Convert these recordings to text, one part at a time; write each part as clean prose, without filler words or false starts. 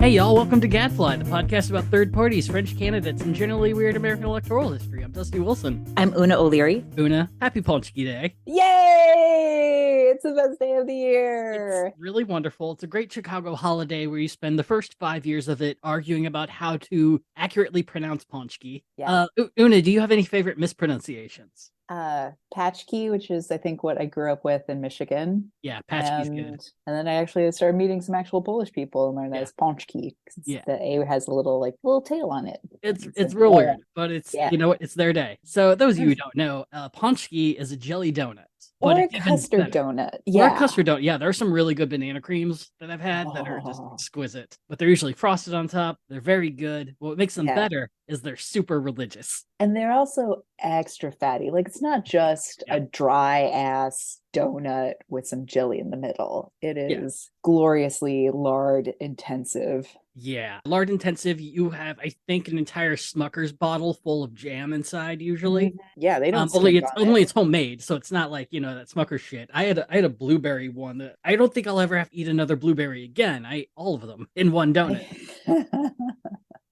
Hey y'all, welcome to Gadfly, the podcast about third parties, French candidates, and generally weird American electoral history. I'm Dusty Wilson. I'm Una O'Leary. Una, happy Paczki Day. Yay! It's the best day of the year. It's really wonderful. It's a great Chicago holiday where you spend the first 5 years of it arguing about how to accurately pronounce Paczki. Yeah. Una, do you have any favorite mispronunciations? Paczki, which is I think what I grew up with in Michigan. Yeah, Paczki's good. And then I actually started meeting some actual Polish people and learned that it's Paczki. Yeah. The A has a little tail on it. It's real weird, but it's you know what? It's their day. So those of you who don't know, Paczki is a jelly donut. Or a custard donut. Yeah. Or a custard donut. Yeah, there are some really good banana creams that I've had that are just exquisite. But they're usually frosted on top. They're very good. What makes them better is they're super religious. And they're also extra fatty. Like, it's not just a dry ass donut with some jelly in the middle. It is gloriously lard intensive. Yeah, lard intensive. You have, I think, an entire Smucker's bottle full of jam inside. Usually, yeah, they don't. Only it's homemade, so it's not like that Smucker's shit. I had a blueberry one that I don't think I'll ever have to eat another blueberry again. I ate all of them in one donut.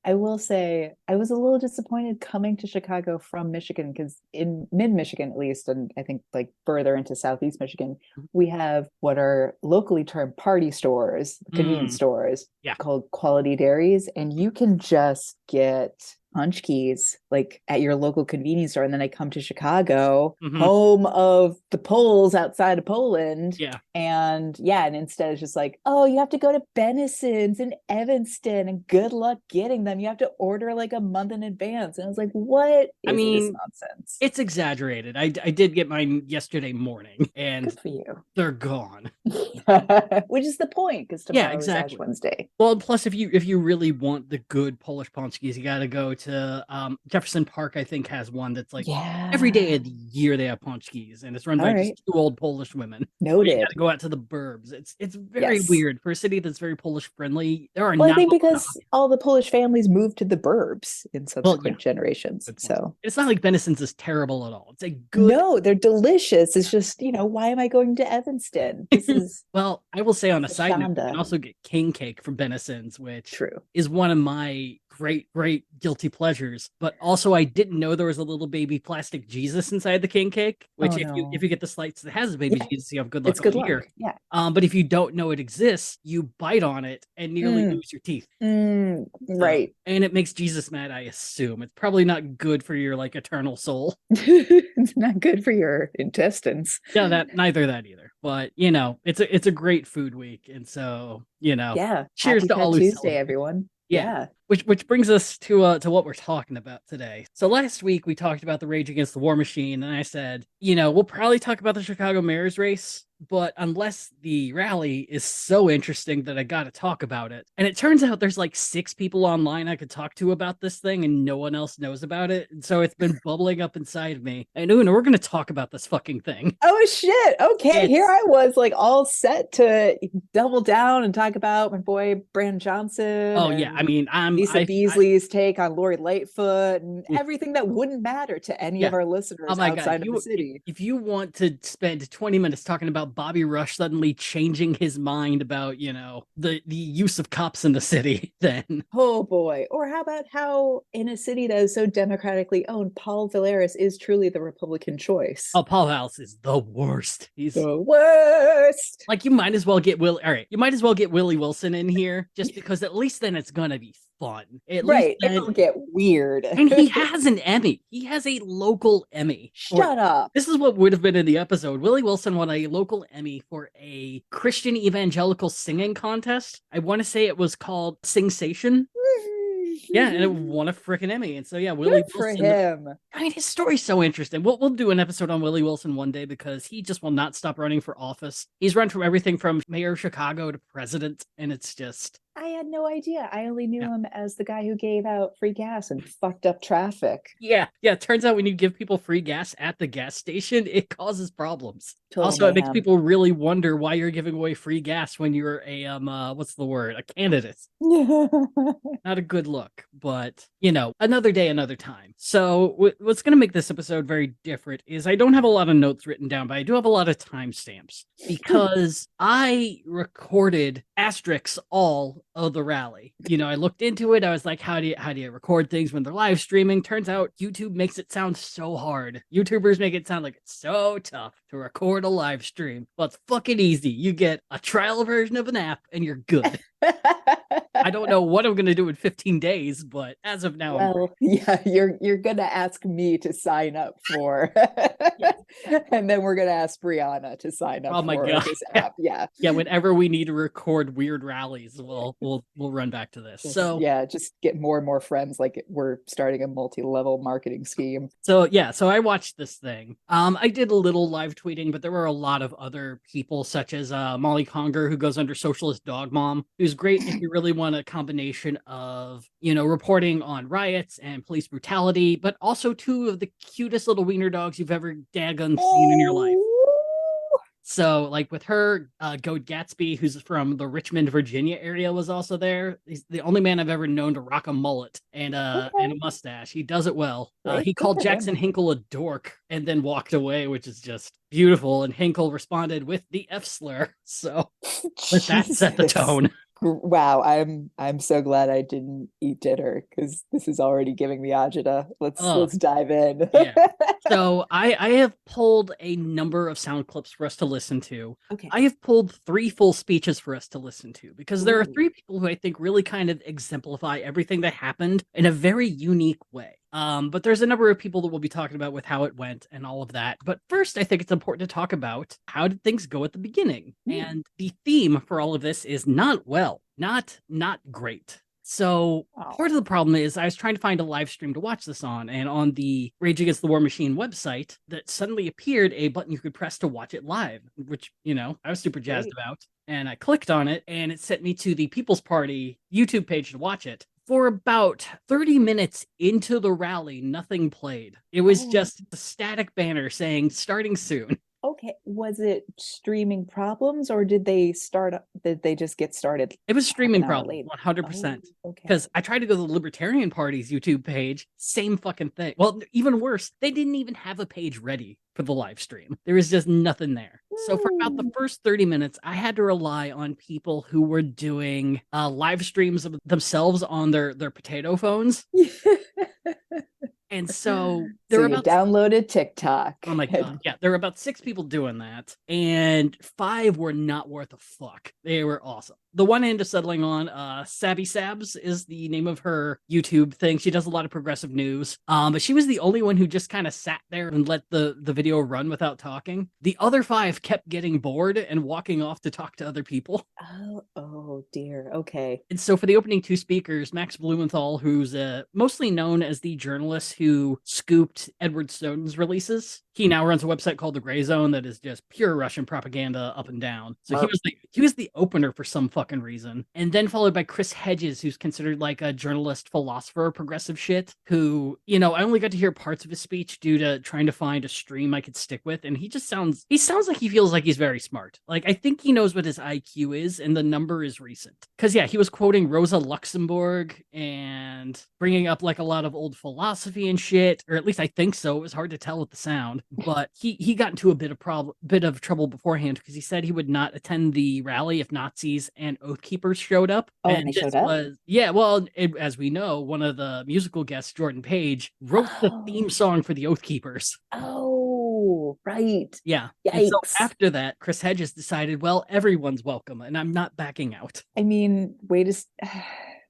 I will say I was a little disappointed coming to Chicago from Michigan because in mid-Michigan, at least, and I think like further into Southeast Michigan, we have what are locally termed party stores, convenience stores called Quality Dairies. And you can just get Paczkis like at your local convenience store. And then I come to Chicago, home of the Poles outside of Poland. And instead it's just like, oh, you have to go to Benison's in Evanston and good luck getting them. You have to order like a month in advance. And I was like, what is this nonsense? It's exaggerated. I did get mine yesterday morning and good for you. They're gone. Which is the point, because tomorrow is Ash Wednesday. Well, plus if you really want the good Polish Paczkis, you gotta go to Jefferson Park. I think has one that's like every day of the year they have Paczkis, and it's run by just two old Polish women. Noted. You gotta go out to the burbs. It's very weird for a city that's very Polish friendly. There are I think because all the Polish families moved to the burbs in subsequent generations. So it's not like Benison's is terrible at all. It's a good. No, they're delicious. It's just why am I going to Evanston? This is well, I will say on a side note, you can also get king cake from Benison's, which is one of my great guilty pleasures. But also I didn't know there was a little baby plastic Jesus inside the king cake, which if you get the slice that has a baby Jesus, you have good luck. It's good luck. But if you don't know it exists, you bite on it and nearly lose your teeth. Right. And it makes Jesus mad, I assume. It's probably not good for your eternal soul. It's not good for your intestines. Yeah, neither that either. But it's a great food week. And so, cheers to all who Tuesday, everyone. Yeah. Which brings us to what we're talking about today. So last week we talked about the Rage Against the War Machine, and I said, we'll probably talk about the Chicago mayor's race, but unless the rally is so interesting that I got to talk about it. And it turns out there's like 6 people online I could talk to about this thing, and no one else knows about it. And so it's been bubbling up inside me. And Una, we're going to talk about this fucking thing. Oh shit! Okay, here I was like all set to double down and talk about my boy Brandon Johnson. Oh yeah, I mean, Lisa Beasley's take on Lori Lightfoot and everything that wouldn't matter to any of our listeners outside of the city. If you want to spend 20 minutes talking about Bobby Rush suddenly changing his mind about, the use of cops in the city, then. Oh boy. Or how about how in a city that is so democratically owned, Paul Villaris is truly the Republican choice. Oh, Paul Villaris is the worst. He's the worst. Like, you might as well get Willie Wilson in here, just because at least then it's gonna be fun. It'll get weird. And he has an Emmy. He has a local Emmy. Shut up. This is what would have been in the episode. Willie Wilson won a local Emmy for a Christian evangelical singing contest. I want to say it was called Singsation. Yeah, and it won a freaking Emmy. And so, Willie Wilson. For him. I mean, his story's so interesting. We'll do an episode on Willie Wilson one day because he just will not stop running for office. He's run from everything from mayor of Chicago to president, and it's just... I had no idea. I only knew him as the guy who gave out free gas and fucked up traffic. Yeah. It turns out when you give people free gas at the gas station, it causes problems. Total Also, it makes mayhem. people really wonder why you're giving away free gas when you're a what's the word? A candidate. Not a good look, but another day, another time. So, what's going to make this episode very different is I don't have a lot of notes written down, but I do have a lot of timestamps because I recorded asterisks all of the rally. I looked into it. I was like, how do you record things when they're live streaming? Turns out YouTube makes it sound so hard. YouTubers make it sound like it's so tough to record a live stream. Well, it's fucking easy. You get a trial version of an app and you're good. I don't know what I'm gonna do in 15 days, but as of now, Well, yeah, you're gonna ask me to sign up for, yes. and then we're gonna ask Brianna to sign up Oh my for god, this app. Yeah, yeah. Whenever we need to record weird rallies, we'll run back to this. just get more and more friends. Like we're starting a multi-level marketing scheme. So I watched this thing. I did a little live tweeting, but there were a lot of other people, such as Molly Conger, who goes under Socialist Dog Mom, who's great if you really want a combination of reporting on riots and police brutality, but also two of the cutest little wiener dogs you've ever daggone seen in your life. So, like with her, Goat Gatsby, who's from the Richmond, Virginia area, was also there. He's the only man I've ever known to rock a mullet and a mustache. He does it well. Great. He Good called for Jackson him. Hinkle a dork and then walked away, which is just beautiful. And Hinkle responded with the F slur. So, let that set the Jesus. tone. Wow, I'm so glad I didn't eat dinner because this is already giving me agita. Oh, Let's dive in. yeah. So I have pulled a number of sound clips for us to listen to. Okay. I have pulled 3 full speeches for us to listen to because there are Ooh. 3 people who I think really kind of exemplify everything that happened in a very unique way. But there's a number of people that we'll be talking about with how it went and all of that. But first, I think it's important to talk about how did things go at the beginning. And the theme for all of this is not well, not great. So part of the problem is I was trying to find a live stream to watch this on, and on the Rage Against the War Machine website, that suddenly appeared a button you could press to watch it live, which, I was super jazzed Great. about. And I clicked on it, and it sent me to the People's Party YouTube page to watch it. For about 30 minutes into the rally, nothing played. It was Oh, just a static banner saying starting soon. okay. Was it streaming problems or did they just get started It was half an streaming hour problem, late? Oh, 100%. okay. Because I tried to go to the Libertarian Party's YouTube page, same fucking thing. Well, even worse, they didn't even have a page ready for the live stream. There was just nothing there. So for about the first 30 minutes, I had to rely on people who were doing live streams of themselves on their potato phones. And so there So were you about downloaded TikTok. Oh my god. Yeah, there were about 6 people doing that, and 5 were not worth a fuck. They were awesome. The one I ended up settling on, Sabby Sabs is the name of her YouTube thing. She does a lot of progressive news. But she was the only one who just kind of sat there and let the video run without talking. The other 5 kept getting bored and walking off to talk to other people. Oh dear. Okay. And so for the opening 2 speakers, Max Blumenthal, who's mostly known as the journalist who scooped Edward Snowden's releases, he now runs a website called The Gray Zone that is just pure Russian propaganda up and down. So he was the opener for some fucking reason. And then followed by Chris Hedges, who's considered like a journalist, philosopher, progressive shit, who, I only got to hear parts of his speech due to trying to find a stream I could stick with. And he sounds like he feels like he's very smart. Like, I think he knows what his IQ is, and the number is recent. Because, yeah, he was quoting Rosa Luxemburg and bringing up like a lot of old philosophy and shit, or at least I think so. It was hard to tell with the sound, but he got into a bit of trouble beforehand because he said he would not attend the rally if Nazis and Oath Keepers showed up. Oh, And and they this showed up? was, yeah, well, as we know, one of the musical guests, Jordan Page, wrote the theme Oh. song for the Oath Keepers. Oh, right. Yeah. And so Yikes. after that, Chris Hedges decided, well, everyone's welcome, and I'm not backing out. I mean,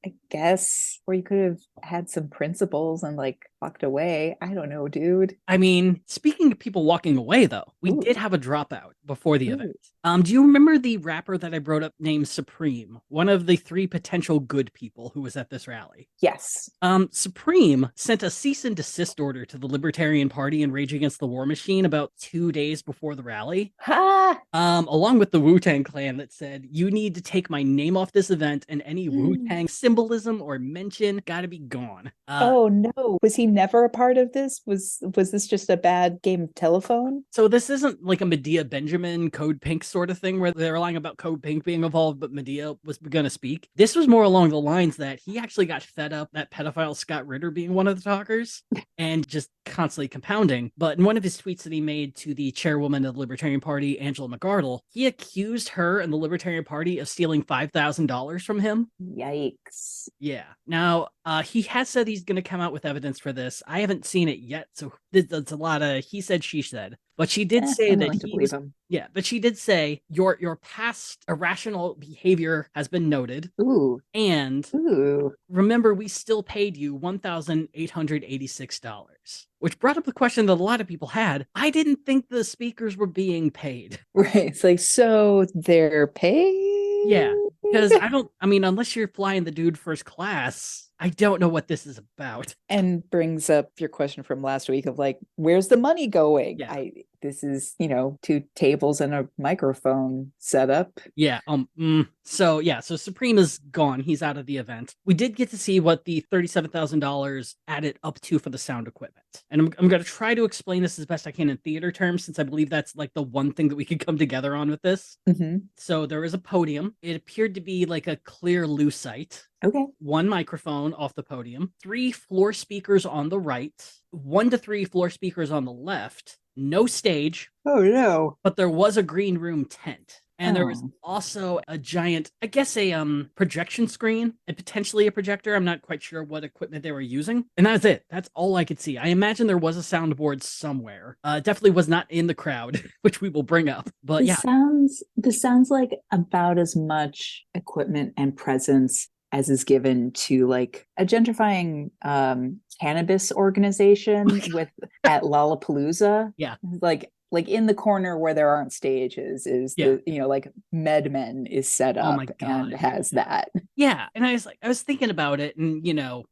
I guess, or you could have had some principles and like walked away. I don't know, dude. I mean, speaking of people walking away, though, we Ooh, did have a dropout before the event. ooh. Do you remember the rapper that I brought up named Supreme, one of the 3 potential good people who was at this rally? Yes. Supreme sent a cease and desist order to the Libertarian Party and Rage Against the War Machine about 2 days before the rally. Ha! Along with the Wu-Tang Clan that said, you need to take my name off this event, and any Wu-Tang symbolism or mention gotta be gone. Oh no. Was he never a part of this? Was this just a bad game of telephone? So this isn't like a Medea Benjamin Code Pink sort of thing where they're lying about Code Pink being involved, but Medea was going to speak. This was more along the lines that he actually got fed up that pedophile Scott Ritter being one of the talkers and just constantly compounding. But in one of his tweets that he made to the chairwoman of the Libertarian Party, Angela McArdle, he accused her and the Libertarian Party of stealing $5,000 from him. Yikes. Yeah. Now, he has said he's going to come out with evidence for this. I haven't seen it yet, so that's a lot of he said, she said. But she did say I'm that willing to believe him. yeah, but she did say your past irrational behavior has been noted. Ooh. And Ooh. remember, we still paid you $1,886, which brought up the question that a lot of people had. I didn't think the speakers were being paid. Right. It's like, so they're paid? Yeah, because I mean, unless you're flying the dude first class, I don't know what this is about. And brings up your question from last week of like, where's the money going? Yeah. This is, 2 tables and a microphone setup. Yeah. So Supreme is gone. He's out of the event. We did get to see what the $37,000 added up to for the sound equipment. And I'm going to try to explain this as best I can in theater terms, since I believe that's like the one thing that we could come together on with this. Mm-hmm. So there is a podium. It appeared to be like a clear lucite. Okay. 1 microphone off the podium, 3 floor speakers on the right, 1 to 3 floor speakers on the left, no stage. Oh no. But there was a green room tent. And there was also a giant, I guess, a projection screen and potentially a projector. I'm not quite sure what equipment they were using. And that's it. That's all I could see. I imagine there was a soundboard somewhere. Definitely was not in the crowd, which we will bring up. But this sounds like about as much equipment and presence as is given to like a gentrifying cannabis organization at Lollapalooza. Yeah. Like in the corner where there aren't stages is the like MedMen is set up and has that. Yeah, and I was thinking about it, and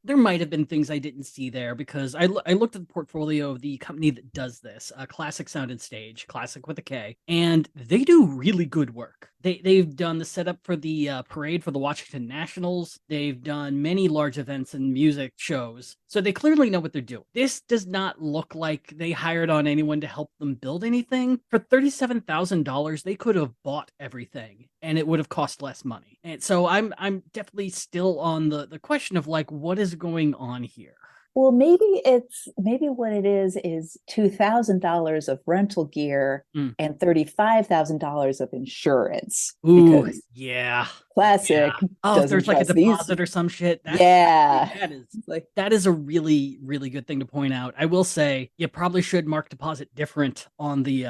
there might have been things I didn't see there because I looked at the portfolio of the company that does this, Classic Sound and Stage, Classic with a K, and they do really good work. They've done the setup for the parade for the Washington Nationals. They've done many large events and music shows, so they clearly know what they're doing. This does not look like they hired on anyone to help them build anything. For $37,000, they could have bought everything, and it would have cost less money. And so I'm definitely still on the question of like, what is going on here? Well, maybe what it is $2,000 of rental gear and $35,000 of insurance. Ooh, yeah. Classic. Yeah. Oh, if there's like a deposit or some shit. That is a really, really good thing to point out. I will say you probably should mark deposit different on the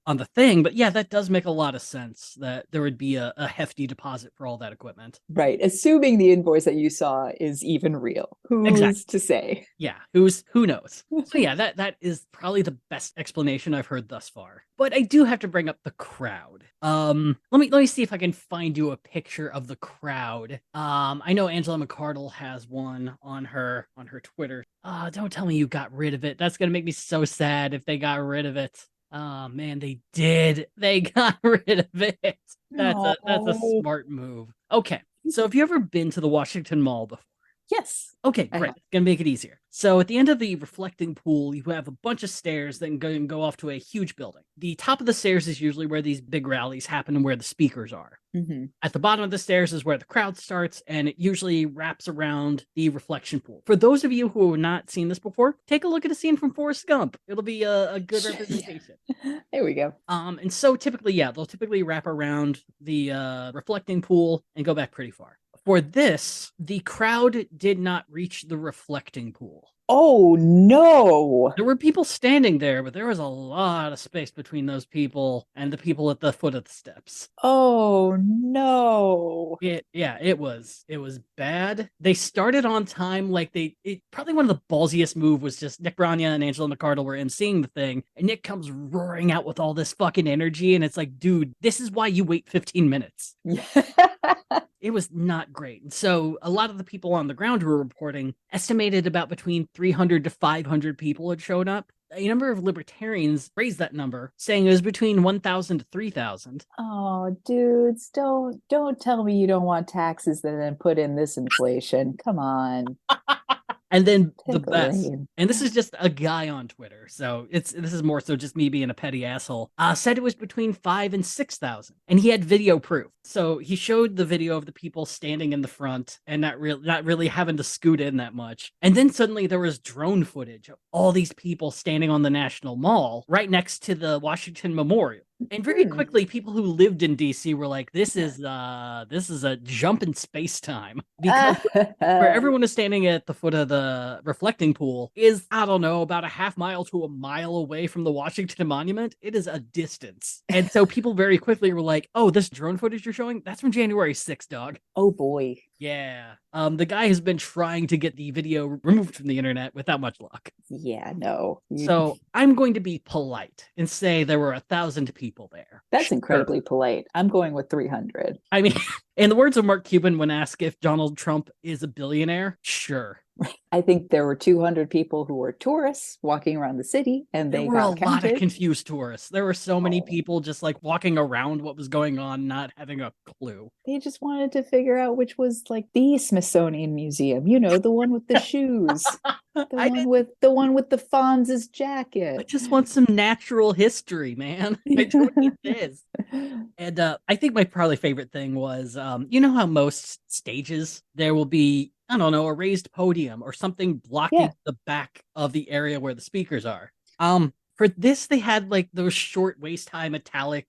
on the thing, but yeah, that does make a lot of sense that there would be a hefty deposit for all that equipment. Right. Assuming the invoice that you saw is even real. Who's to say? Yeah, who knows? So yeah, that is probably the best explanation I've heard thus far. But I do have to bring up the crowd. Let me see if I can find you a picture of the crowd. I know Angela McArdle has one on her Twitter. Don't tell me you got rid of it. That's gonna make me so sad if they got rid of it. Oh man, they did. They got rid of it. That's a smart move. Okay, so have you ever been to the Washington Mall before? Yes. Okay, great. It's going to make it easier. So at the end of the reflecting pool, you have a bunch of stairs that can go off to a huge building. The top of the stairs is usually where these big rallies happen and where the speakers are. Mm-hmm. At the bottom of the stairs is where the crowd starts, and it usually wraps around the reflection pool. For those of you who have not seen this before, take a look at a scene from Forrest Gump. It'll be a good representation. There we go. And so typically, they'll typically wrap around the reflecting pool and go back pretty far. For this, the crowd did not reach the reflecting pool. Oh, no. There were people standing there, but there was a lot of space between those people and the people at the foot of the steps. Oh, no. It was bad. They started on time. Like probably one of the ballsiest move was just Nick Brania and Angela McArdle were emceeing the thing, and Nick comes roaring out with all this fucking energy, and it's like, dude, this is why you wait 15 minutes. It was not great. And so a lot of the people on the ground who were reporting estimated about between 300 to 500 people had shown up. a number of libertarians raised that number, saying it was between 1,000 to 3,000. Oh, dudes, don't tell me you don't want taxes that then put in this inflation. Come on. And then the Pick a best, lane. and this is just a guy on Twitter, so this is more so just me being a petty asshole. Said it was between 5 and 6,000, and he had video proof. So he showed the video of the people standing in the front and not really having to scoot in that much. And then suddenly there was drone footage of all these people standing on the National Mall right next to the Washington Memorial. And very quickly, people who lived in DC were like, "This is a jump in space time," because where everyone is standing at the foot of the reflecting pool is, I don't know, about a half mile to a mile away from the Washington Monument. It is a distance. And so people very quickly were like, "Oh, this drone footage you're showing, that's from January 6th, dog." Oh boy. Yeah. The guy has been trying to get the video removed from the internet without much luck. Yeah, no. So I'm going to be polite and say there were 1,000 people there. That's incredibly polite. I'm going with 300. I mean, in the words of Mark Cuban when asked if Donald Trump is a billionaire, sure. I think there were 200 people who were tourists walking around the city, and There they were a got lot counted. of confused tourists. There were so many people just like walking around what was going on, not having a clue. They just wanted to figure out which was like the Smithsonian Museum, the one with the shoes, the one with the Fonz's I jacket. just want some natural history, man. I don't need this. And I think my probably favorite thing was, you know how most stages there will be, I don't know, a raised podium or something blocking Yeah. the back of the area where the speakers are. For this, they had like those short waist high metallic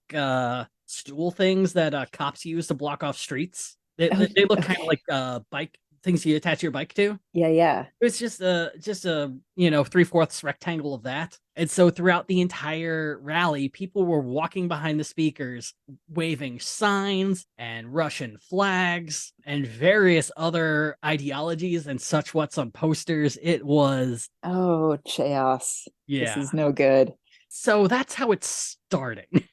stool things that cops use to block off streets. They look kind of Okay. like bike things you attach your bike to. Yeah, yeah. It's just a 3/4 rectangle of that. And so throughout the entire rally, people were walking behind the speakers, waving signs and Russian flags and various other ideologies and such what's on posters. It was, Oh, chaos. This yeah. is no good. So that's how it's starting.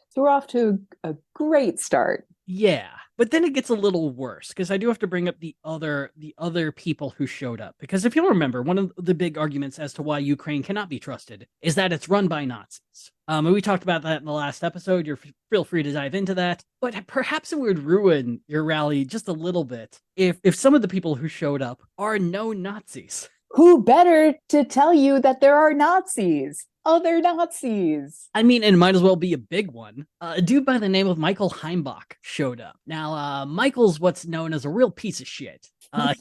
So we're off to a great start. Yeah, but then it gets a little worse because I do have to bring up the other people who showed up, because if you'll remember, one of the big arguments as to why Ukraine cannot be trusted is that it's run by Nazis. And we talked about that in the last episode. Feel free to dive into that, but perhaps it would ruin your rally just a little bit if some of the people who showed up are known Nazis. Who better to tell you that there are Nazis? Other Nazis. I mean, it might as well be a big one. A dude by the name of Michael Heimbach showed up. Now, Michael's what's known as a real piece of shit. I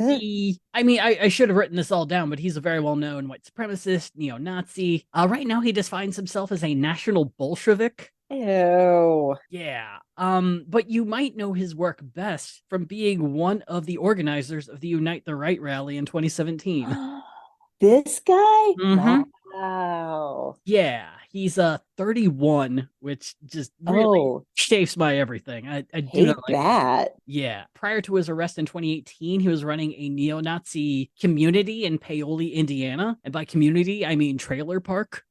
should have written this all down, but he's a very well-known white supremacist, neo-Nazi. Right now, he defines himself as a national Bolshevik. Ew. Yeah. But you might know his work best from being one of the organizers of the Unite the Right rally in 2017. This guy? Mm-hmm. Wow. Yeah, he's 31, which just really Oh, chafes my everything. I do not hate like. that. Yeah, prior to his arrest in 2018, he was running a neo-Nazi community in Paoli, Indiana, and by community I mean trailer park.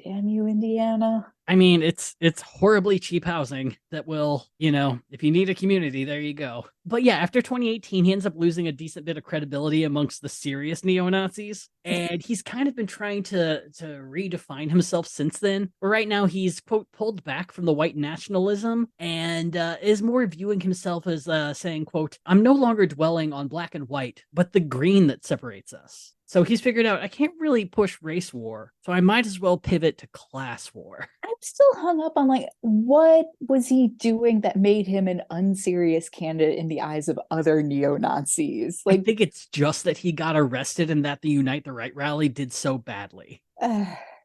Damn you, Indiana. I mean, it's horribly cheap housing that will, if you need a community, there you go. But yeah, after 2018, he ends up losing a decent bit of credibility amongst the serious neo-Nazis. And he's kind of been trying to redefine himself since then. But right now, he's, quote, pulled back from the white nationalism and is more viewing himself as saying, quote, "I'm no longer dwelling on black and white, but the green that separates us." So he's figured out I can't really push race war, so I might as well pivot to class war. I'm still hung up on what was he doing that made him an unserious candidate in the eyes of other neo-Nazis? I think it's just that he got arrested and that the Unite the Right rally did so badly.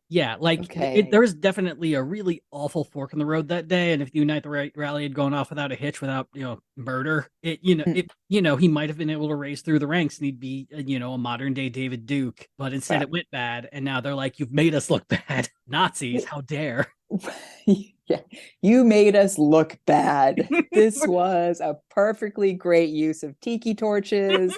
Yeah, okay. there was definitely a really awful fork in the road that day, and if the Unite the Right rally had gone off without a hitch, without murder, he might have been able to raise through the ranks and he'd be a modern day David Duke. But instead, it went bad, and now they're like, "You've made us look bad, Nazis! How dare!" Yeah, you made us look bad. This was a perfectly great use of tiki torches.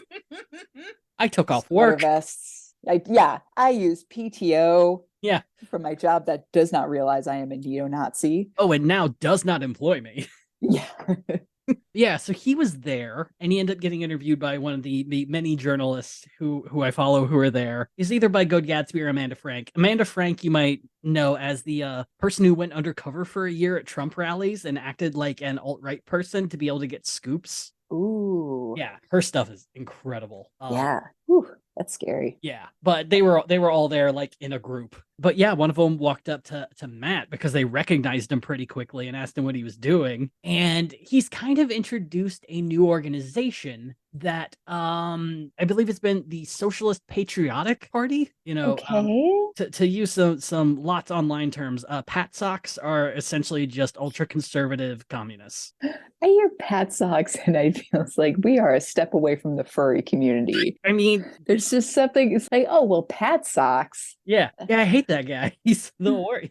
I took off work. Vests. I use PTO. Yeah. For my job that does not realize I am a neo-Nazi. Oh, and now does not employ me. Yeah. Yeah, so he was there, and he ended up getting interviewed by one of the many journalists who I follow who are there. Is either by Good Gatsby or Amanda Frank. Amanda Frank, you might know as the person who went undercover for a year at Trump rallies and acted like an alt-right person to be able to get scoops. Ooh, Yeah, her stuff is incredible. yeah. Ooh, that's scary. Yeah, but they were all there like in a group. But yeah, one of them walked up to Matt because they recognized him pretty quickly and asked him what he was doing. And he's kind of introduced a new organization that I believe it's been the Socialist Patriotic Party. Okay. To use some lots online terms, Pat socks are essentially just ultra conservative communists. I hear Pat socks and I feel like we are a step away from the furry community. I mean, There's just something, it's like, oh, well, Pat socks. yeah, I hate that guy. He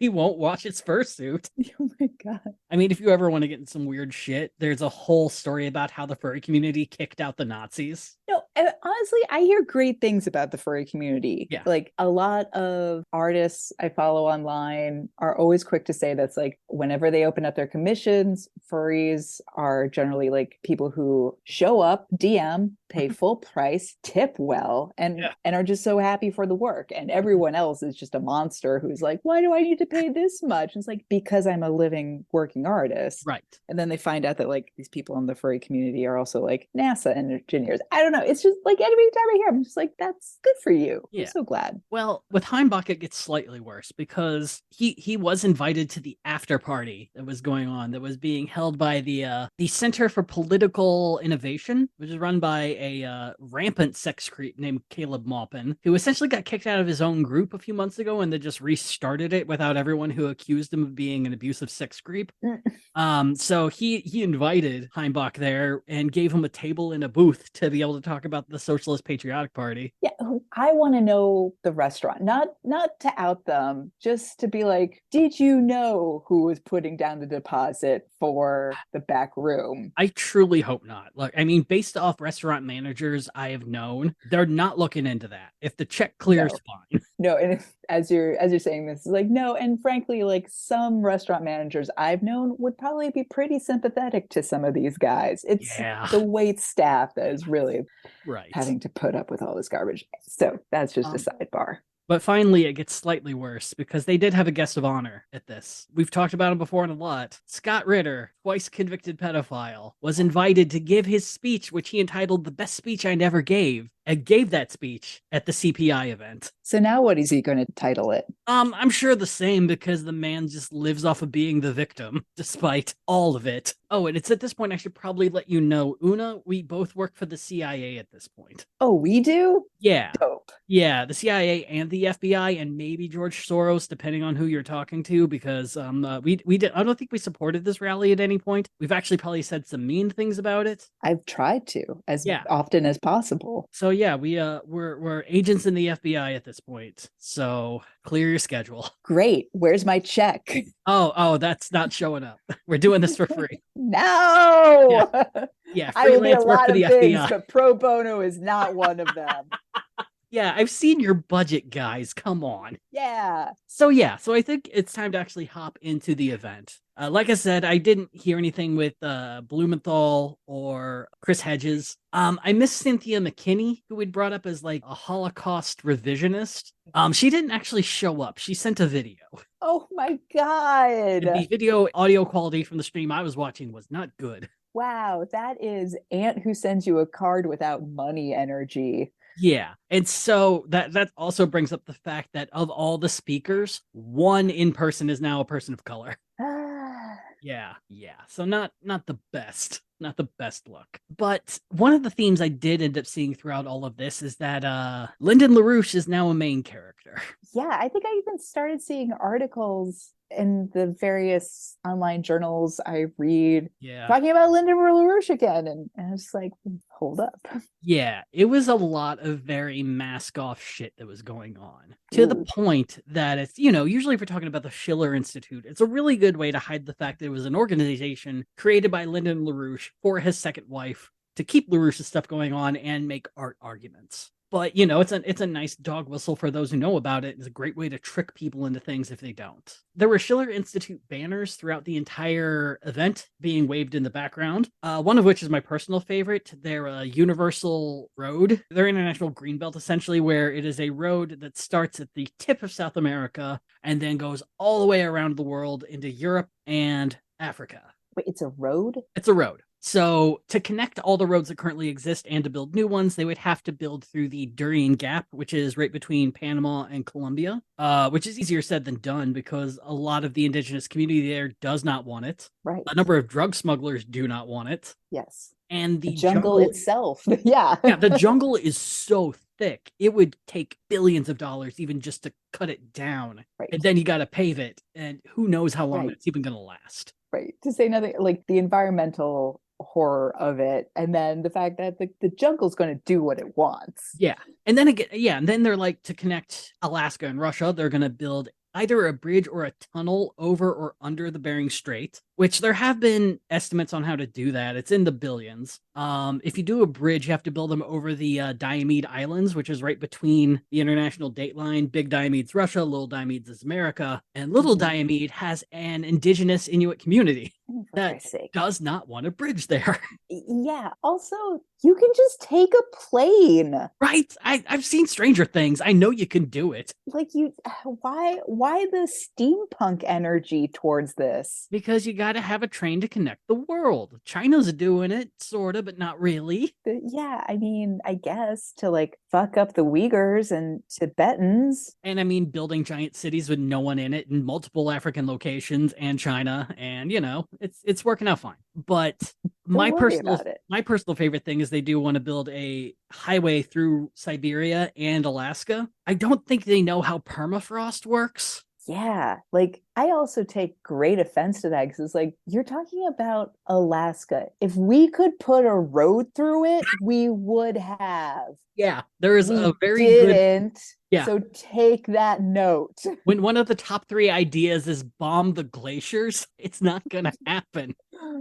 won't wash his fursuit. Oh my God. I mean, if you ever want to get in some weird shit, there's a whole story about how the furry community kicked out the Nazis. No, honestly, I hear great things about the furry community. Yeah. Like a lot of artists I follow online are always quick to say that's like whenever they open up their commissions, furries are generally like people who show up, DM, pay full price, tip well, and are just so happy for the work. And everyone else is just a monster who's like, why do I need to pay this much? And it's like, because I'm a living working artist. Right. And then they find out that like these people in the furry community are also like NASA engineers. I don't know. It's just like every time I hear, I'm just like, that's good for you. Yeah. I'm so glad. Well, with Heimbach, it gets slightly worse because he was invited to the after party that was going on that was being held by the Center for Political Innovation, which is run by a rampant sex creep named Caleb Maupin, who essentially got kicked out of his own group a few months ago and then just restarted it without everyone who accused him of being an abusive sex creep. So he invited Heimbach there and gave him a table in a booth to be able to talk about the Socialist Patriotic Party. Yeah, I want to know the restaurant, not to out them, just to be like, did you know who was putting down the deposit for the back room? I truly hope not. Look, I mean, based off restaurant managers I have known, they're not looking into that. If the check clears, fine. No, and as you're saying this, is like no, and frankly, like some restaurant managers I've known would probably be pretty sympathetic to some of these guys. It's the wait staff that is really having to put up with all this garbage. So that's just a sidebar. But finally, it gets slightly worse because they did have a guest of honor at this. We've talked about him before in a lot. Scott Ritter, twice convicted pedophile, was invited to give his speech, which he entitled The Best Speech I Never Gave, and gave that speech at the CPI event. So now what is he going to title it? I'm sure the same because the man just lives off of being the victim, despite all of it. Oh, and it's at this point I should probably let you know, Una, we both work for the CIA at this point. Oh, we do? Yeah. Dope. Yeah, the CIA and the FBI and maybe George Soros, depending on who you're talking to, because we did. I don't think we supported this rally at any point. We've actually probably said some mean things about it. I've tried to as often as possible. So yeah, we're agents in the FBI at this point. So clear your schedule. Great. Where's my check? Oh, that's not showing up. We're doing this for free. No. Yeah, I will do a freelance work lot for the of things, FBI. but pro bono is not one of them. Yeah, I've seen your budget, guys. Come on. Yeah. So I think it's time to actually hop into the event. Like I said, I didn't hear anything with Blumenthal or Chris Hedges. I miss Cynthia McKinney, who we'd brought up as like a Holocaust revisionist. She didn't actually show up. She sent a video. Oh my God. The video audio quality from the stream I was watching was not good. Wow, that is aunt who sends you a card without money energy. Yeah. And so that also brings up the fact that of all the speakers, one in person is now a person of color. Yeah. So not the best look. But one of the themes I did end up seeing throughout all of this is that Lyndon LaRouche is now a main character. Yeah, I think I even started seeing articles in the various online journals I read talking about Lyndon LaRouche again. And I was like, hold up. Yeah, it was a lot of very mask off shit that was going on to the point that it's, usually if we're talking about the Schiller Institute, it's a really good way to hide the fact that it was an organization created by Lyndon LaRouche for his second wife to keep LaRouche's stuff going on and make art arguments. But it's a nice dog whistle for those who know about it. It's a great way to trick people into things if they don't. There were Schiller Institute banners throughout the entire event being waved in the background. One of which is my personal favorite. They're a universal road. They're international greenbelt essentially, where it is a road that starts at the tip of South America and then goes all the way around the world into Europe and Africa. Wait, it's a road? It's a road. So to connect all the roads that currently exist and to build new ones, they would have to build through the Darien Gap, which is right between Panama and Colombia, which is easier said than done because a lot of the indigenous community there does not want it. Right. A number of drug smugglers do not want it. Yes. And the jungle itself. Yeah. Yeah, the jungle is so thick. It would take billions of dollars even just to cut it down. Right. And then you got to pave it. And who knows how long Right. it's even going to last. Right. To say nothing, like the environmental horror of it, and then the fact that the jungle's going to do what it wants. Yeah. And then again, yeah, and then they're like, to connect Alaska and Russia, they're going to build either a bridge or a tunnel over or under the Bering Strait, which there have been estimates on how to do that. It's in the billions. If you do a bridge, you have to build them over the Diomede Islands, which is right between the international date line. Big Diomede's Russia, Little Diomede's is America, and Little Diomede has an indigenous Inuit community that does not want a bridge there. Yeah. Also, you can just take a plane. Right. I've seen Stranger Things. I know you can do it. Like why the steampunk energy towards this? Because you got to have a train to connect the world. China's doing it, sort of, but not really. Yeah, I mean, I guess to like fuck up the Uyghurs and Tibetans. And I mean, building giant cities with no one in it in multiple African locations and China, and it's working out fine. But my personal favorite thing is they do want to build a highway through Siberia and Alaska. I don't think they know how permafrost works. Yeah, like I also take great offense to that because it's like, you're talking about Alaska. If we could put a road through it, we would have. Yeah, there is a very good. Yeah. So take that note. When one of the top 3 ideas is bomb the glaciers, it's not gonna happen.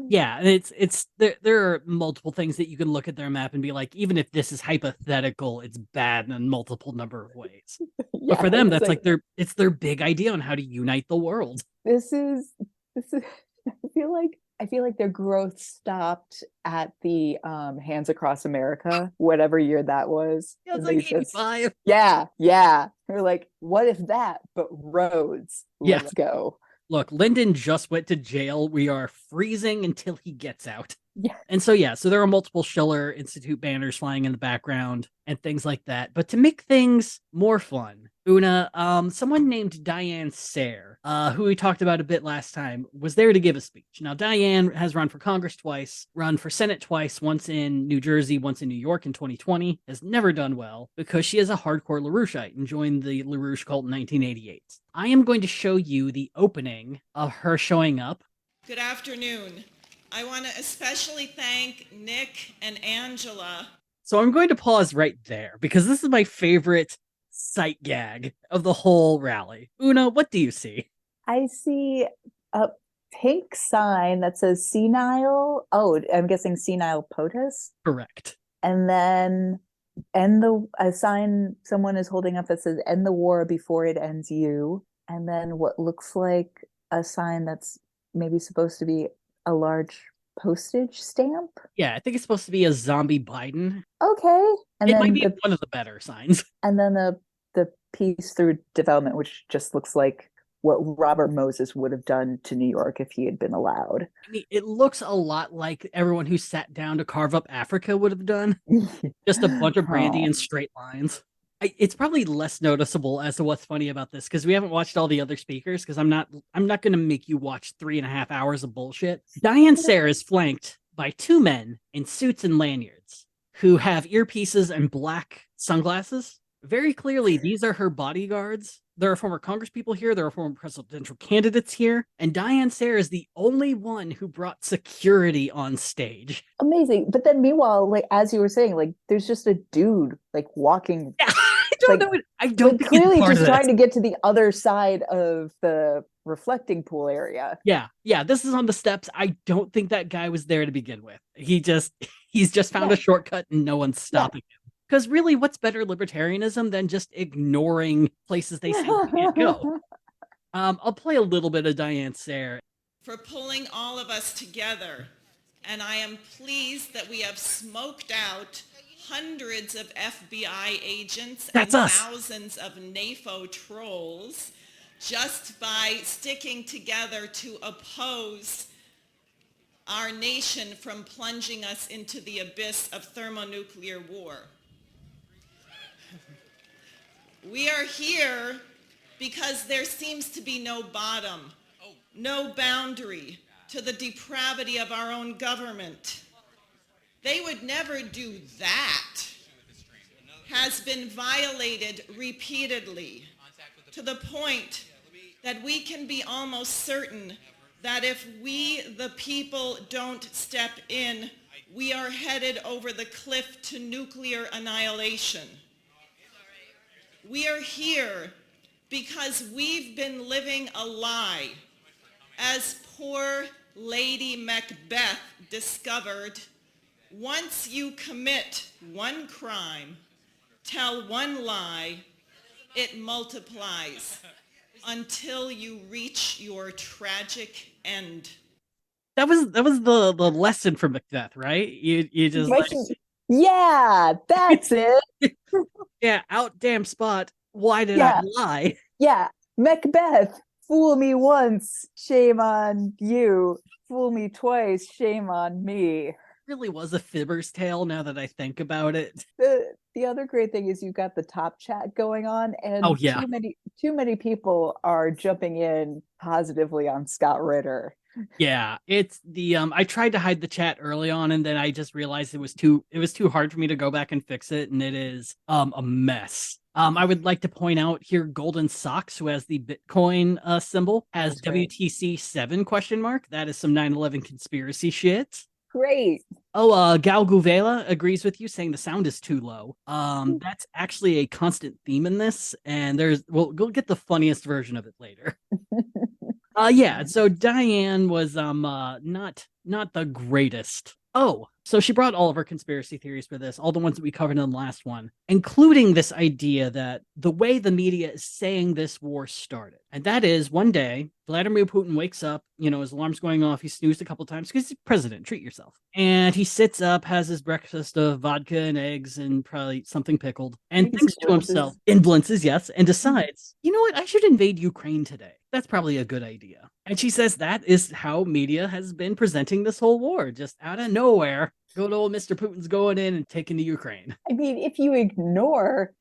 Yeah, and it's there are multiple things that you can look at their map and be like, even if this is hypothetical, it's bad in a multiple number of ways. Yeah, but for them, that's like it's their big idea on how to unite the world. This is I feel like their growth stopped at the Hands Across America, whatever year that was. Yeah, it's like 85. Yeah. They're like, what if that, but roads? Let's go. Look, Lyndon just went to jail. We are freezing until he gets out. Yeah. And so there are multiple Schiller Institute banners flying in the background and things like that. But to make things more fun, Una, someone named Diane Sayre, who we talked about a bit last time, was there to give a speech. Now, Diane has run for Congress twice, run for Senate twice, once in New Jersey, once in New York in 2020, has never done well because she is a hardcore LaRoucheite and joined the LaRouche cult in 1988. I am going to show you the opening of her showing up. Good afternoon. I want to especially thank Nick and Angela. So I'm going to pause right there because this is my favorite sight gag of the whole rally. Una, what do you see? I see a pink sign that says senile. Oh, I'm guessing senile POTUS. Correct. And then a sign someone is holding up that says end the war before it ends you. And then what looks like a sign that's maybe supposed to be a large postage stamp. Yeah, I think it's supposed to be a zombie Biden. Okay. And it might be one of the better signs. And then the piece through development, which just looks like what Robert Moses would have done to New York if he had been allowed. I mean, it looks a lot like everyone who sat down to carve up Africa would have done. Just a bunch of brandy and straight lines. It's probably less noticeable as to what's funny about this because we haven't watched all the other speakers because I'm not going to make you watch 3.5 hours of bullshit. Diane Sayre is flanked by 2 men in suits and lanyards who have earpieces and black sunglasses. Very clearly, these are her bodyguards. There are former congresspeople here. There are former presidential candidates here. And Diane Sayre is the only one who brought security on stage. Amazing. But then meanwhile, like, as you were saying, like, there's just a dude like walking. Yeah, I don't know. I don't think clearly just trying to get to the other side of the reflecting pool area. Yeah. This is on the steps. I don't think that guy was there to begin with. He's just found a shortcut and no one's stopping him. Because really, what's better libertarianism than just ignoring places they say we can't go? I'll play a little bit of Diane Sayre. For pulling all of us together. And I am pleased that we have smoked out hundreds of FBI agents That's and us. thousands of NAFO trolls just by sticking together to oppose our nation from plunging us into the abyss of thermonuclear war. We are here because there seems to be no bottom, no boundary to the depravity of our own government. They would never do that. Has been violated repeatedly to the point that we can be almost certain that if we, the people, don't step in, we are headed over the cliff to nuclear annihilation. We are here because we've been living a lie, as poor Lady Macbeth discovered. Once you commit one crime, tell one lie, it multiplies until you reach your tragic end. That was the lesson from Macbeth, right? You just like, yeah, that's it. yeah, out damn spot. Why did Yeah. I lie? Yeah, Macbeth, fool me once, shame on you. Fool me twice, shame on me. Really was a fibber's tale now that I think about it. The other great thing is you've got the top chat going on, and Oh, yeah. too many people are jumping in positively on Scott Ritter. Yeah, it's the I tried to hide the chat early on, and then I just realized it was too hard for me to go back and fix it, and it is a mess. I would like to point out here Golden Socks, who has the Bitcoin symbol, has WTC 7 question mark. That is some 9/11 conspiracy shit. Great. Oh, Gal Guvela agrees with you, saying the sound is too low. That's actually a constant theme in this, and we'll get the funniest version of it later. Yeah, so Diane was not the greatest. Oh, so she brought all of her conspiracy theories for this, all the ones that we covered in the last one, including this idea that the way the media is saying this war started. And that is one day, Vladimir Putin wakes up, his alarm's going off, he snoozed a couple times because he's president, treat yourself. And he sits up, has his breakfast of vodka and eggs and probably something pickled, and thinks to himself, in blintzes, yes, and decides, you know what, I should invade Ukraine today. That's probably a good idea. And she says that is how media has been presenting this whole war, just out of nowhere. Good old Mr. Putin's going in and taking the Ukraine. I mean, if you ignore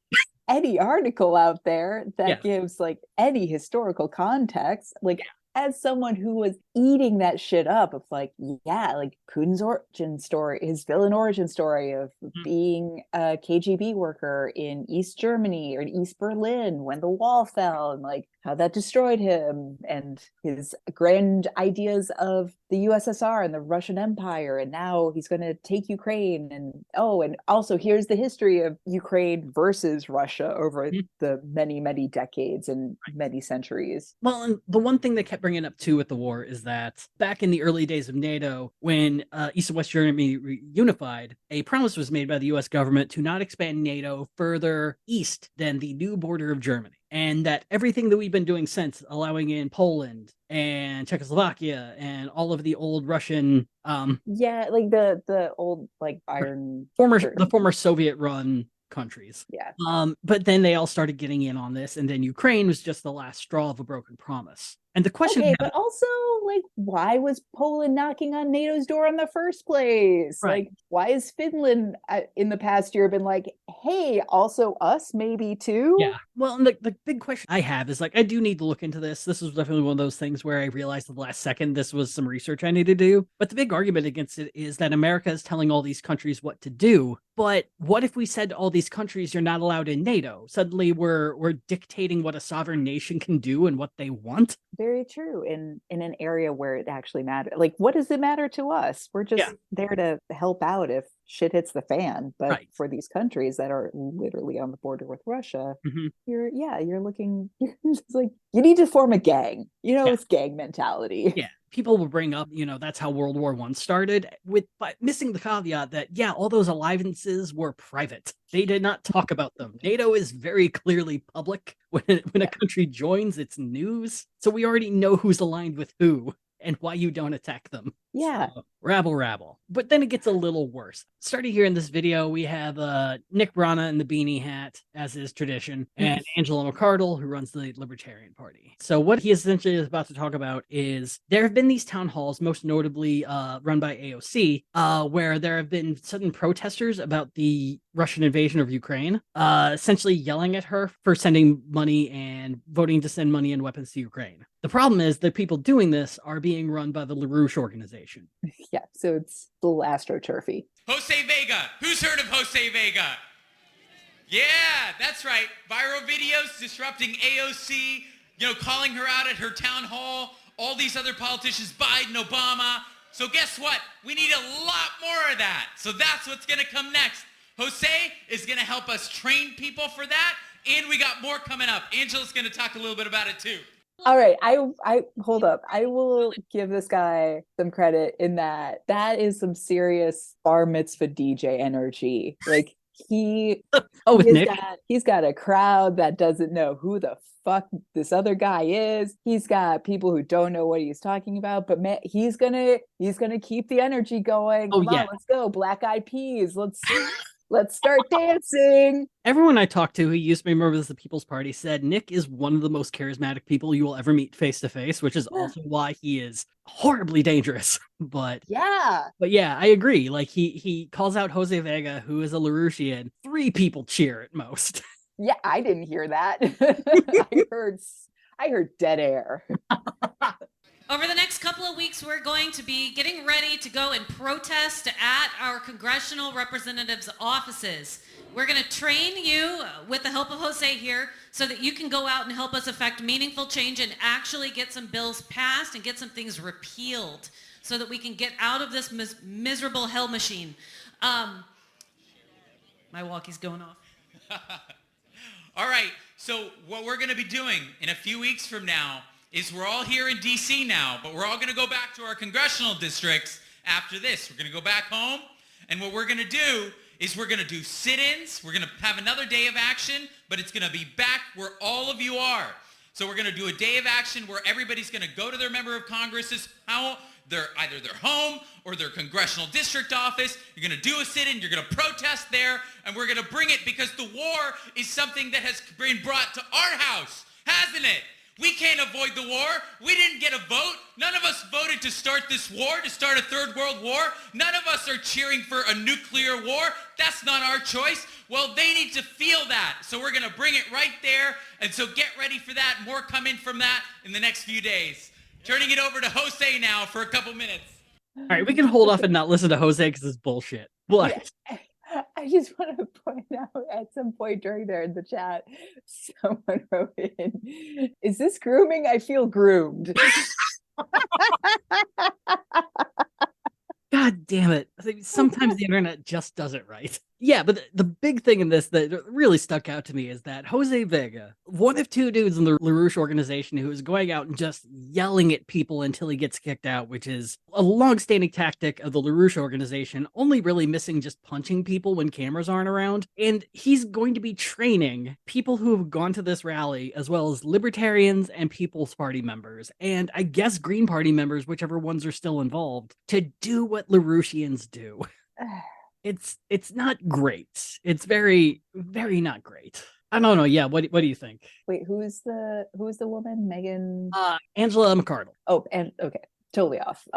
any article out there that gives like any historical context, like as someone who was eating that shit up of like, yeah, like Putin's origin story, his villain origin story of being a KGB worker in East Germany or in East Berlin when the wall fell, and like how that destroyed him, and his grand ideas of the USSR and the Russian Empire, and now he's going to take Ukraine, and also here's the history of Ukraine versus Russia over the many decades and many centuries. Well, and the one thing they kept bringing up too with the war is that back in the early days of NATO, when East and West Germany reunified, a promise was made by the US government to not expand NATO further east than the new border of Germany. And that everything that we've been doing since, allowing in Poland and Czechoslovakia and all of the old Russian like the old like the former Soviet run countries. Yeah. But then they all started getting in on this, and then Ukraine was just the last straw of a broken promise. And the question but also, like, why was Poland knocking on NATO's door in the first place? Right. Like, why is Finland in the past year been like, hey, also us maybe too? Yeah. Well, and the big question I have is like, I do need to look into this. This was definitely one of those things where I realized at the last second this was some research I need to do. But the big argument against it is that America is telling all these countries what to do. But what if we said to all these countries, you're not allowed in NATO? Suddenly we're dictating what a sovereign nation can do and what they want. Very true. In an area where it actually matters. Like, what does it matter to us? We're just there to help out if shit hits the fan. But Right. for these countries that are literally on the border with Russia, Mm-hmm. you're looking, you're just like, you need to form a gang. Yeah. It's gang mentality. Yeah, people will bring up, that's how World War I started, with but missing the caveat that, yeah, all those alliances were private. They did not talk about them. NATO is very clearly public. When a country joins, it's news. So we already know who's aligned with who and why you don't attack them. Yeah. So, rabble, rabble. But then it gets a little worse. Starting here in this video, we have Nick Brana in the beanie hat, as is tradition, and Angela McArdle, who runs the Libertarian Party. So what he essentially is about to talk about is there have been these town halls, most notably run by AOC, where there have been sudden protesters about the Russian invasion of Ukraine, essentially yelling at her for sending money and voting to send money and weapons to Ukraine. The problem is the people doing this are being run by the LaRouche organization. Yeah, so it's a little astroturfy. Jose Vega. Who's heard of Jose Vega? Yeah, that's right. Viral videos disrupting AOC, calling her out at her town hall, all these other politicians, Biden, Obama. So guess what? We need a lot more of that. So that's what's going to come next. Jose is going to help us train people for that, and we got more coming up. Angela's going to talk a little bit about it too. All right, I hold up. I will give this guy some credit in that is some serious bar mitzvah DJ energy. Like he's got a crowd that doesn't know who the fuck this other guy is. He's got people who don't know what he's talking about, but man, he's gonna keep the energy going. Come on, let's go. Black Eyed Peas. Let's start dancing. Everyone I talked to who used to be members of the People's Party said Nick is one of the most charismatic people you will ever meet face to face, which is also why he is horribly dangerous. But yeah, I agree. Like he calls out Jose Vega, who is a LaRouchian. 3 people cheer at most. Yeah, I didn't hear that. I heard dead air. Over the next couple of weeks, we're going to be getting ready to go and protest at our congressional representatives' offices. We're going to train you with the help of Jose here so that you can go out and help us affect meaningful change and actually get some bills passed and get some things repealed so that we can get out of this miserable hell machine. My walkie's going off. All right, so what we're going to be doing in a few weeks from now is we're all here in D.C. now, but we're all going to go back to our congressional districts after this. We're going to go back home, and what we're going to do is we're going to do sit-ins. We're going to have another day of action, but it's going to be back where all of you are. So we're going to do a day of action where everybody's going to go to their member of Congress's house, either their home or their congressional district office. You're going to do a sit-in. You're going to protest there, and we're going to bring it because the war is something that has been brought to our house, hasn't it? We can't avoid the war. We didn't get a vote. None of us voted to start this war, to start a third world war. None of us are cheering for a nuclear war. That's not our choice. Well, they need to feel that. So we're going to bring it right there. And so get ready for that. More coming from that in the next few days. Turning it over to Jose now for a couple minutes. All right, we can hold off and not listen to Jose because it's bullshit. But I just want to point out at some point during there in the chat, someone wrote in, "Is this grooming? I feel groomed." God damn it. Sometimes the internet just does it right. Yeah, but the big thing in this that really stuck out to me is that Jose Vega, one of 2 dudes in the LaRouche organization who is going out and just yelling at people until he gets kicked out, which is a long-standing tactic of the LaRouche organization, only really missing just punching people when cameras aren't around. And he's going to be training people who have gone to this rally, as well as libertarians and People's Party members, and I guess Green Party members, whichever ones are still involved, to do what LaRouchians do. It's not great. It's very, very not great. I don't know. Yeah, what do you think? Wait, who's the woman? Megan? Angela McArdle. Oh, and okay, totally off.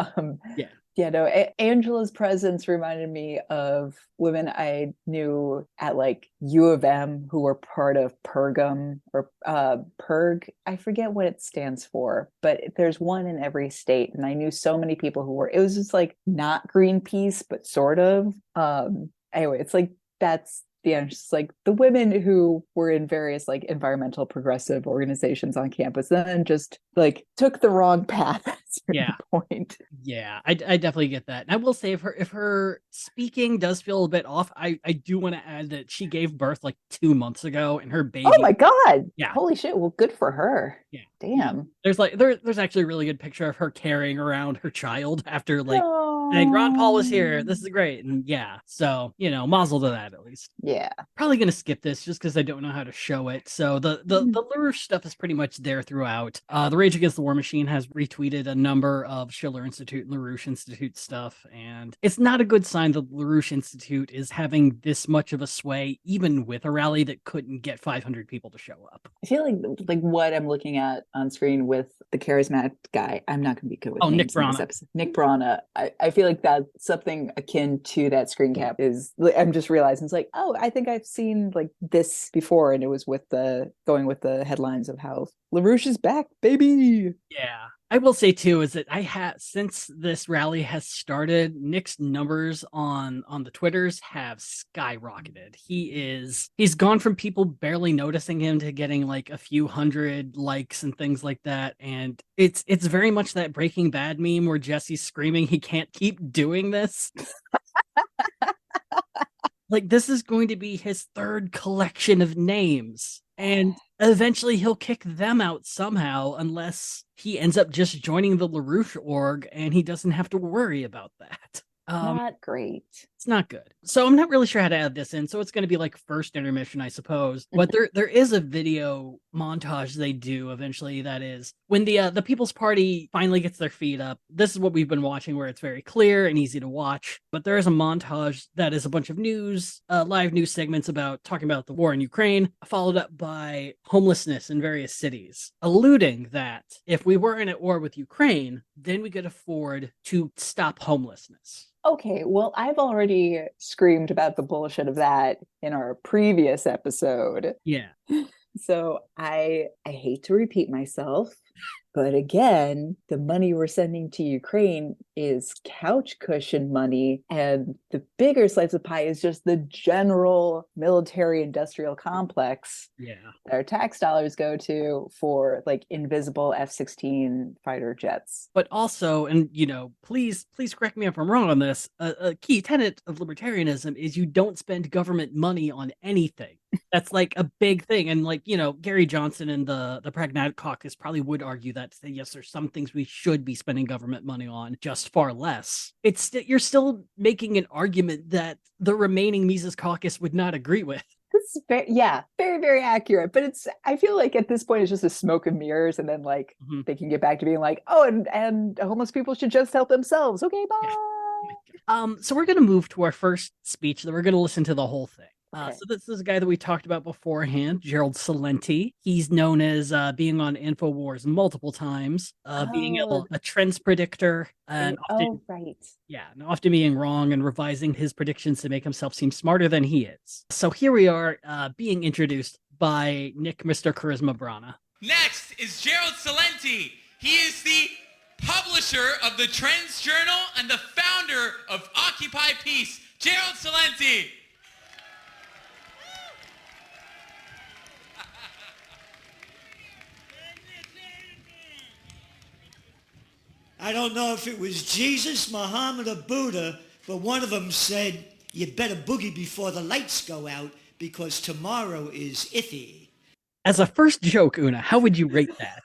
Yeah, no, Angela's presence reminded me of women I knew at like U of M who were part of Pergam or Perg. I forget what it stands for, but there's one in every state. And I knew so many people who were, it was just like not Greenpeace, but sort of. Anyway, it's like that's just like the women who were in various like environmental progressive organizations on campus and then just like took the wrong path at certain Yeah. point. Yeah, I definitely get that. And I will say if her speaking does feel a bit off, I do want to add that she gave birth like 2 months ago and her baby. Oh my God. Yeah. Holy shit. Well, good for her. Yeah. Damn. There's actually a really good picture of her carrying around her child after like saying Ron Paul was here. This is great. And yeah, so mazel to that at least. Yeah. Probably gonna skip this just because I don't know how to show it. So the LaRouche stuff is pretty much there throughout. The Rage Against the War Machine has retweeted a number of Schiller Institute and LaRouche Institute stuff, and it's not a good sign that the LaRouche Institute is having this much of a sway, even with a rally that couldn't get 500 people to show up. I feel like what I'm looking at on screen with the charismatic guy, I'm not going to be good with names Nick in this Brana. episode. Nick Brana. I feel like that's something akin to that screen cap is, I'm just realizing it's like, oh, I think I've seen like this before, and it was going with the headlines of how LaRouche is back, baby. Yeah. I will say too is that since this rally has started, Nick's numbers on the Twitters have skyrocketed. He's gone from people barely noticing him to getting like a few hundred likes and things like that. And it's very much that Breaking Bad meme where Jesse's screaming he can't keep doing this. Like, this is going to be his third collection of names, and eventually he'll kick them out somehow unless he ends up just joining the LaRouche org and he doesn't have to worry about that. Not great. It's not good. So I'm not really sure how to add this in. So it's going to be like first intermission, I suppose. But there is a video montage they do eventually. That is when the People's Party finally gets their feet up. This is what we've been watching, where it's very clear and easy to watch. But there is a montage that is a bunch of news, live news segments talking about the war in Ukraine, followed up by homelessness in various cities, alluding that if we weren't at war with Ukraine, then we could afford to stop homelessness. Okay, well, I've already screamed about the bullshit of that in our previous episode. Yeah. So I hate to repeat myself, but again, the money we're sending to Ukraine is couch cushion money, and the bigger slice of pie is just the general military industrial complex that our tax dollars go to for like invisible F-16 fighter jets. But also, and please correct me if I'm wrong on this, a key tenet of libertarianism is you don't spend government money on anything. That's like a big thing. And like, Gary Johnson and the Pragmatic Caucus probably would argue that, yes, there's some things we should be spending government money on, just far less. You're still making an argument that the remaining Mises Caucus would not agree with. This is very, very accurate. But I feel like at this point it's just a smoke and mirrors, and then like they can get back to being like, oh, and homeless people should just help themselves. Okay, bye. Yeah. So we're gonna move to our first speech. That we're gonna listen to the whole thing. Okay. So this is a guy that we talked about beforehand, Gerald Celente. He's known as being on InfoWars multiple times, being a trends predictor, and often, often being wrong and revising his predictions to make himself seem smarter than he is. So here we are being introduced by Nick, Mr. Charisma Brana. Next is Gerald Celente. He is the publisher of the Trends Journal and the founder of Occupy Peace. Gerald Celente. I don't know if it was Jesus, Muhammad, or Buddha, but one of them said, you better boogie before the lights go out because tomorrow is iffy. As a first joke, Una, how would you rate that?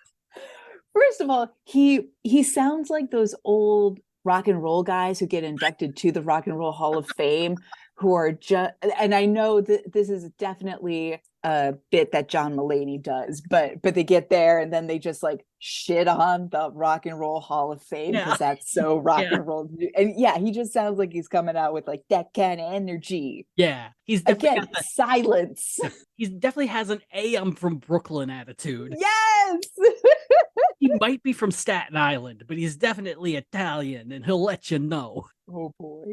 First of all, he sounds like those old rock and roll guys who get inducted to the Rock and Roll Hall of Fame, who are just, and I know that this is definitely a bit that John Mulaney does, but they get there and then they just like shit on the Rock and Roll Hall of Fame because that's so rock and roll. And he just sounds like he's coming out with like that kind of energy. Yeah, he's definitely silence. He definitely has an I'm from Brooklyn attitude. Yes. He might be from Staten Island, but he's definitely Italian, and he'll let you know. Oh boy.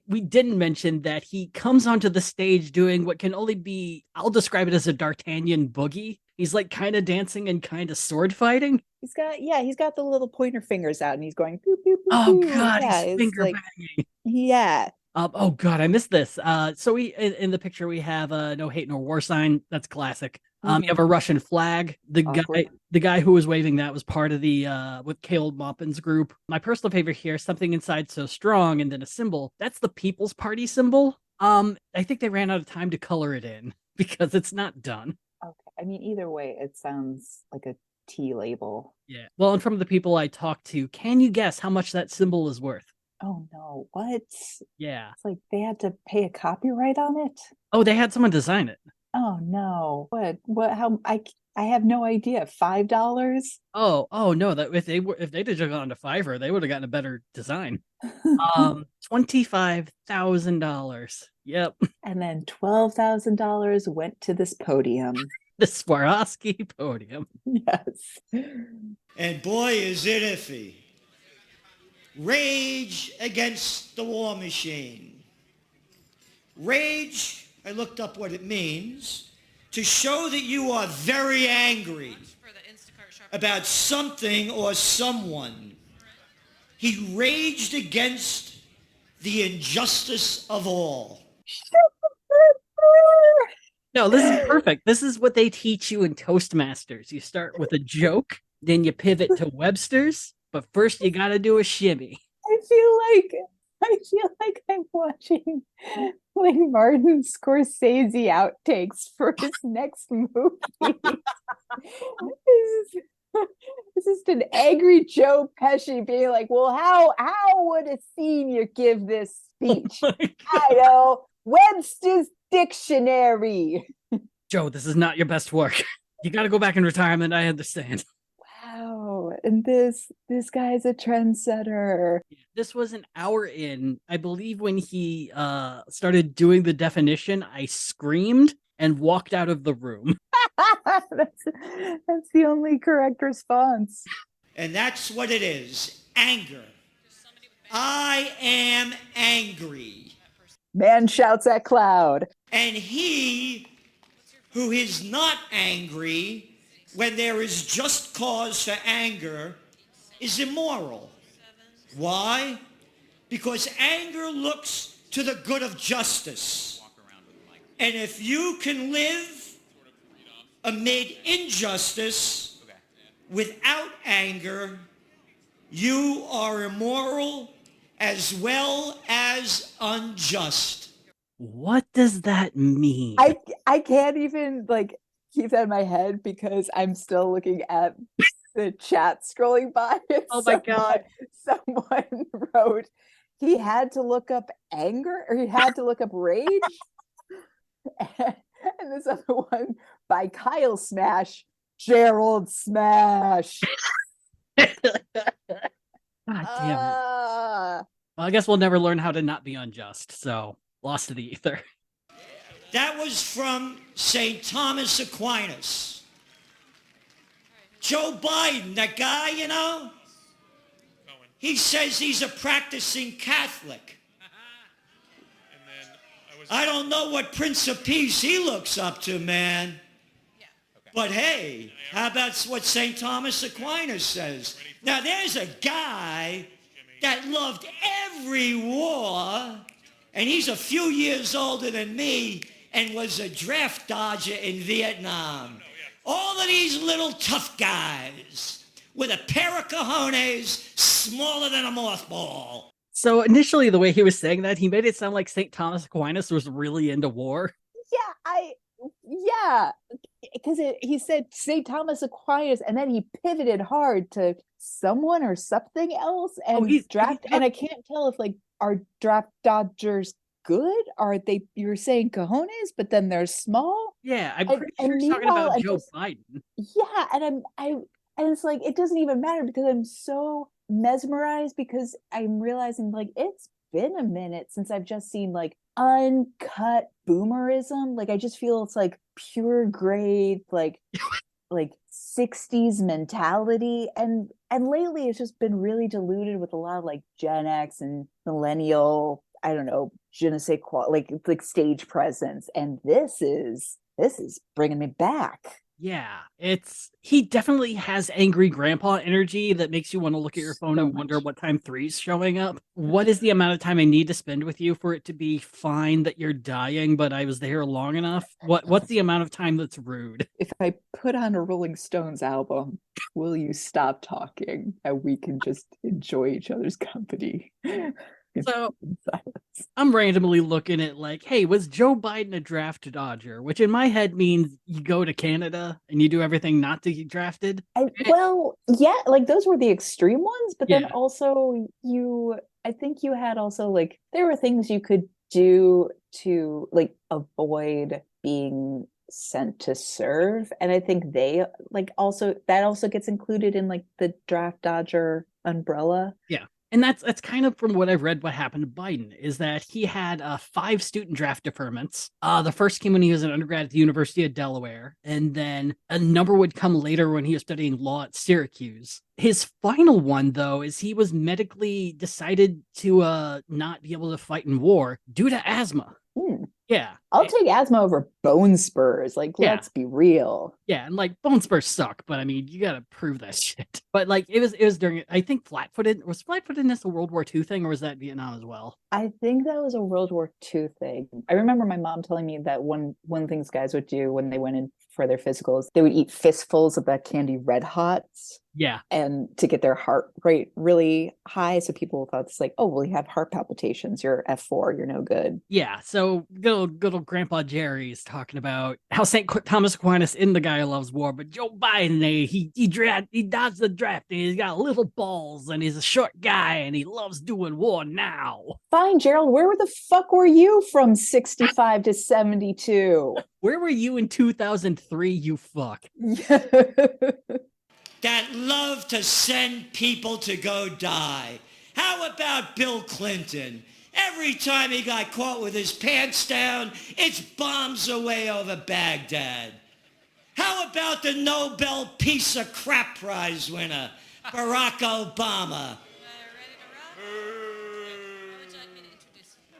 We didn't mention that he comes onto the stage doing what can only be, I'll describe it as a D'Artagnan boogie. He's like kind of dancing and kind of sword fighting. He's got the little pointer fingers out and he's going boop, boop, boop, oh boop. God, he's finger banging. Yeah. Oh God, I missed this. So we in the picture we have no hate nor war sign. That's classic. You have a Russian flag. Awkward. The guy who was waving that was part of the with Caleb Maupin's group. My personal favorite here, something inside so strong, and then a symbol. That's the People's Party symbol. I think they ran out of time to color it in because it's not done. Okay. I mean, either way, it sounds like a tea label. Yeah. Well, and from the people I talked to, can you guess how much that symbol is worth? Oh no, what? Yeah. It's like they had to pay a copyright on it? Oh, they had someone design it. Oh no. What how I have no idea. $5? Oh no, that if they'd have gone to Fiverr, they would have gotten a better design. $25,000. Yep. And then $12,000 went to this podium. The Swarovski podium. Yes. And boy, is it iffy. Rage Against the War Machine. Rage, I looked up what it means, to show that you are very angry about something or someone. He raged against the injustice of all. No, this is perfect. This is what they teach you in Toastmasters. You start with a joke, then you pivot to Webster's, but first you got to do a shimmy. I feel like I'm watching like Martin Scorsese outtakes for his next movie. This is an angry Joe Pesci being like, well, how would a senior give this speech? Oh I know, Webster's Dictionary. Joe, this is not your best work. You got to go back in retirement. I understand. Wow, and this guy's a trendsetter. This was an hour in. I believe when he started doing the definition, I screamed and walked out of the room. That's the only correct response. And that's what it is. Anger. I am angry. Man shouts at cloud. And he who is not angry when there is just cause for anger is immoral. Why? Because anger looks to the good of justice. And if you can live amid injustice without anger, you are immoral as well as unjust. What does that mean? I can't even like keep that in my head because I'm still looking at the chat scrolling by. Oh my God. Someone wrote he had to look up anger or he had to look up rage. And this other one by Kyle Smash, Gerald Smash. God damn it. Well, I guess we'll never learn how to not be unjust, so lost to the ether. That was from St. Thomas Aquinas. Joe Biden, that guy, you know, he says he's a practicing Catholic. I don't know what Prince of Peace he looks up to, man. But hey, how about what St. Thomas Aquinas says? Now there's a guy that loved every war, and he's a few years older than me and was a draft dodger in Vietnam. All of these little tough guys with a pair of cojones smaller than a mothball. So initially, the way he was saying that, he made it sound like St. Thomas Aquinas was really into war. Yeah, because he said St. Thomas Aquinas, and then he pivoted hard to someone or something else, and and I can't tell if like are draft dodgers good? Are they? You're saying cojones, but then they're small. Yeah, I'm pretty sure he's talking about Joe Biden. Yeah, and and it's like it doesn't even matter because I'm so mesmerized because I'm realizing like it's been a minute since I've just seen like uncut boomerism. Like I just feel it's like pure grade like 60s mentality, and lately it's just been really diluted with a lot of like Gen X and millennial, I don't know, je ne sais quoi, like stage presence, and this is bringing me back. Yeah, he definitely has angry grandpa energy that makes you want to look at your phone So and wonder much. what time three's showing up. What is the amount of time I need to spend with you for it to be fine that you're dying, but I was there long enough? What's the amount of time that's rude? If I put on a Rolling Stones album, will you stop talking and we can just enjoy each other's company? So In silence. I'm randomly looking at like, hey, was Joe Biden a draft dodger? Which in my head means you go to Canada and you do everything not to get drafted. Well, yeah, like those were the extreme ones, but then Yeah. also I think you had also like there were things you could do to like avoid being sent to serve. And I think they like also that also gets included in like the draft dodger umbrella. Yeah. And that's kind of from what I've read what happened to Biden is that he had 5 student draft deferments. The first came when he was an undergrad at the University of Delaware, and then a number would come later when he was studying law at Syracuse. His final one, though, is he was medically decided to not be able to fight in war due to asthma. Hmm. Yeah. I'll take asthma over bone spurs. Like, Yeah. let's be real. Yeah, and like bone spurs suck, but I mean you gotta prove that shit. But like it was during I think flat-footedness a World War II thing, or was that Vietnam as well? I think that was a World War II thing. I remember my mom telling me that one of the things guys would do when they went in for their physicals, they would eat fistfuls of that candy Red Hots. Yeah. And to get their heart rate really high. So people thought it's like, oh, well, you have heart palpitations. You're F4. You're no good. Yeah, so good old Grandpa Jerry's talking about how St. Thomas Aquinas in The Guy Who Loves War, but Joe Biden, he dodged the draft and he's got little balls and he's a short guy and he loves doing war now. Fine, Gerald, where the fuck were you from 65 to 72? Where were you in 2003, you fuck? That love to send people to go die. How about Bill Clinton? Every time he got caught with his pants down, it's bombs away over Baghdad. How about the Nobel Peace of Crap Prize winner, Barack Obama?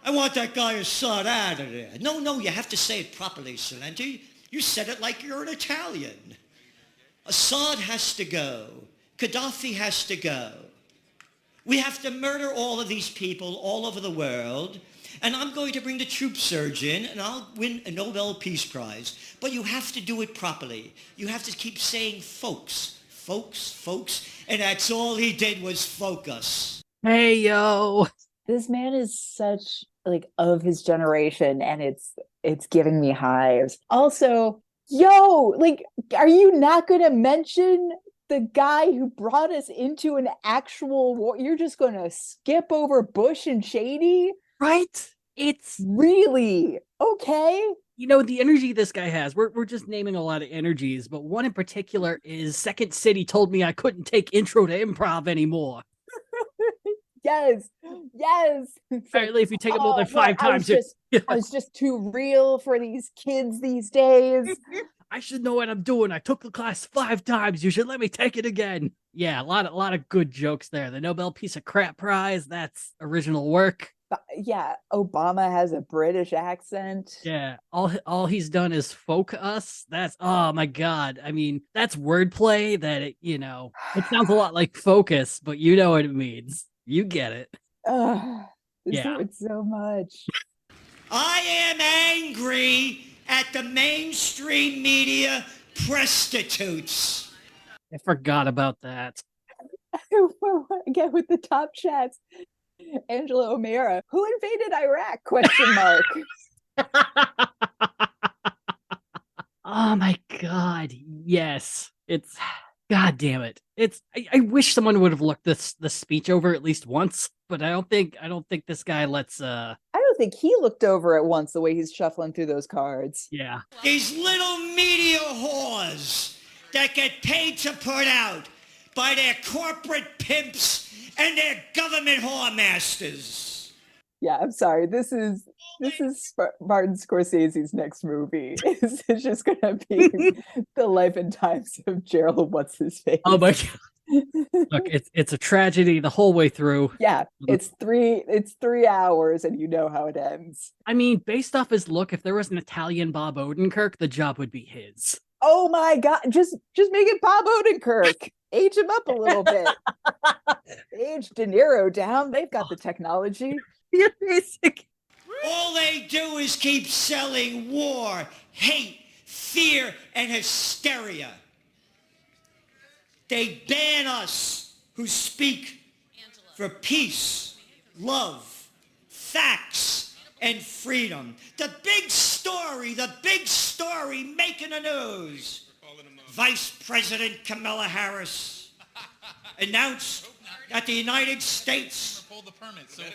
I want that guy Assad out of there. No, you have to say it properly, Salenti. You said it like you're an Italian. Assad has to go. Gaddafi has to go. We have to murder all of these people all over the world. And I'm going to bring the troop surge in and I'll win a Nobel Peace Prize. But you have to do it properly. You have to keep saying folks, folks, folks. And that's all he did was focus. Hey, yo. This man is such like of his generation and it's giving me hives. Also, yo, like, are you not going to mention the guy who brought us into an actual war? You're just going to skip over Bush and Cheney? Right? It's really okay. You know, the energy this guy has, we're just naming a lot of energies, but one in particular is Second City told me I couldn't take intro to improv anymore. Yes. Apparently, if you take it more than 5 times, I was just too real for these kids these days. I should know what I'm doing. I took the class 5 times. You should let me take it again. Yeah, a lot of good jokes there. The Nobel Peace of Crap Prize, that's original work. Yeah, Obama has a British accent. Yeah, all he's done is folk us. That's oh my god. I mean, that's wordplay that it sounds a lot like focus, but you know what it means. You get it. This Yeah. hurts so much. I am angry at the mainstream media prostitutes. I forgot about that. Again with the top chats. Angela O'Mara, who invaded Iraq? Question mark. Oh my god. Yes. It's god damn it. I wish someone would have looked this speech over at least once, but I don't think this guy lets I don't think he looked over it once the way he's shuffling through those cards. yeah. These little media whores that get paid to put out by their corporate pimps and their government whoremasters. Yeah, I'm sorry. This is Martin Scorsese's next movie. It's just gonna be the life and times of Gerald What's His Face. Oh my god. Look, it's a tragedy the whole way through. Yeah, it's 3 hours and you know how it ends. I mean, based off his look, if there was an Italian Bob Odenkirk, the job would be his. Oh my God. Just make it Bob Odenkirk. Age him up a little bit. Age De Niro down. They've got the technology. Yeah, basic. All they do is keep selling war, hate, fear, and hysteria. They ban us who speak for peace, love, facts, and freedom. The big story making the news. Vice President Kamala Harris announced that the United States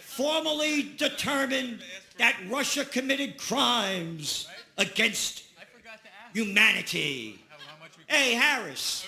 formally determined that Russia committed crimes against humanity. Hey, Harris,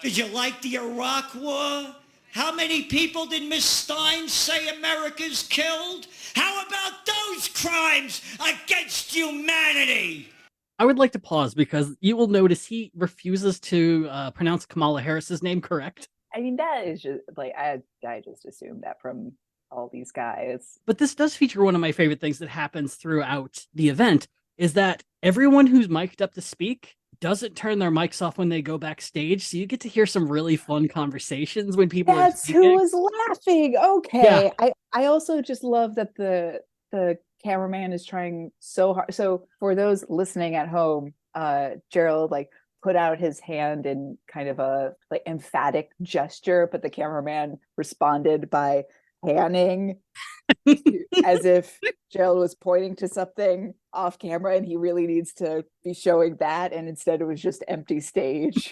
did you like the Iraq War? How many people did Miss Stein say America's killed? How about those crimes against humanity? I would like to pause because you will notice he refuses to pronounce Kamala Harris's name correct. I mean, that is just like, I just assumed that from all these guys. But this does feature one of my favorite things that happens throughout the event, is that everyone who's mic'd up to speak doesn't turn their mics off when they go backstage, so you get to hear some really fun conversations when people are speaking. Who was laughing. Okay. Yeah. I also just love that the cameraman is trying so hard. So for those listening at home, Gerald like put out his hand in kind of a like emphatic gesture, but the cameraman responded by panning as if Gerald was pointing to something off camera and he really needs to be showing that, and instead it was just empty stage.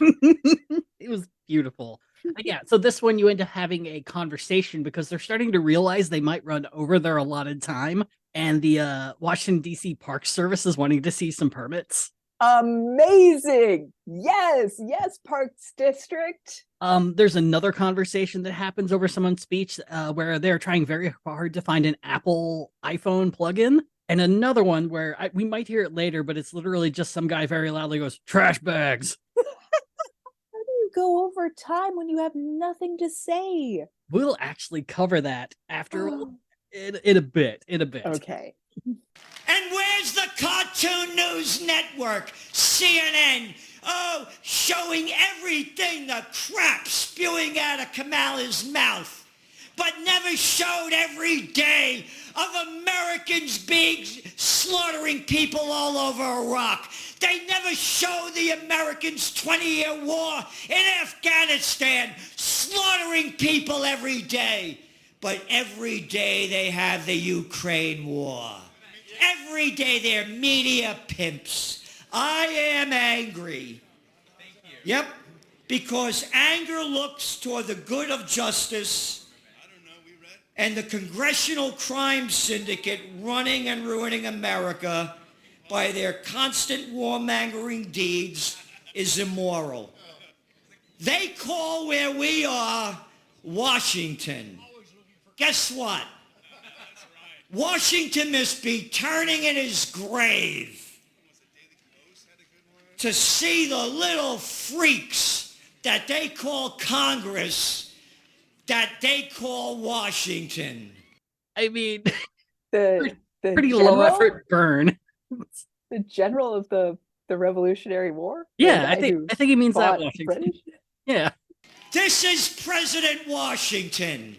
It was beautiful. Yeah, so this one you end up having a conversation because they're starting to realize they might run over their allotted time, and the Washington D.C. Park Service is wanting to see some permits. Amazing. Yes, Parks District. There's another conversation that happens over someone's speech where they're trying very hard to find an Apple iPhone plugin, and another one where we might hear it later, but it's literally just some guy very loudly goes, "Trash bags." How do you go over time when you have nothing to say? We'll actually cover that after in a bit. Okay. And where's the Cartoon News Network, CNN? Oh, showing everything the crap spewing out of Kamala's mouth, but never showed every day of Americans slaughtering people all over Iraq. They never show the Americans' 20-year war in Afghanistan, slaughtering people every day. But every day they have the Ukraine war. Every day they're media pimps. I am angry. Yep, because anger looks toward the good of justice and the Congressional Crime Syndicate running and ruining America by their constant warmongering deeds is immoral. They call where we are Washington. Guess what? Washington must be turning in his grave to see the little freaks that they call Congress, that they call Washington. I mean, the pretty general, low effort burn. The general of the Revolutionary War? Yeah, I think he means that Washington. British? Yeah. This is President Washington,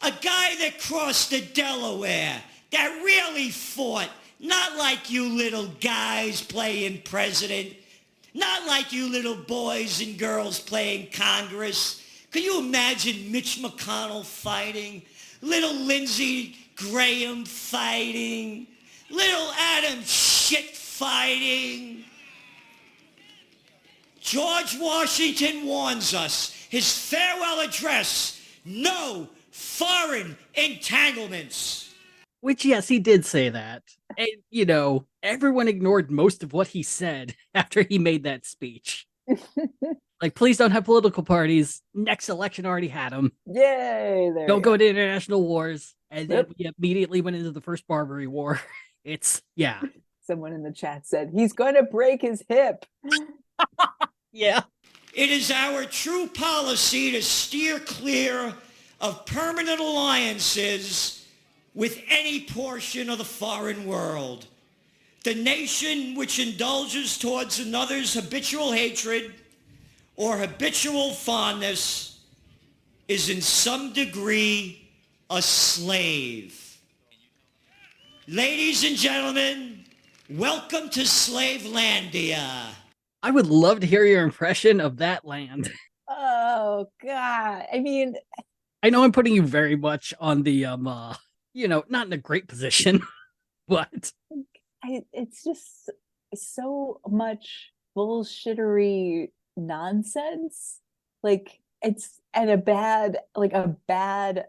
a guy that crossed the Delaware, that really fought, not like you little guys playing president, not like you little boys and girls playing Congress. Can you imagine Mitch McConnell fighting, little Lindsey Graham fighting, little Adam Schiff fighting? George Washington warns us, his farewell address, no foreign entanglements. Which, yes, he did say that. And, you know, everyone ignored most of what he said after he made that speech. Like, please don't have political parties. Next election already had them. Yay! Don't go to international wars. And then we immediately went into the first Barbary War. It's, yeah. Someone in the chat said, he's going to break his hip. Yeah. It is our true policy to steer clear of permanent alliances with any portion of the foreign world. The nation which indulges towards another's habitual hatred or habitual fondness is in some degree a slave. Ladies and gentlemen, welcome to Slavelandia. I would love to hear your impression of that land. Oh God. I mean, I know I'm putting you very much on the not in a great position, but it's just so much bullshittery nonsense. Like it's a bad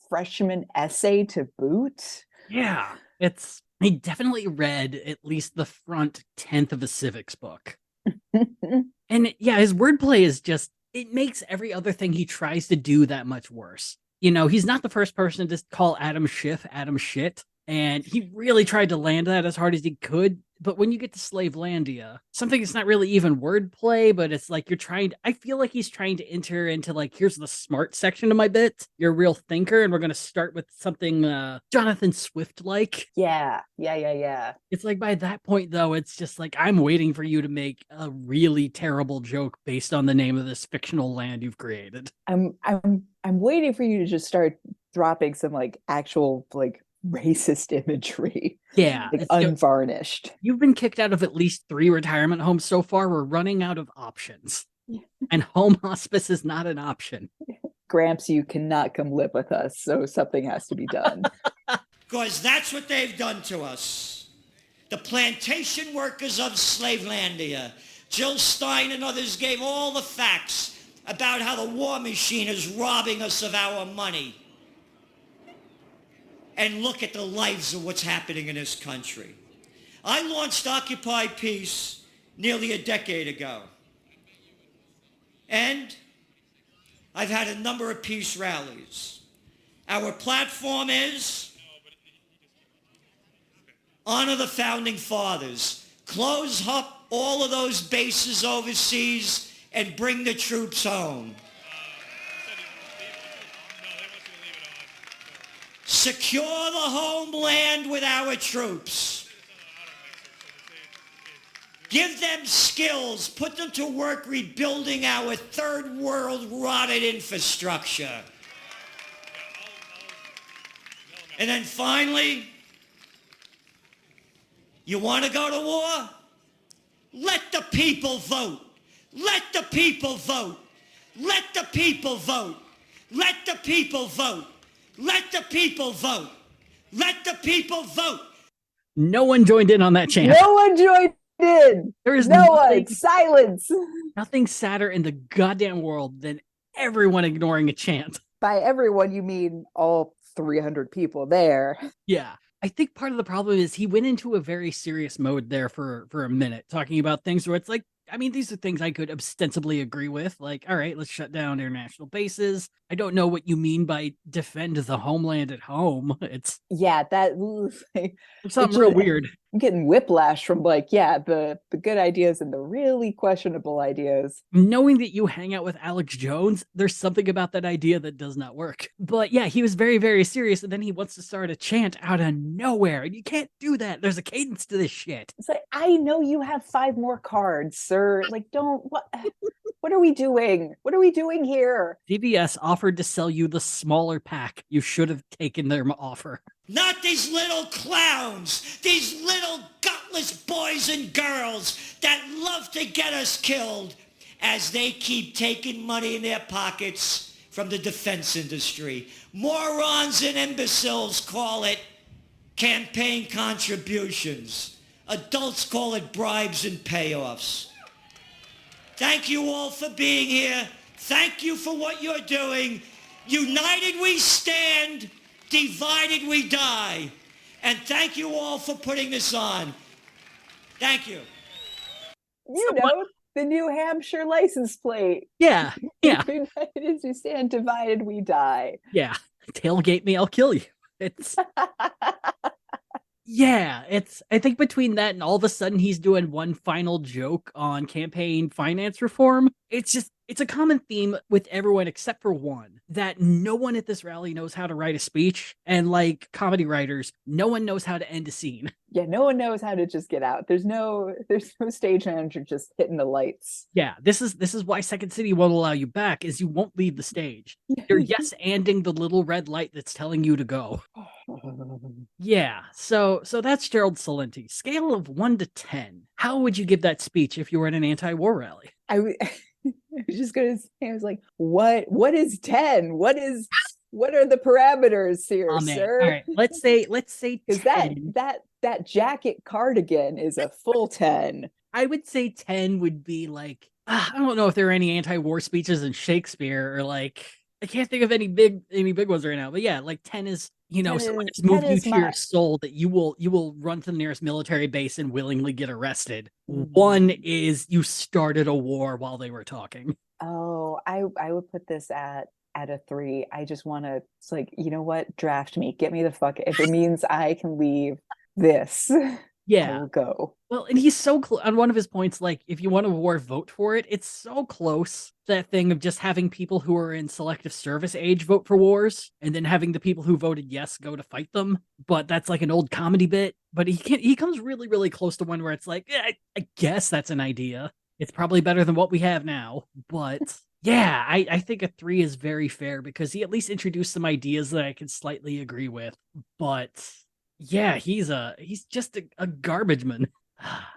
freshman essay to boot. yeah, I definitely read at least the front 10th of a civics book. And yeah, his wordplay is just, it makes every other thing he tries to do that much worse. He's not the first person to call Adam Schiff Adam shit. And he really tried to land that as hard as he could. But when you get to Slavelandia, something that's not really even wordplay, but it's like I feel like he's trying to enter into like, here's the smart section of my bit. You're a real thinker, and we're going to start with something Jonathan Swift-like. Yeah. It's like by that point, though, it's just like, I'm waiting for you to make a really terrible joke based on the name of this fictional land you've created. I'm waiting for you to just start dropping some like actual like racist imagery. Yeah. Like unvarnished. You've been kicked out of at least 3 retirement homes so far. We're running out of options. And home hospice is not an option. Gramps, you cannot come live with us, so something has to be done. Because that's what they've done to us. The plantation workers of Slavelandia. Jill Stein and others gave all the facts about how the war machine is robbing us of our money. And look at the lives of what's happening in this country. I launched Occupy Peace nearly a decade ago. And I've had a number of peace rallies. Our platform is honor the founding fathers, close up all of those bases overseas, and bring the troops home. Secure the homeland with our troops. Give them skills. Put them to work rebuilding our third world rotted infrastructure. And then finally, you want to go to war? Let the people vote. Let the people vote. Let the people vote. Let the people vote. Let the people vote. Let the people vote. No one joined in on that chant. No one joined in. There is no one. Silence. Nothing sadder in the goddamn world than everyone ignoring a chant. By everyone, you mean all 300 people there. Yeah. I think part of the problem is he went into a very serious mode there for a minute, talking about things where it's like, I mean, these are things I could ostensibly agree with. Like, all right, let's shut down international bases. I don't know what you mean by defend the homeland at home. It's something real weird. I'm getting whiplash from the good ideas and the really questionable ideas. Knowing that you hang out with Alex Jones, there's something about that idea that does not work. But yeah, he was very, very serious, and then he wants to start a chant out of nowhere, and you can't do that. There's a cadence to this shit. It's like, I know you have 5 more cards, sir. Like, what are we doing? What are we doing here? CVS offered to sell you the smaller pack. You should have taken their offer. Not these little clowns, these little gutless boys and girls that love to get us killed as they keep taking money in their pockets from the defense industry. Morons and imbeciles call it campaign contributions. Adults call it bribes and payoffs. Thank you all for being here. Thank you for what you're doing. United we stand. Divided we die. And thank you all for putting this on. Thank you. The New Hampshire license plate. Yeah. United we stand, divided we die. Yeah. Tailgate me, I'll kill you. It's yeah, I think between that and all of a sudden he's doing one final joke on campaign finance reform, it's just it's a common theme with everyone except for one, that no one at this rally knows how to write a speech. And like comedy writers, no one knows how to end a scene. Yeah, no one knows how to just get out. There's no stage manager just hitting the lights. Yeah, this is why Second City won't allow you back, is you won't leave the stage. You're yes-anding the little red light that's telling you to go. Yeah, so that's Gerald Celente. Scale of 1 to 10. How would you give that speech if you were at an anti-war rally? I was just gonna say, I was like, what is 10? What are the parameters here, sir? All right, let's say because 10. that jacket cardigan is a full 10. I would say 10 would be like, I don't know if there are any anti-war speeches in Shakespeare, or like, I can't think of any big ones right now. But yeah, like 10 is, someone has moved you to your soul that you will run to the nearest military base and willingly get arrested. 1 is you started a war while they were talking. Oh, I would put this at a 3. I just want to, it's like, you know what? Draft me. Get me the fuck. If it means I can leave this, yeah, I will go. Well, and he's so close on one of his points, like, if you want a war, vote for it. It's so close, that thing of just having people who are in selective service age vote for wars, and then having the people who voted yes go to fight them. But that's like an old comedy bit. But he comes really, really close to one where it's like, yeah, I guess that's an idea. It's probably better than what we have now. But yeah, I think a 3 is very fair, because he at least introduced some ideas that I can slightly agree with. But yeah, he's just a garbage man.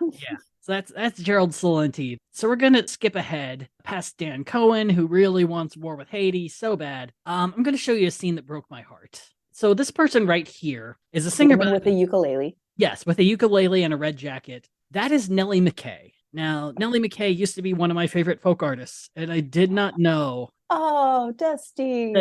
Yeah, so that's Gerald Celente. So we're gonna skip ahead past Dan Cohen, who really wants war with Haiti so bad. I'm gonna show you a scene that broke my heart. So this person right here is a singer with a ukulele. Yes, with a ukulele and a red jacket. That is Nellie McKay. Now, Nellie McKay used to be one of my favorite folk artists, and I did not know. Oh, Dusty.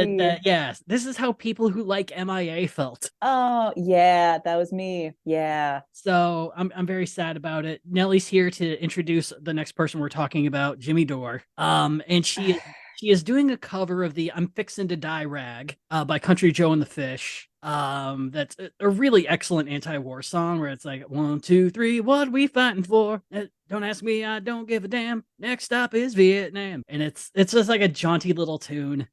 Yes, this is how people who like MIA felt. Oh, yeah, that was me. Yeah. So I'm very sad about it. Nellie's here to introduce the next person we're talking about, Jimmy Dore. And she is doing a cover of the "I'm Fixin' to Die" rag by Country Joe and the Fish. That's a really excellent anti-war song, where it's like, 1, 2, 3, what we fighting for? Don't ask me, I don't give a damn. Next stop is Vietnam. And it's just like a jaunty little tune.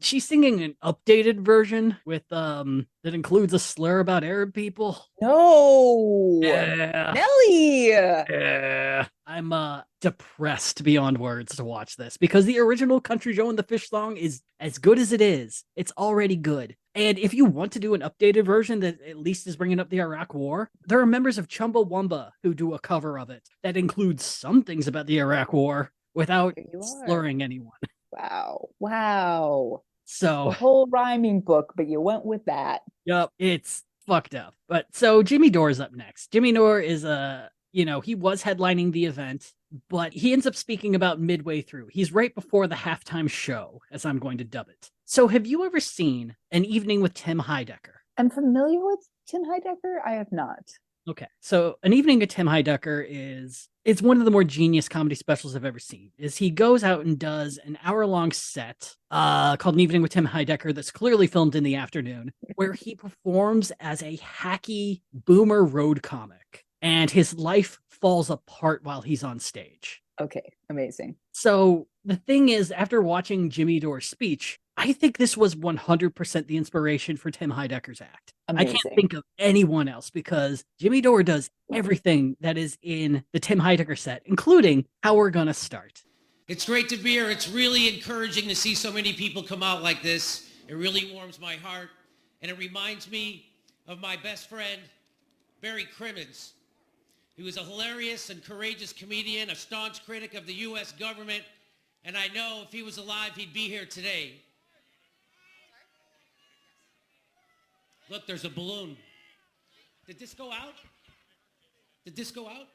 She's singing an updated version with that includes a slur about Arab people. No. Yeah. Nelly. Yeah. I'm depressed beyond words to watch this, because the original Country Joe and the Fish song is as good as it is. It's already good. And if you want to do an updated version that at least is bringing up the Iraq War, there are members of Chumbawamba who do a cover of it that includes some things about the Iraq War without slurring anyone. Wow. So the whole rhyming book, but you went with that. Yep, it's fucked up. But so Jimmy Dore is up next. Jimmy Dore is he was headlining the event, but he ends up speaking about midway through. He's right before the halftime show, as I'm going to dub it. So have you ever seen An Evening with Tim Heidecker? I'm familiar with Tim Heidecker. I have not. Okay. So An Evening with Tim Heidecker it's one of the more genius comedy specials I've ever seen. Is he goes out and does an hour-long set called An Evening with Tim Heidecker that's clearly filmed in the afternoon, where he performs as a hacky boomer road comic, and his life falls apart while he's on stage. Okay, amazing. So the thing is, after watching Jimmy Dore's speech, I think this was 100% the inspiration for Tim Heidecker's act. Amazing. I can't think of anyone else, because Jimmy Dore does everything that is in the Tim Heidecker set, including how we're going to start. It's great to be here. It's really encouraging to see so many people come out like this. It really warms my heart, and it reminds me of my best friend, Barry Crimmins. He was a hilarious and courageous comedian, a staunch critic of the U.S. government, and I know if he was alive, he'd be here today. Look, there's a balloon. Did this go out? Did this go out?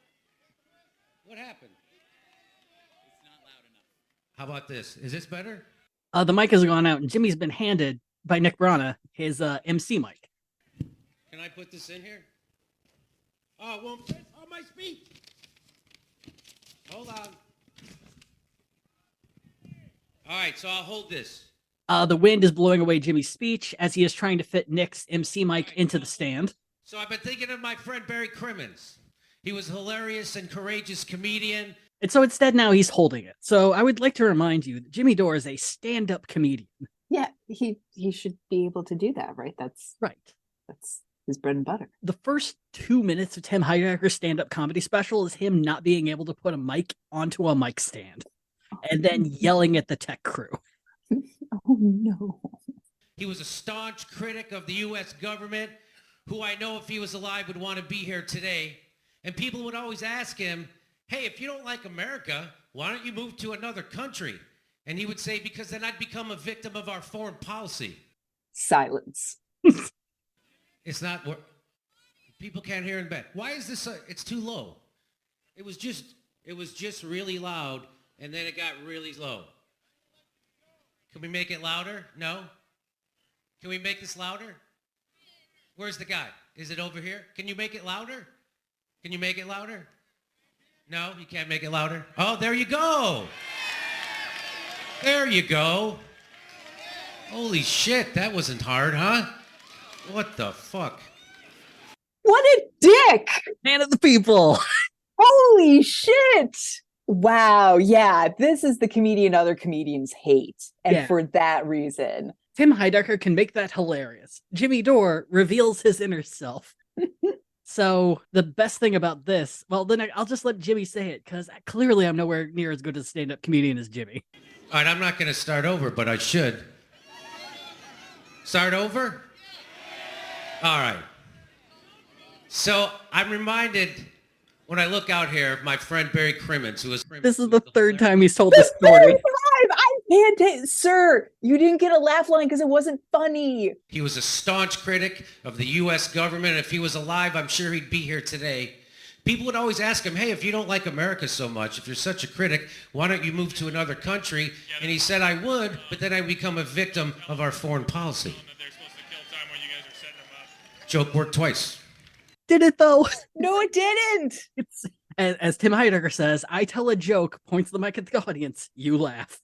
What happened? It's not loud enough. How about this? Is this better? The mic has gone out, and Jimmy's been handed by Nick Brana his MC mic. Can I put this in here? Oh, it won't fit on my speech. Hold on. All right, so I'll hold this. The wind is blowing away Jimmy's speech as he is trying to fit Nick's MC mic into the stand. So I've been thinking of my friend Barry Crimmins. He was a hilarious and courageous comedian. And so instead now he's holding it. So I would like to remind you that Jimmy Dore is a stand-up comedian. Yeah, he should be able to do that, right? That's Right. That's his bread and butter. The first 2 minutes of Tim Heidecker's stand-up comedy special is him not being able to put a mic onto a mic stand and then yelling at the tech crew. Oh no. He was a staunch critic of the U.S. government, who I know if he was alive would want to be here today. And people would always ask him, hey, if you don't like America, why don't you move to another country? And he would say, because then I'd become a victim of our foreign policy. Silence. It's not, people can't hear in bed. Why is this, it's too low. It was just really loud, and then it got really low. Can we make it louder? No? Can we make this louder? Where's the guy? Is it over here? Can you make it louder? Can you make it louder? No, you can't make it louder. Oh, there you go. There you go. Holy shit, that wasn't hard, huh? What the fuck? What a dick! Man of the people. Holy shit! Wow, yeah, this is the comedian other comedians hate. And for that reason. Tim Heidecker can make that hilarious. Jimmy Dore reveals his inner self. So the best thing about this, well, then I'll just let Jimmy say it, because clearly I'm nowhere near as good a stand-up comedian as Jimmy. All right, I'm not going to start over, but I should. Start over? All right. So I'm reminded when I look out here of my friend Barry Crimmins, who was... This is the third time he's told this story. I can't sir, you didn't get a laugh line because it wasn't funny. He was a staunch critic of the U.S. government. If he was alive, I'm sure he'd be here today. People would always ask him, hey, if you don't like America so much, if you're such a critic, why don't you move to another country? And he said, I would, but then I'd become a victim of our foreign policy. Joke worked twice. Did it, though? No, it didn't. It's as Tim Heidecker says, I tell a joke, points the mic at the audience, you laugh.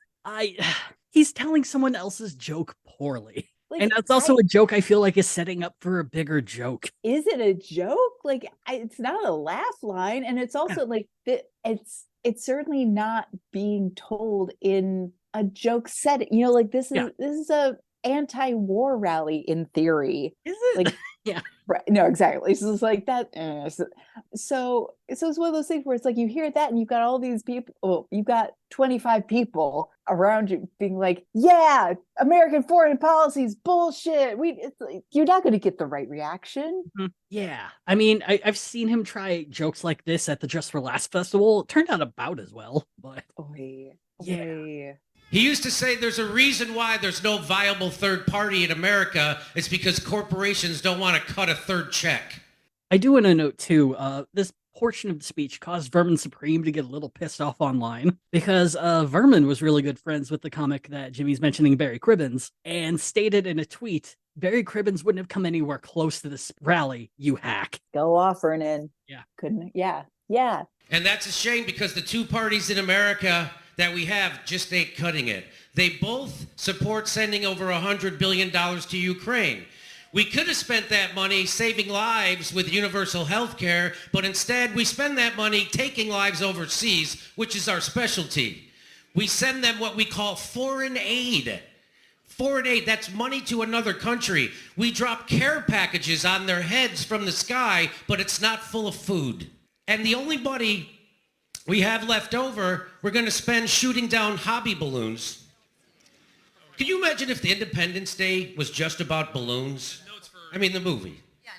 He's telling someone else's joke poorly. Like, and that's also a joke I feel like is setting up for a bigger joke. Is it a joke? Like, it's not a laugh line, and it's also like it's certainly not being told in a joke setting. You know, like this is a anti-war rally in theory. Is it? Like, yeah. Right. No, exactly. So it's like that. So it's one of those things where it's like you hear that and you've got all these people. Well, you've got 25 people around you being like, "Yeah, American foreign policy is bullshit." It's like, you're not going to get the right reaction. Mm-hmm. Yeah, I mean, I've seen him try jokes like this at the Just for Laughs festival. It turned out about as well, but yeah. He used to say there's a reason why there's no viable third party in America. It's because corporations don't want to cut a third check. I do want to note, too, this portion of the speech caused Vermin Supreme to get a little pissed off online because Vermin was really good friends with the comic that Jimmy's mentioning, Barry Cribbins, and stated in a tweet, Barry Cribbins wouldn't have come anywhere close to this rally, you hack. Go off, Vernon. Yeah. Couldn't. Yeah. And that's a shame because the two parties in America that we have just ain't cutting it. They both support sending over $100 billion to Ukraine. We could have spent that money saving lives with universal health care, but instead we spend that money taking lives overseas, which is our specialty. We send them what we call foreign aid. Foreign aid, that's money to another country. We drop care packages on their heads from the sky, but it's not full of food. And the only money we have left over, we're going to spend shooting down hobby balloons. Can you imagine if the Independence Day was just about balloons? I mean, the movie. Yeah,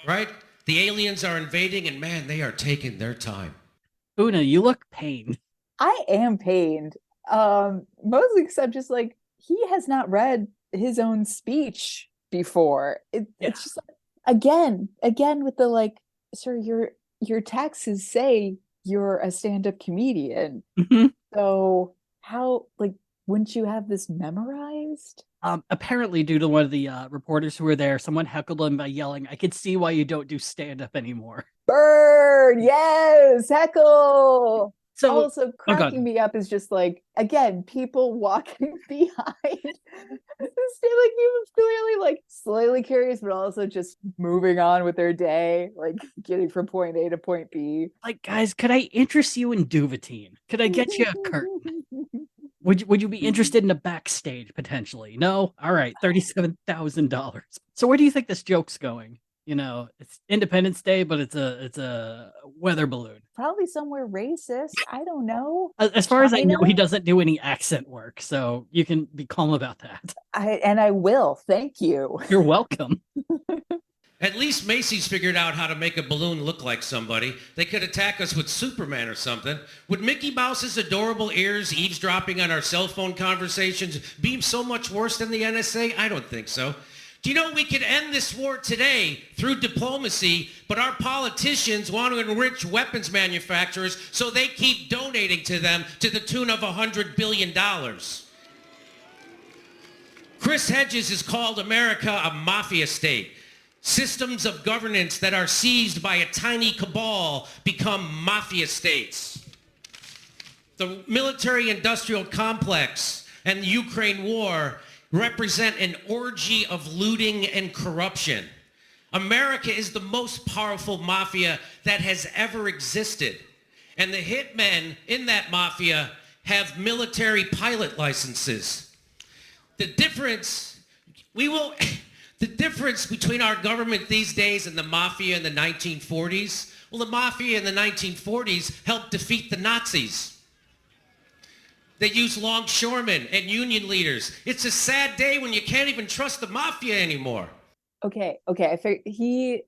no. Right? The aliens are invading, and man, they are taking their time. Una, you look pained. I am pained. Mostly because I'm just like, he has not read his own speech before. It's just like, again with the like, sir, your taxes say you're a stand-up comedian. Mm-hmm. So how, like, wouldn't you have this memorized? Apparently, due to one of the reporters who were there, someone heckled him by yelling, I could see why you don't do stand-up anymore. Bird, yes, heckle. So also oh, cracking me up is just like, again, people walking behind this day, like he was clearly like slightly curious, but also just moving on with their day, like getting from point A to point B. like, guys, could I interest you in Duvetine? Could I get you a curtain? Would you be interested in a backstage potentially? No? All right, $37,000. So where do you think this joke's going? You know, it's Independence Day, but it's a weather balloon. Probably somewhere racist. I don't know. As far as I know, China? he doesn't do any accent work, so you can be calm about that. I will. Thank you. You're welcome. At least Macy's figured out how to make a balloon look like somebody. They could attack us with Superman or something. Would Mickey Mouse's adorable ears eavesdropping on our cell phone conversations be so much worse than the NSA? I don't think so. Do you know we could end this war today through diplomacy, but our politicians want to enrich weapons manufacturers so they keep donating to them to the tune of $100 billion. Chris Hedges has called America a mafia state. Systems of governance that are seized by a tiny cabal become mafia states. The military-industrial complex and the Ukraine war represent an orgy of looting and corruption. America is the most powerful mafia that has ever existed. And the hitmen in that mafia have military pilot licenses. The difference between our government these days and the mafia in the 1940s, well, the mafia in the 1940s helped defeat the Nazis. They used longshoremen and union leaders. It's a sad day when you can't even trust the mafia anymore. Okay. I figured he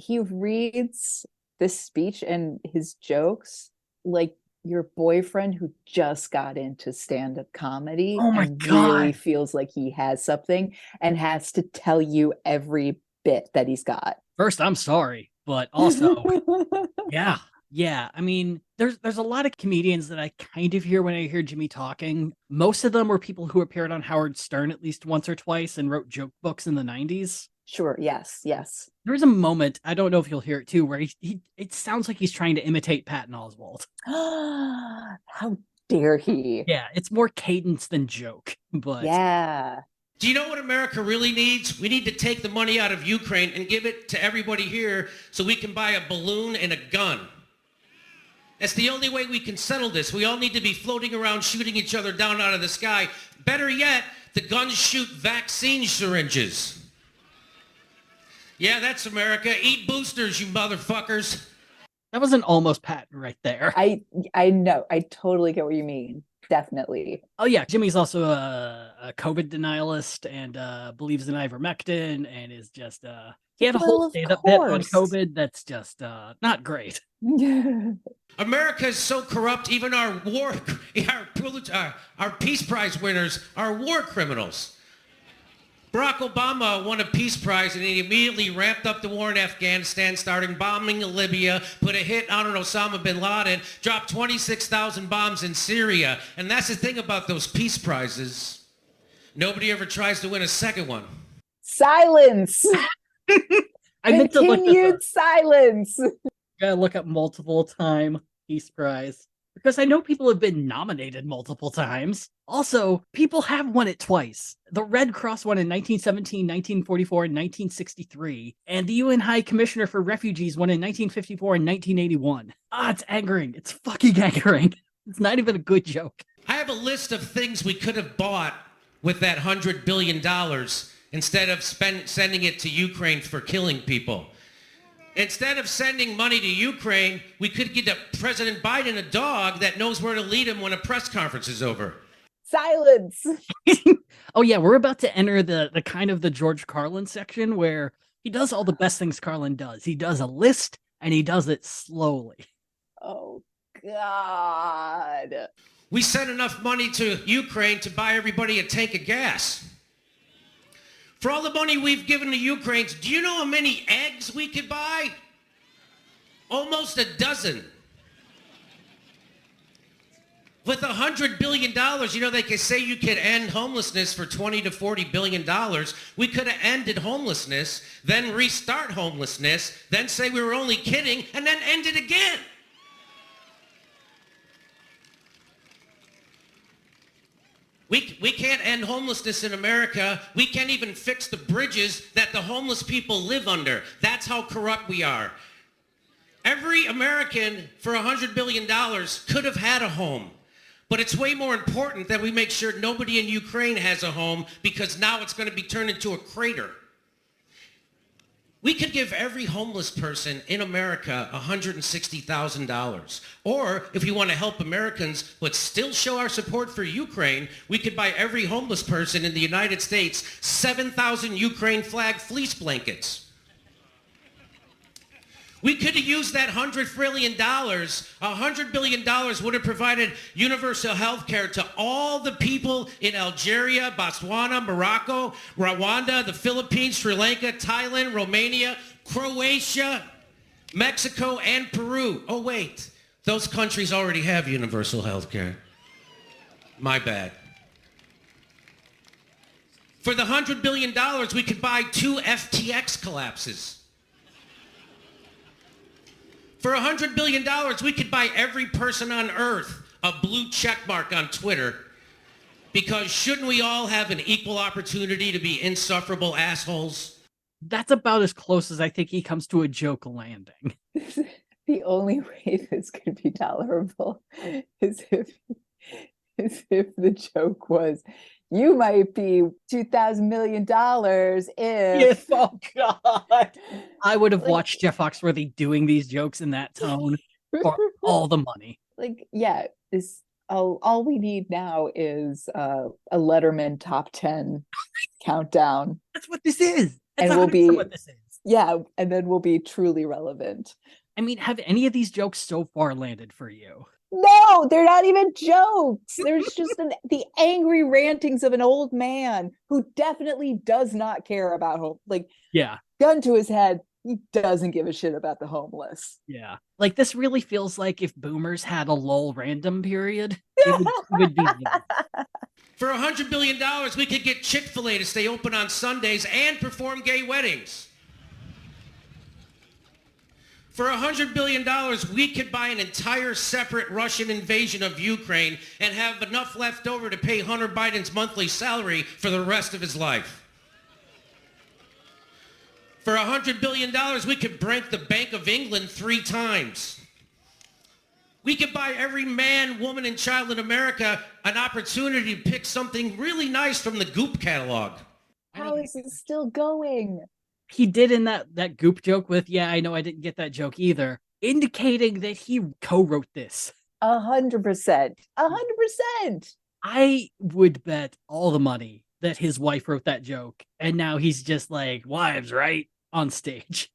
reads this speech and his jokes like your boyfriend who just got into stand-up comedy Oh my and God. really feels like he has something and has to tell you every bit that he's got. First, I'm sorry, but also, yeah. I mean, there's a lot of comedians that I kind of hear when I hear Jimmy talking. Most of them were people who appeared on Howard Stern at least once or twice and wrote joke books in the 90s. Sure. Yes. There's a moment, I don't know if you'll hear it too, where it sounds like he's trying to imitate Patton Oswalt. How dare he? Yeah, it's more cadence than joke, but Yeah. Do you know what America really needs? We need to take the money out of Ukraine and give it to everybody here so we can buy a balloon and a gun. That's the only way we can settle this. We all need to be floating around shooting each other down out of the sky. Better yet, the guns shoot vaccine syringes. Yeah, that's America. Eat boosters, you motherfuckers. that was an almost Patton right there. I know. I totally get what you mean. Definitely. Oh yeah, Jimmy's also a COVID denialist and believes in ivermectin and is just he had a Well, whole of stand-up bit on course. COVID that's just not great. America is so corrupt, even our Peace Prize winners are war criminals. Barack Obama won a Peace Prize and he immediately ramped up the war in Afghanistan, starting bombing Libya, put a hit on Osama bin Laden, dropped 26,000 bombs in Syria. And that's the thing about those Peace Prizes. Nobody ever tries to win a second one. Silence. I meant to look this up. Continued silence. Gotta look up multiple time Peace Prize because I know people have been nominated multiple times. Also, people have won it twice. The Red Cross won in 1917, 1944, and 1963, and the UN High Commissioner for Refugees won in 1954 and 1981. It's angering. It's fucking angering. It's not even a good joke. I have a list of things we could have bought with that $100 billion instead of sending it to Ukraine for killing people. Instead of sending money to Ukraine, we could get President Biden a dog that knows where to lead him when a press conference is over. Silence. Oh yeah, we're about to enter the kind of the George Carlin section where he does all the best things Carlin does. He does a list and he does it slowly. Oh God. We sent enough money to Ukraine to buy everybody a tank of gas. For all the money we've given to Ukraine, do you know how many eggs we could buy? Almost a dozen. With $100 billion, you know, they could say you could end homelessness for $20 to $40 billion. We could have ended homelessness, then restart homelessness, then say we were only kidding, and then end it again. We can't end homelessness in America. We can't even fix the bridges that the homeless people live under. That's how corrupt we are. Every American for $100 billion could have had a home. But it's way more important that we make sure nobody in Ukraine has a home, because now it's going to be turned into a crater. We could give every homeless person in America $160,000. Or if you want to help Americans but still show our support for Ukraine, we could buy every homeless person in the United States 7,000 Ukraine flag fleece blankets. We could have used that $100 billion. $100 billion would have provided universal health care to all the people in Algeria, Botswana, Morocco, Rwanda, the Philippines, Sri Lanka, Thailand, Romania, Croatia, Mexico, and Peru. Oh, wait. Those countries already have universal health care. My bad. For the $100 billion, we could buy 2 FTX collapses. For $100 billion, we could buy every person on earth a blue check mark on Twitter, because shouldn't we all have an equal opportunity to be insufferable assholes? That's about as close as I think he comes to a joke landing. The only way this could be tolerable is if the joke was, you might be $2,000 million if... Oh, God. I would have watched Jeff Foxworthy doing these jokes in that tone for all the money. Like, yeah, this all we need now is a Letterman top 10 countdown. That's what this is. That's And we'll be... what this is. Yeah, and then we'll be truly relevant. I mean, have any of these jokes so far landed for you? No, they're not even jokes. There's just the angry rantings of an old man who definitely does not care about yeah, gun to his head, he doesn't give a shit about the homeless. Yeah. Like, this really feels like if boomers had a lull random period, it would be that. For $100 billion, we could get Chick-fil-A to stay open on Sundays and perform gay weddings. For $100 billion, we could buy an entire separate Russian invasion of Ukraine and have enough left over to pay Hunter Biden's monthly salary for the rest of his life. For $100 billion, we could break the Bank of England 3 times. We could buy every man, woman, and child in America an opportunity to pick something really nice from the Goop catalog. How is it still going? He did in that Goop joke with, yeah, I know I didn't get that joke either, indicating that he co-wrote this. 100%. 100%. I would bet all the money that his wife wrote that joke, and now he's just like, wives, right? On stage.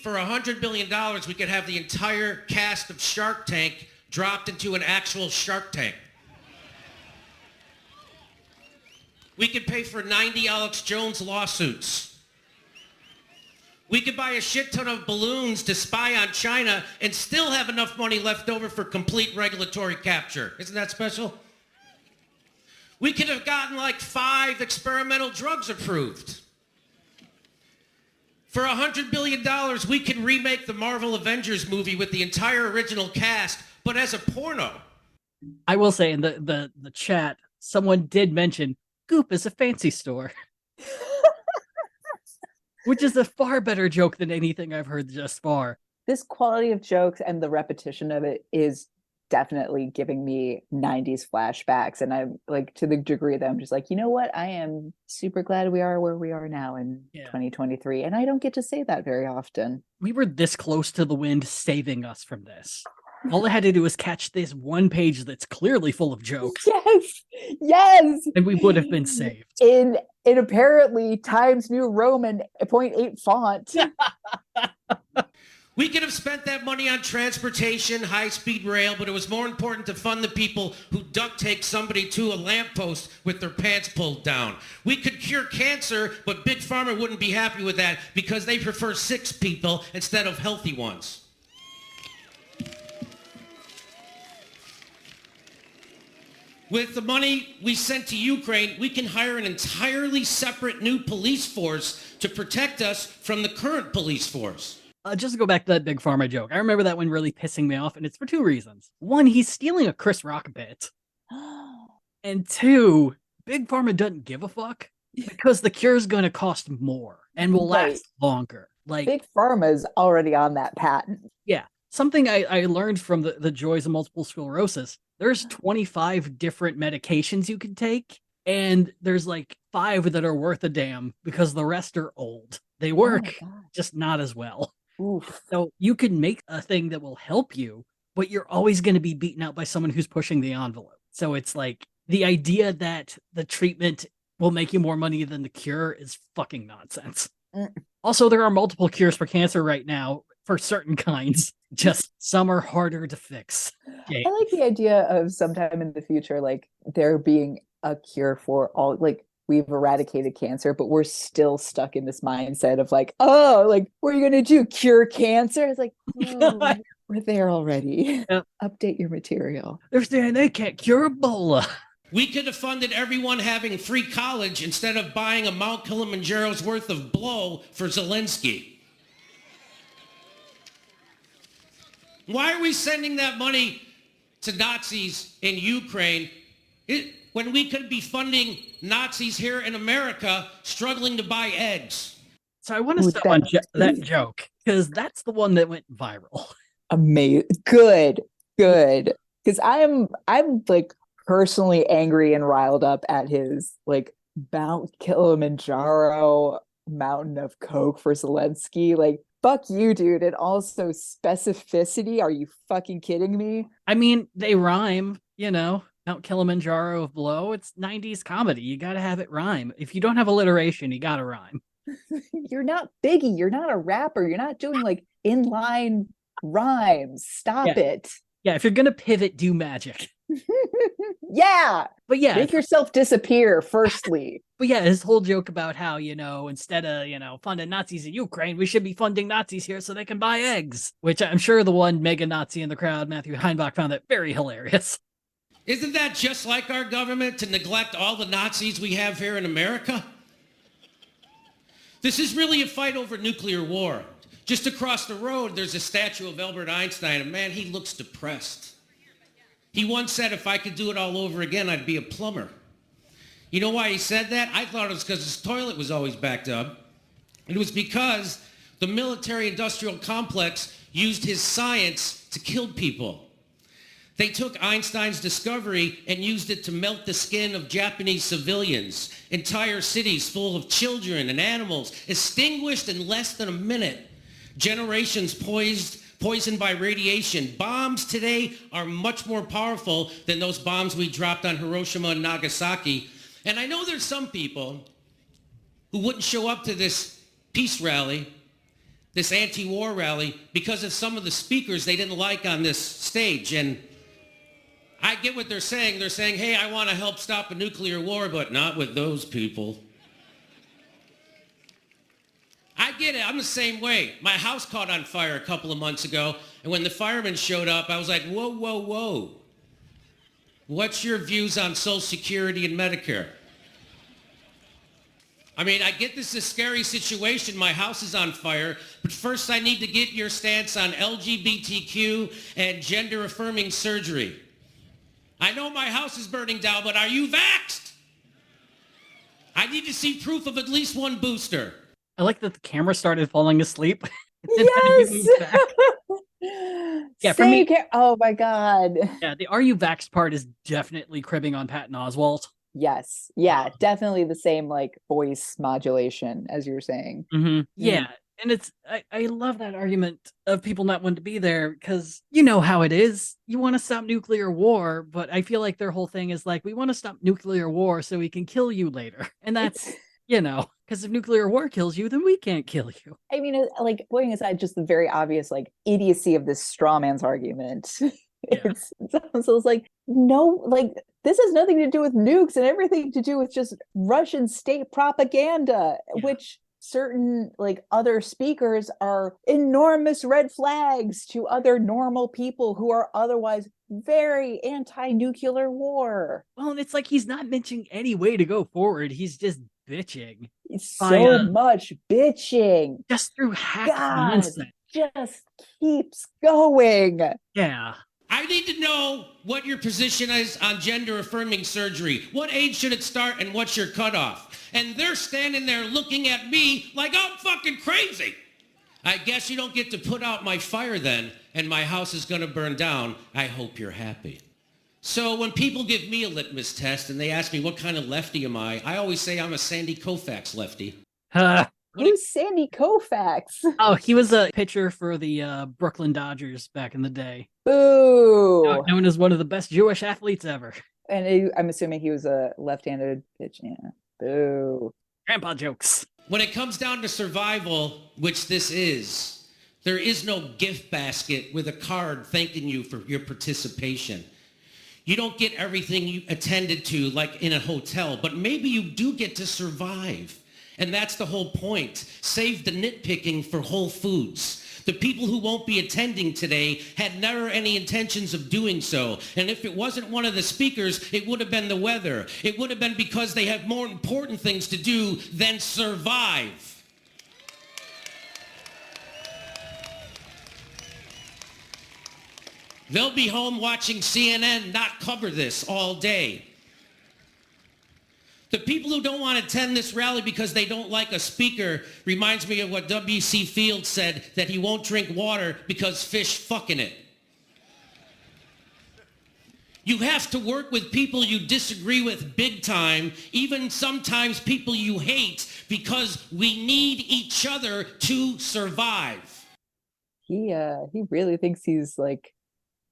For $100 billion, we could have the entire cast of Shark Tank dropped into an actual Shark Tank. We could pay for 90 Alex Jones lawsuits. We could buy a shit ton of balloons to spy on China and still have enough money left over for complete regulatory capture. Isn't that special? We could have gotten like 5 experimental drugs approved. For $100 billion, we could remake the Marvel Avengers movie with the entire original cast, but as a porno. I will say in the chat, someone did mention Goop is a fancy store. Which is a far better joke than anything I've heard thus far. This quality of jokes and the repetition of it is definitely giving me 90s flashbacks. And I'm like, to the degree that I'm just like, you know what? I am super glad we are where we are now in 2023. And I don't get to say that very often. We were this close to the wind saving us from this. All I had to do was catch this one page that's clearly full of jokes. Yes. And we would have been saved. In apparently Times New Roman 0.8 font. We could have spent that money on transportation, high-speed rail, but it was more important to fund the people who duct tape somebody to a lamppost with their pants pulled down. We could cure cancer, but Big Pharma wouldn't be happy with that because they prefer sick people instead of healthy ones. With the money we sent to Ukraine, we can hire an entirely separate new police force to protect us from the current police force. Just to go back to that Big Pharma joke, I remember that one really pissing me off, and it's for 2 reasons. 1, he's stealing a Chris Rock bit. And 2, Big Pharma doesn't give a fuck because the cure is going to cost more and will last longer. Like Big Pharma is already on that patent. Yeah. Something I learned from the joys of multiple sclerosis, there's 25 different medications you can take, and there's like 5 that are worth a damn because the rest are old. They work, just not as well. Oof. So you can make a thing that will help you, but you're always going to be beaten out by someone who's pushing the envelope. So it's like the idea that the treatment will make you more money than the cure is fucking nonsense. Also, there are multiple cures for cancer right now for certain kinds. Just some are harder to fix. I like the idea of sometime in the future, like there being a cure for all, like we've eradicated cancer, but we're still stuck in this mindset of like, oh, like what are you gonna do? Cure cancer? It's like, oh, we're there already. Yep. Update your material. They're saying they can't cure Ebola. We could have funded everyone having free college instead of buying a Mount Kilimanjaro's worth of blow for Zelensky. Why are we sending that money to Nazis in Ukraine when we could be funding Nazis here in America struggling to buy eggs? So I want to stop on that joke because that's the one that went viral. Amazing. Good. Because I'm like personally angry and riled up at his like Mount Kilimanjaro mountain of coke for Zelensky. Like, fuck you, dude. And also specificity. Are you fucking kidding me? I mean, they rhyme, you know. Mount Kilimanjaro of blow. It's 90s comedy. You got to have it rhyme. If you don't have alliteration, you got to rhyme. You're not Biggie. You're not a rapper. You're not doing like inline rhymes. Stop it. Yeah, if you're going to pivot, do magic. Yeah. But yeah. Make yourself disappear, firstly. But yeah, his whole joke about how, you know, instead of, you know, funding Nazis in Ukraine, we should be funding Nazis here so they can buy eggs. Which I'm sure the one mega Nazi in the crowd, Matthew Heinbach, found that very hilarious. Isn't that just like our government to neglect all the Nazis we have here in America? This is really a fight over nuclear war. Just across the road, there's a statue of Albert Einstein, and man, he looks depressed. He once said, if I could do it all over again, I'd be a plumber. You know why he said that? I thought it was because his toilet was always backed up. It was because the military-industrial complex used his science to kill people. They took Einstein's discovery and used it to melt the skin of Japanese civilians. Entire cities full of children and animals extinguished in less than a minute. Generations poisoned by radiation. Bombs today are much more powerful than those bombs we dropped on Hiroshima and Nagasaki. And I know there's some people who wouldn't show up to this peace rally, this anti-war rally, because of some of the speakers they didn't like on this stage. And I get what they're saying. They're saying, hey, I want to help stop a nuclear war, but not with those people. I get it. I'm the same way. My house caught on fire a couple of months ago, and when the firemen showed up, I was like, whoa, whoa, whoa. What's your views on Social Security and Medicare? I mean, I get this is a scary situation. My house is on fire, but first I need to get your stance on LGBTQ and gender-affirming surgery. I know my house is burning down, but are you vaxxed? I need to see proof of at least one booster. I like that the camera started falling asleep. Yes. Yeah, for me. Oh my God. Yeah, the "Are you vaxxed" part is definitely cribbing on Patton Oswalt. Yes. Yeah, definitely the same like voice modulation as you were saying. Mm-hmm. Yeah. And it's, I love that argument of people not wanting to be there because you know how it is. You want to stop nuclear war, but I feel like their whole thing is like, we want to stop nuclear war so we can kill you later. And that's, you know, because if nuclear war kills you, then we can't kill you. I mean, like, putting aside just the very obvious like idiocy of this straw man's argument. Yeah. It's like, no, like this has nothing to do with nukes and everything to do with just Russian state propaganda, which certain like other speakers are enormous red flags to other normal people who are otherwise very anti-nuclear war. Well, and it's like he's not mentioning any way to go forward. He's just bitching. It's so much bitching. Just through hack nonsense. Just keeps going. Yeah. I need to know what your position is on gender-affirming surgery. What age should it start and what's your cutoff? And they're standing there looking at me like I'm fucking crazy. I guess you don't get to put out my fire then, and my house is going to burn down. I hope you're happy. So when people give me a litmus test and they ask me what kind of lefty am I always say I'm a Sandy Koufax lefty. Who's Sandy Koufax? Oh, he was a pitcher for the Brooklyn Dodgers back in the day. Boo! Known as one of the best Jewish athletes ever. And I'm assuming he was a left-handed pitch. Yeah. Boo. Grandpa jokes. When it comes down to survival, which this is, there is no gift basket with a card thanking you for your participation. You don't get everything you attended to like in a hotel, but maybe you do get to survive. And that's the whole point. Save the nitpicking for Whole Foods. The people who won't be attending today had never any intentions of doing so. And if it wasn't one of the speakers, it would have been the weather. It would have been because they have more important things to do than survive. They'll be home watching CNN not cover this all day. The people who don't want to attend this rally because they don't like a speaker reminds me of what W.C. Fields said, that he won't drink water because fish fuck in it. You have to work with people you disagree with big time, even sometimes people you hate, because we need each other to survive. He really thinks he's like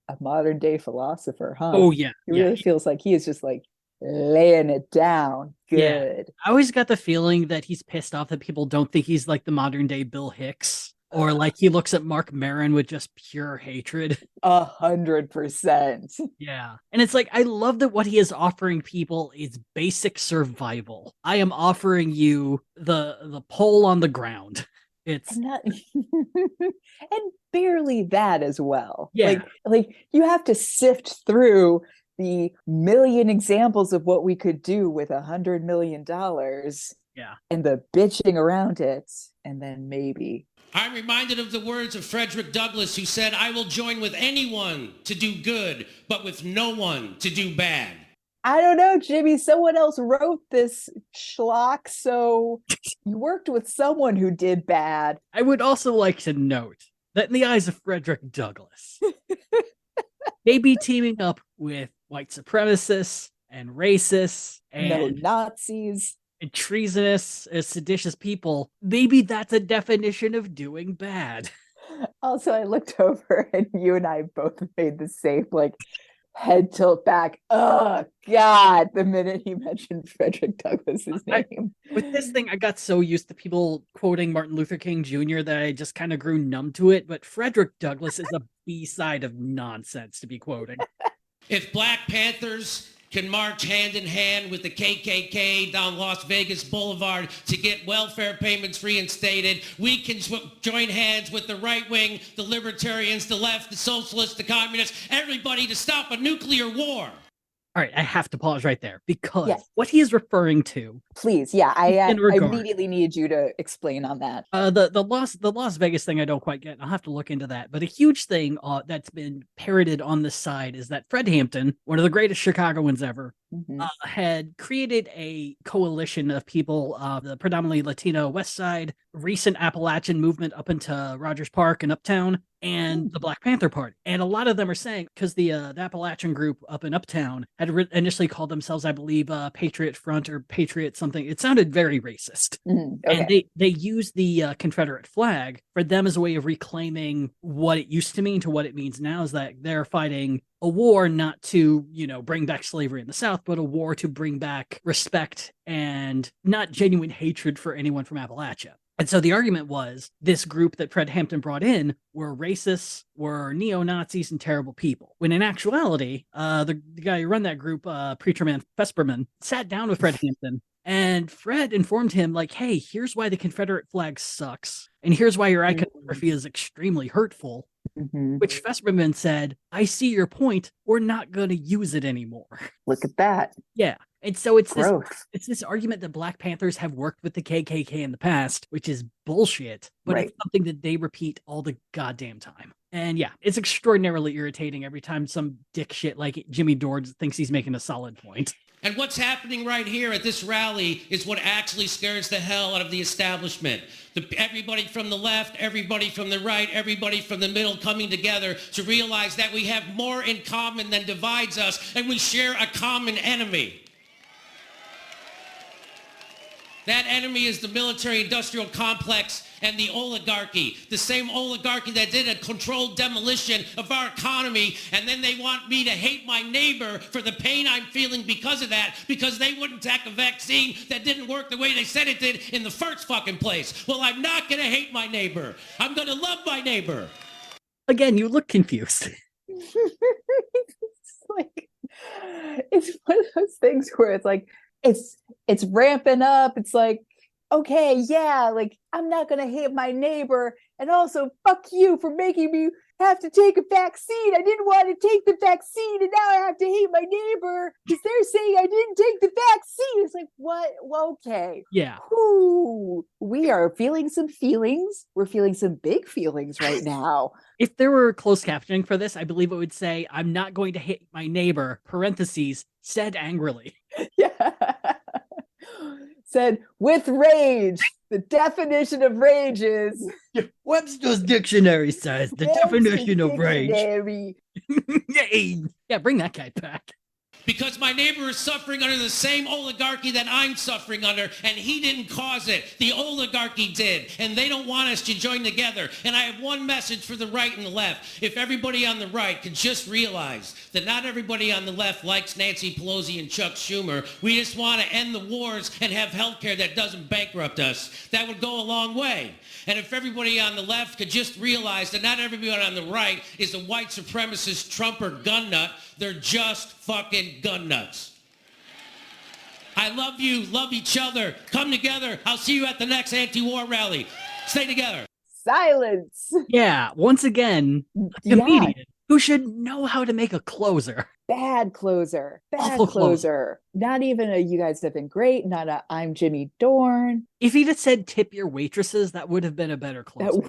a modern day philosopher, huh? Oh, yeah. He really feels like he is just like laying it down good. Yeah. I always got the feeling that he's pissed off that people don't think he's like the modern day Bill Hicks, or like he looks at Mark Maron with just pure hatred. 100%. Yeah. And it's like, I love that what he is offering people is basic survival. I am offering you the pole on the ground. It's and barely that as well. Yeah. Like you have to sift through the million examples of what we could do with $100 million. Yeah. And the bitching around it. And then maybe. I'm reminded of the words of Frederick Douglass, who said, I will join with anyone to do good, but with no one to do bad. I don't know, Jimmy. Someone else wrote this schlock, so you worked with someone who did bad. I would also like to note that in the eyes of Frederick Douglass, they be teaming up with white supremacists and racists and Nazis and treasonous, seditious people. Maybe that's a definition of doing bad. Also, I looked over and you and I both made the same like head tilt back. Oh God, the minute he mentioned Frederick Douglass's name. With this thing, I got so used to people quoting Martin Luther King Jr. that I just kind of grew numb to it. But Frederick Douglass is a B-side of nonsense to be quoting. If Black Panthers can march hand in hand with the KKK down Las Vegas Boulevard to get welfare payments reinstated, we can join hands with the right wing, the libertarians, the left, the socialists, the communists, everybody to stop a nuclear war. All right, I have to pause right there because what he is referring to. Please, I immediately need you to explain on that. The Las Vegas thing I don't quite get. I'll have to look into that. But a huge thing that's been parroted on this side is that Fred Hampton, one of the greatest Chicagoans ever, had created a coalition of people, the predominantly Latino West Side, recent Appalachian movement up into Rogers Park and Uptown, and the Black Panther Party. And a lot of them are saying, because the Appalachian group up in Uptown had initially called themselves, I believe, Patriot Front or Patriot something. It sounded very racist. And they used the Confederate flag for them as a way of reclaiming what it used to mean to what it means now, is that they're fighting a war not to, bring back slavery in the South, but a war to bring back respect and not genuine hatred for anyone from Appalachia. And so the argument was this group that Fred Hampton brought in were racists, were neo-Nazis, and terrible people. When in actuality, the guy who ran that group, Preacher Man Fesperman, sat down with Fred Hampton, and Fred informed him, like, hey, here's why the Confederate flag sucks, and here's why your iconography is extremely hurtful. Which Fesperman said, I see your point. We're not going to use it anymore. Look at that. Yeah. And so it's Growth. this argument that Black Panthers have worked with the KKK in the past, which is bullshit, but Right. it's something that they repeat all the goddamn time. And yeah, it's extraordinarily irritating every time some dick shit like Jimmy Dore thinks he's making a solid point. And what's happening right here at this rally is what actually scares the hell out of the establishment. Everybody from the left, everybody from the right, everybody from the middle coming together to realize that we have more in common than divides us, and we share a common enemy. That enemy is the military-industrial complex and the oligarchy, the same oligarchy that did a controlled demolition of our economy, and then they want me to hate my neighbor for the pain I'm feeling because of that, because they wouldn't take a vaccine that didn't work the way they said it did in the first fucking place. Well, I'm not going to hate my neighbor. I'm going to love my neighbor. Again, you look confused. It's like, it's one of those things where it's like, it's ramping up. It's like, okay, yeah, like I'm not gonna hate my neighbor, and also fuck you for making me have to take a vaccine. I didn't want to take the vaccine, and now I have to hate my neighbor because they're saying I didn't take the vaccine. It's like, what? Well, okay. Yeah. Ooh, we are feeling some feelings. We're feeling some big feelings right now. If there were closed captioning for this, I believe it would say, "I'm not going to hit my neighbor," parentheses, said angrily. Yeah. Said with rage. The definition of rage is Webster's dictionary says the definition of rage. Dictionary. Yay. Yeah, bring that guy back. Because my neighbor is suffering under the same oligarchy that I'm suffering under, and he didn't cause it. The oligarchy did, and they don't want us to join together. And I have one message for the right and the left. If everybody on the right could just realize that not everybody on the left likes Nancy Pelosi and Chuck Schumer. We just want to end the wars and have health care that doesn't bankrupt us. That would go a long way. And if everybody on the left could just realize that not everybody on the right is a white supremacist Trump or gun nut, they're just fucking gun nuts. I love you, love each other, come together. I'll see you at the next anti-war rally. Stay together. Silence. Yeah, once again, a Yeah. comedian who should know how to make a closer. Bad closer. Bad Awful closer. Not even a you guys have been great. Not a I'm Jimmy Dorn. If he'd have said tip your waitresses, that would have been a better closer.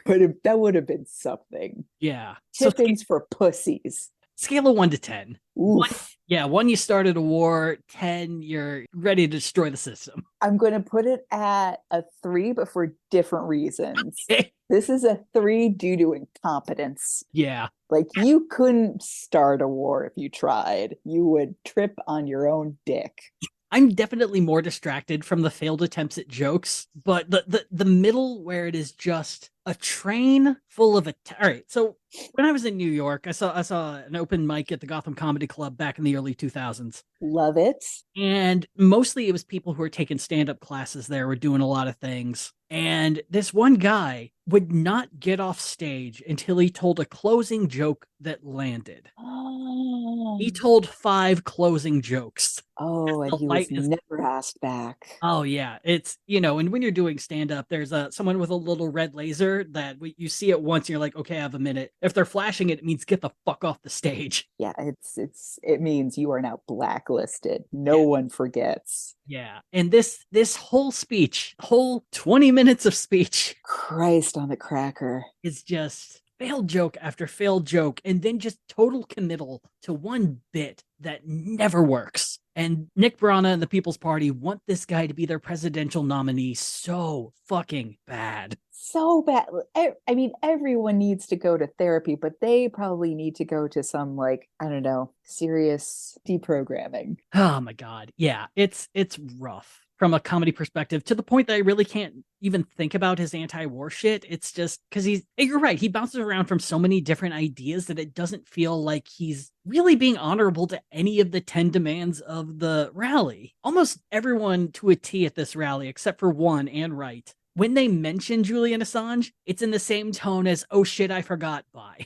That would have been something. Yeah. So Tippings for pussies. scale of 1 to 10. Oof. 1, you started a war. 10, you're ready to destroy the system. I'm going to put it at a 3, but for different reasons. Okay. This is a 3 due to incompetence. Yeah. Like, you couldn't start a war if you tried. You would trip on your own dick. I'm definitely more distracted from the failed attempts at jokes, but the middle where it is just a train full of all right. So when I was in New York, I saw an open mic at the Gotham Comedy Club back in the early 2000s. Love it. And mostly it was people who were taking stand-up classes there, were doing a lot of things. And this one guy would not get off stage until he told a closing joke that landed. He told 5 closing jokes. Oh, and he was never asked back. Oh yeah, it's, and when you're doing stand up, there's someone with a little red laser that you see it once and you're like, okay, I have a minute. If they're flashing it, it means get the fuck off the stage. Yeah, it means you are now blacklisted. No one forgets. Yeah. And this whole speech, whole 20 minutes of speech, Christ on the cracker, is just failed joke after failed joke, and then just total committal to one bit that never works. And Nick Brana and the People's Party want this guy to be their presidential nominee so fucking bad. So bad. I mean, everyone needs to go to therapy, but they probably need to go to some, like, I don't know, serious deprogramming. Oh my God. Yeah, it's rough from a comedy perspective, to the point that I really can't even think about his anti-war shit. It's just because you're right, he bounces around from so many different ideas that it doesn't feel like he's really being honorable to any of the 10 demands of the rally. Almost everyone to a T at this rally, except for one, Anne Wright, when they mention Julian Assange, it's in the same tone as, oh shit, I forgot, bye.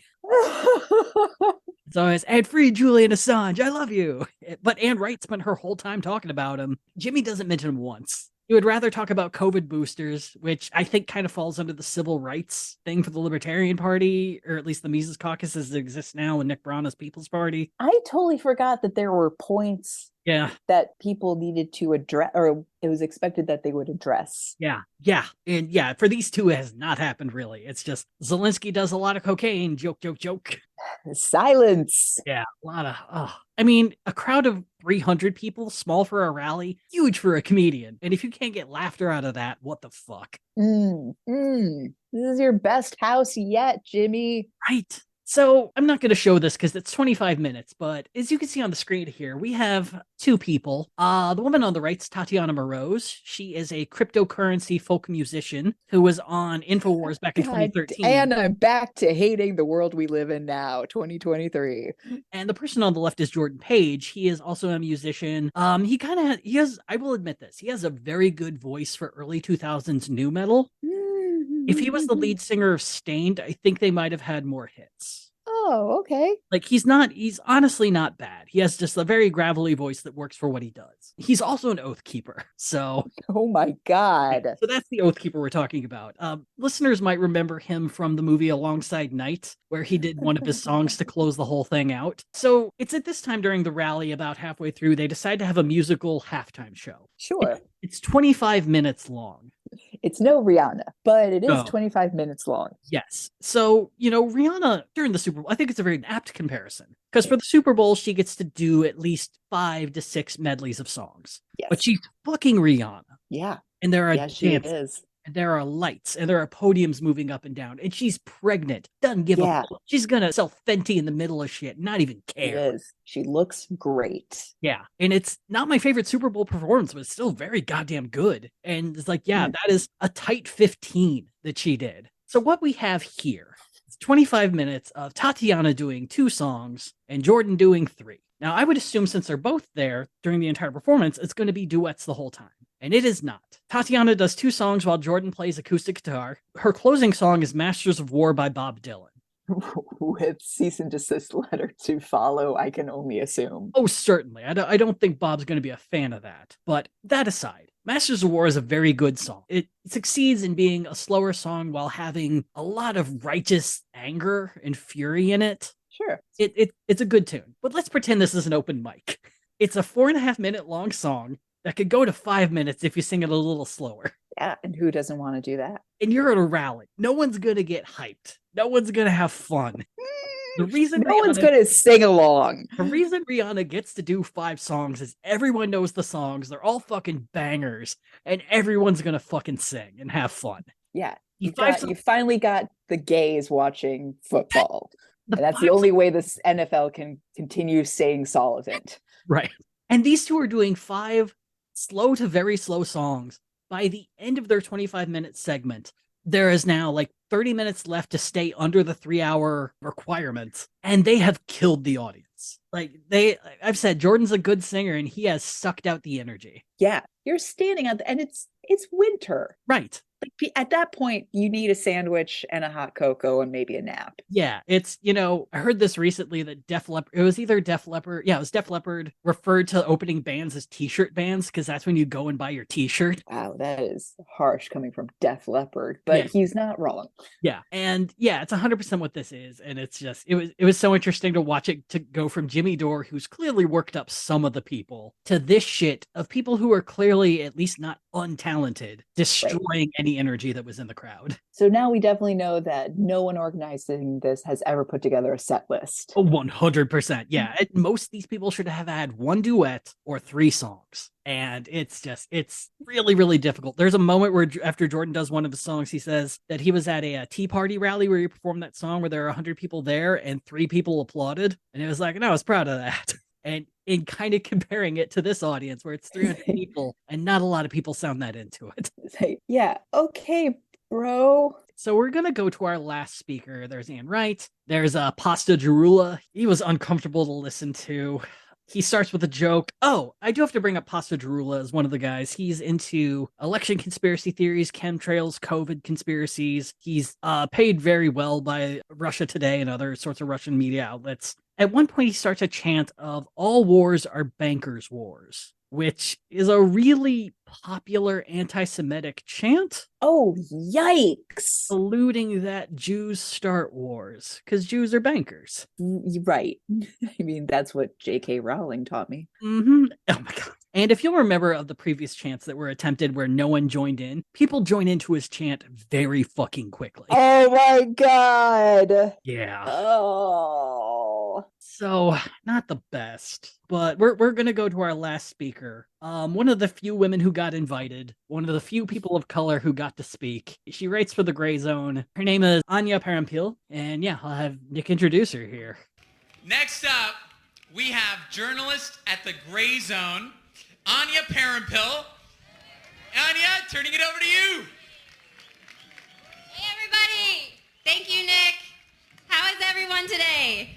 It's always, and free Julian Assange, I love you. But Anne Wright spent her whole time talking about him. Jimmy doesn't mention him once. You would rather talk about COVID boosters, which I think kind of falls under the civil rights thing for the Libertarian Party, or at least the Mises Caucus as it exists now, and Nick Brana's People's Party. I totally forgot that there were points Yeah. that people needed to address, or it was expected that they would address. Yeah. And yeah, for these two, it has not happened really. It's just Zelensky does a lot of cocaine. Joke, joke, joke. Silence. Yeah, a lot of, I mean, a crowd of 300 people, small for a rally, huge for a comedian. And if you can't get laughter out of that, what the fuck? This is your best house yet, Jimmy. Right. So I'm not going to show this because it's 25 minutes, but as you can see on the screen here, we have two people. The woman on the right's Tatiana Moroz. She is a cryptocurrency folk musician who was on InfoWars back in 2013. And I'm back to hating the world we live in now, 2023. And the person on the left is Jordan Page. He is also a musician. He has, I will admit this, he has a very good voice for early 2000s nu metal. If he was the lead singer of Stained, I think they might have had more hits. Oh, okay. Like, he's honestly not bad. He has just a very gravelly voice that works for what he does. He's also an Oath Keeper. So, oh my God. So that's the Oath Keeper we're talking about. Listeners might remember him from the movie Alongside Night, where he did one of his songs to close the whole thing out. So it's at this time during the rally, about halfway through, they decide to have a musical halftime show. Sure. It's 25 minutes long. It's no Rihanna, but it is No. 25 minutes long. Yes. So, Rihanna during the Super Bowl, I think it's a very apt comparison because for the Super Bowl, she gets to do at least 5 to 6 medleys of songs. Yes. But she's fucking Rihanna. Yeah. And there are she dances, is. and there are lights, and there are podiums moving up and down, and she's pregnant. Doesn't give a fuck. She's gonna sell Fenty in the middle of shit, not even care. It is. She looks great. Yeah. And it's not my favorite Super Bowl performance, but it's still very goddamn good. And it's like, that is a tight 15 that she did. So what we have here is 25 minutes of Tatiana doing 2 songs and Jordan doing 3. Now, I would assume since they're both there during the entire performance, it's going to be duets the whole time. And it is not. Tatiana does 2 songs while Jordan plays acoustic guitar. Her closing song is Masters of War by Bob Dylan. With cease and desist letter to follow, I can only assume. Oh, certainly. I don't think Bob's going to be a fan of that. But that aside, Masters of War is a very good song. It succeeds in being a slower song while having a lot of righteous anger and fury in it. Sure. It's a good tune. But let's pretend this is an open mic. It's a 4.5 minute long song that could go to 5 minutes if you sing it a little slower. Yeah, and who doesn't want to do that? And you're at a rally. No one's going to get hyped. No one's going to have fun. The reason no one's going to sing along. The reason Rihanna gets to do 5 songs is everyone knows the songs. They're all fucking bangers. And everyone's going to fucking sing and have fun. Yeah. You finally got the gays watching football. And that's the only way this NFL can continue staying solvent. Right. And these two are doing 5 slow to very slow songs. By the end of their 25-minute segment, there is now like 30 minutes left to stay under the 3-hour requirements, and they have killed the audience. I've said Jordan's a good singer, and he has sucked out the energy. Yeah, you're standing out, and it's winter. Right. Like, at that point, you need a sandwich and a hot cocoa and maybe a nap. Yeah, it's, I heard this recently that Def Leppard, it was either Def Leppard, yeah, it was Def Leppard referred to opening bands as t-shirt bands because that's when you go and buy your t-shirt. Wow, that is harsh coming from Def Leppard, but he's not wrong. Yeah, and yeah, it's 100% what this is, and it's just, it was so interesting to watch it to go from Jimmy Dore, who's clearly worked up some of the people, to this shit of people who are clearly at least not untalented, destroying any energy that was in the crowd. So now we definitely know that no one organizing this has ever put together a set list. Oh, 100%. Yeah. Most of these people should have had 1 duet or 3 songs. And it's really, really difficult. There's a moment where after Jordan does one of his songs, he says that he was at a Tea Party rally where he performed that song where there are 100 people there and 3 people applauded. And it was like, no, I was proud of that. And in kind of comparing it to this audience where it's 300 people and not a lot of people sound that into it. Yeah. Okay, bro. So we're going to go to our last speaker. There's Ian Wright. There's Pasta Jarula. He was uncomfortable to listen to. He starts with a joke. Oh, I do have to bring up Pasta Jarula as one of the guys. He's into election conspiracy theories, chemtrails, COVID conspiracies. He's paid very well by Russia Today and other sorts of Russian media outlets. At one point, he starts a chant of all wars are bankers' wars. which is a really popular anti-Semitic chant Oh, yikes. alluding that Jews start wars because Jews are bankers. Right. I mean, that's what J.K. Rowling taught me. Mm-hmm. Oh my god. And if you'll remember of the previous chants that were attempted where no one joined in, people join into his chant very fucking quickly. Oh my god. Yeah. Oh. So not the best, but we're gonna go to our last speaker. One of the few women who got invited, one of the few people of color who got to speak. She writes for the Gray Zone. Her name is Anya Parampil, and yeah, I'll have Nick introduce her here. Next up, we have journalist at the Gray Zone, Anya Parampil. Anya, turning it over to you. Hey everybody! Thank you, Nick. How is everyone today?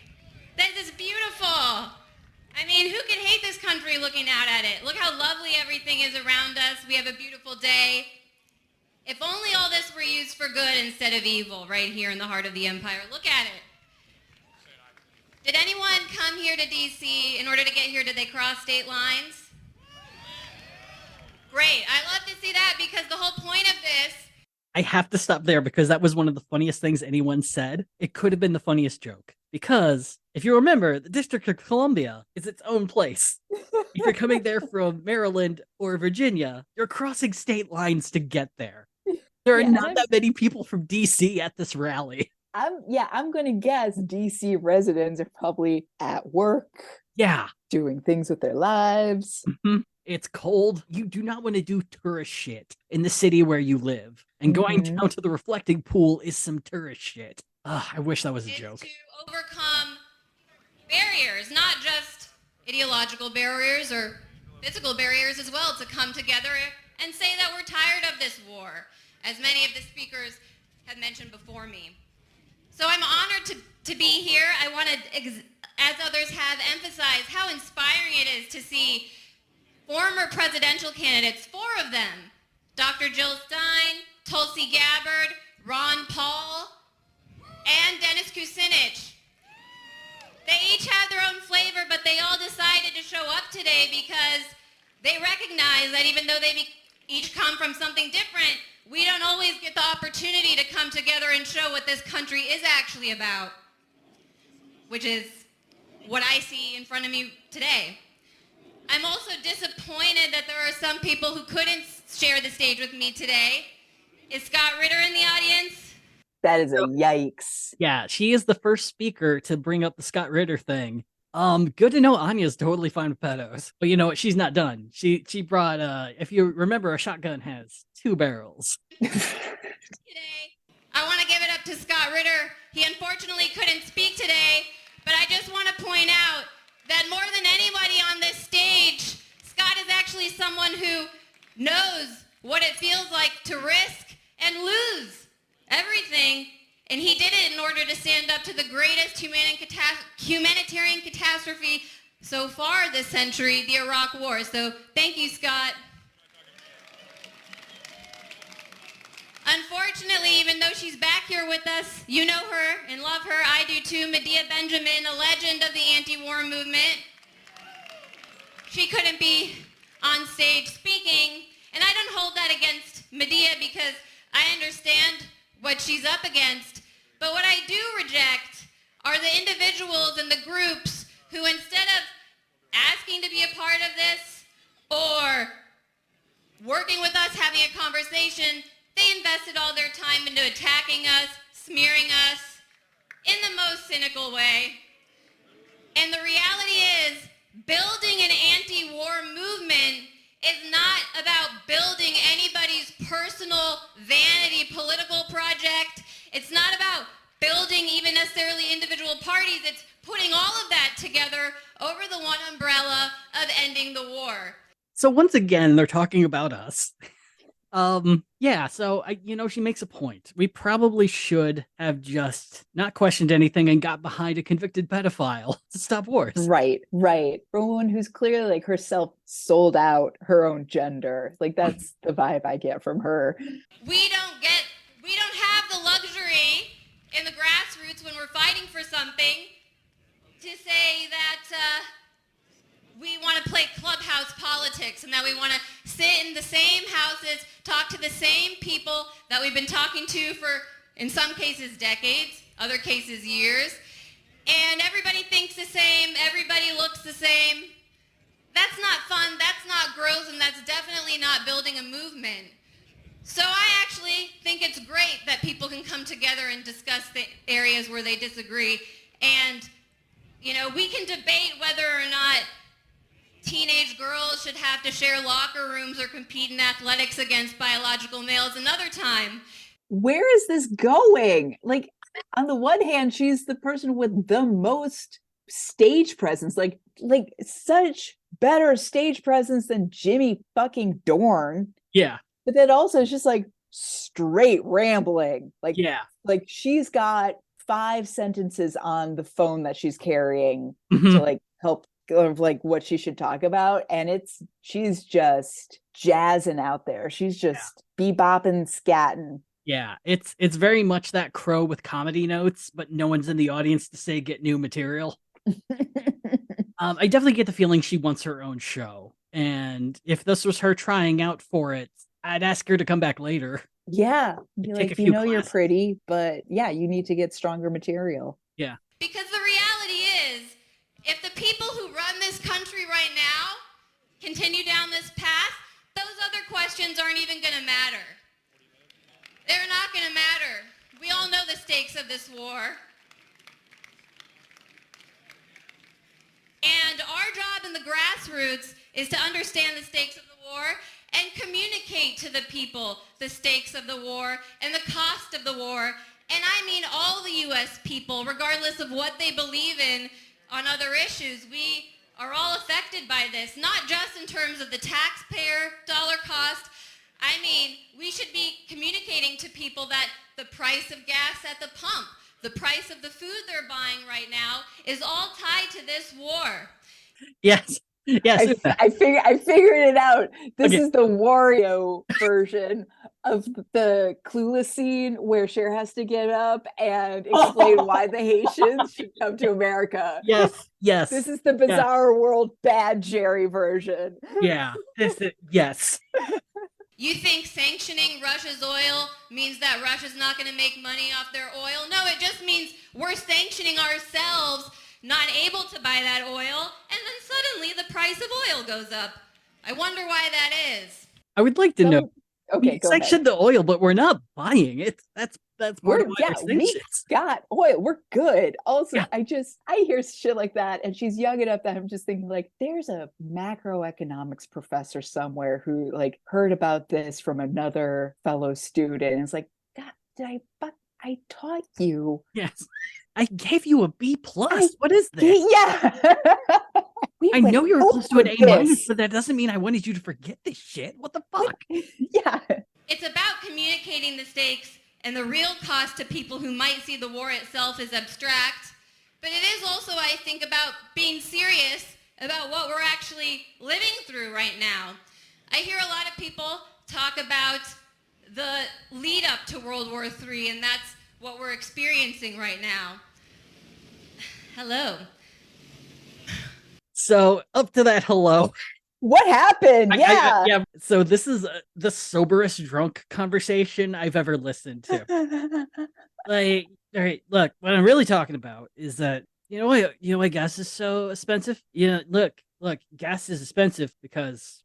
This is beautiful. I mean, who could hate this country looking out at it? Look how lovely everything is around us. We have a beautiful day. If only all this were used for good instead of evil right here in the heart of the empire. Look at it. Did anyone come here to DC in order to get here? Did they cross state lines? Great. I love to see that because the whole point of this. I have to stop there because that was one of the funniest things anyone said. It could have been the funniest joke. Because if you remember, the District of Columbia is its own place. If you're coming there from Maryland or Virginia, you're crossing state lines to get there. There are not that many people from DC at this rally. I'm gonna guess DC residents are probably at work. Yeah. Doing things with their lives. Mm-hmm. It's cold. You do not want to do tourist shit in the city where you live. And going down to the reflecting pool is some tourist shit. I wish that was a joke. To overcome barriers, not just ideological barriers or physical barriers as well, to come together and say that we're tired of this war, as many of the speakers have mentioned before me. So I'm honored to be here. I want to, as others have emphasized, how inspiring it is to see former presidential candidates, 4 of them, Dr. Jill Stein, Tulsi Gabbard, Ron Paul, and Dennis Kucinich. They each have their own flavor, but they all decided to show up today because they recognize that even though they each come from something different, we don't always get the opportunity to come together and show what this country is actually about, which is what I see in front of me today. I'm also disappointed that there are some people who couldn't share the stage with me today. Is Scott Ritter in the audience? That is a yikes. Yeah, she is the first speaker to bring up the Scott Ritter thing. Good to know Anya's totally fine with pedos. But you know what? She's not done. She brought, if you remember, a shotgun has 2 barrels. Today, I want to give it up to Scott Ritter. He unfortunately couldn't speak today, but I just want to point out that more than anybody on this stage, Scott is actually someone who knows what it feels like to risk and lose everything, and he did it in order to stand up to the greatest humanitarian catastrophe so far this century, the Iraq War. So thank you, Scott. Unfortunately, even though she's back here with us, you know her and love her. I do too. Medea Benjamin, a legend of the anti-war movement. She couldn't be on stage speaking, and I don't hold that against Medea because I understand what she's up against. But what I do reject are the individuals and the groups who, instead of asking to be a part of this or working with us, having a conversation, they invested all their time into attacking us, smearing us in the most cynical way. And the reality is, building an anti-war movement is not about building anybody's personal vanity political project. It's not about building even necessarily individual parties. It's putting all of that together over the one umbrella of ending the war. So once again, they're talking about us. Yeah, so she makes a point. We probably should have just not questioned anything and got behind a convicted pedophile to stop wars. Right. For a woman who's clearly like herself sold out her own gender. Like that's the vibe I get from her. We don't have the luxury in the grassroots when we're fighting for something to say that we want to play clubhouse politics politics and that we want to sit in the same houses, talk to the same people that we've been talking to for, in some cases, decades, other cases, years. And everybody thinks the same, everybody looks the same. That's not fun, that's not growth, and that's definitely not building a movement. So I actually think it's great that people can come together and discuss the areas where they disagree. And, you know, we can debate whether or not teenage girls should have to share locker rooms or compete in athletics against biological males another time. Where is this going? Like, on the one hand, she's the person with the most stage presence, like such better stage presence than Jimmy fucking Dorn. Yeah. But then also it's just like straight rambling. Like, Yeah. like she's got 5 sentences on the phone that she's carrying Mhm. to like help of like what she should talk about. And she's just jazzing out there. She's just bebopping, scatting. Yeah, it's very much that Crow with comedy notes, but no one's in the audience to say get new material. I definitely get the feeling she wants her own show. And if this was her trying out for it, I'd ask her to come back later. Yeah. Be Take like, a you few know, you're classes. pretty, but yeah, you need to get stronger material. Yeah. Because the reality is, if the people who run this country right now continue down this path, those other questions aren't even going to matter. They're not going to matter. We all know the stakes of this war. And our job in the grassroots is to understand the stakes of the war and communicate to the people the stakes of the war and the cost of the war. And I mean all the U.S. people, regardless of what they believe in on other issues. We are all affected by this, not just in terms of the taxpayer dollar cost. I mean, we should be communicating to people that the price of gas at the pump, the price of the food they're buying right now is all tied to this war. Yes. Yes. I figured it out. This Okay. is the Wario version of the Clueless scene where Cher has to get up and explain why the Haitians should come to America. Yes. Yes. This is the Bizarre World Bad Jerry version. Yeah. Yes. You think sanctioning Russia's oil means that Russia's not going to make money off their oil? No, it just means we're sanctioning ourselves, not able to buy that oil, and then suddenly the price of oil goes up. I wonder why that is. I would like to know. Okay, we go sanctioned ahead. the oil, but we're not buying it. That's part of why Yeah, we're we sanctions. got oil. We're good. Also, Yeah. I hear shit like that, and she's young enough that I'm just thinking like, there's a macroeconomics professor somewhere who like heard about this from another fellow student, and it's like, God, I taught you. Yes. I gave you a B+. What is this? Yeah. I know you were close to an A-, this. but that doesn't mean I wanted you to forget this shit. What the fuck? Yeah. It's about communicating the stakes and the real cost to people who might see the war itself as abstract. But it is also, I think, about being serious about what we're actually living through right now. I hear a lot of people talk about the lead up to World War III, and that's what we're experiencing right now. Hello. So up to that hello. What happened? Yeah. Yeah. So this is the soberest drunk conversation I've ever listened to. Like, all right, look, what I'm really talking about is that you know why gas is so expensive? Look, gas is expensive because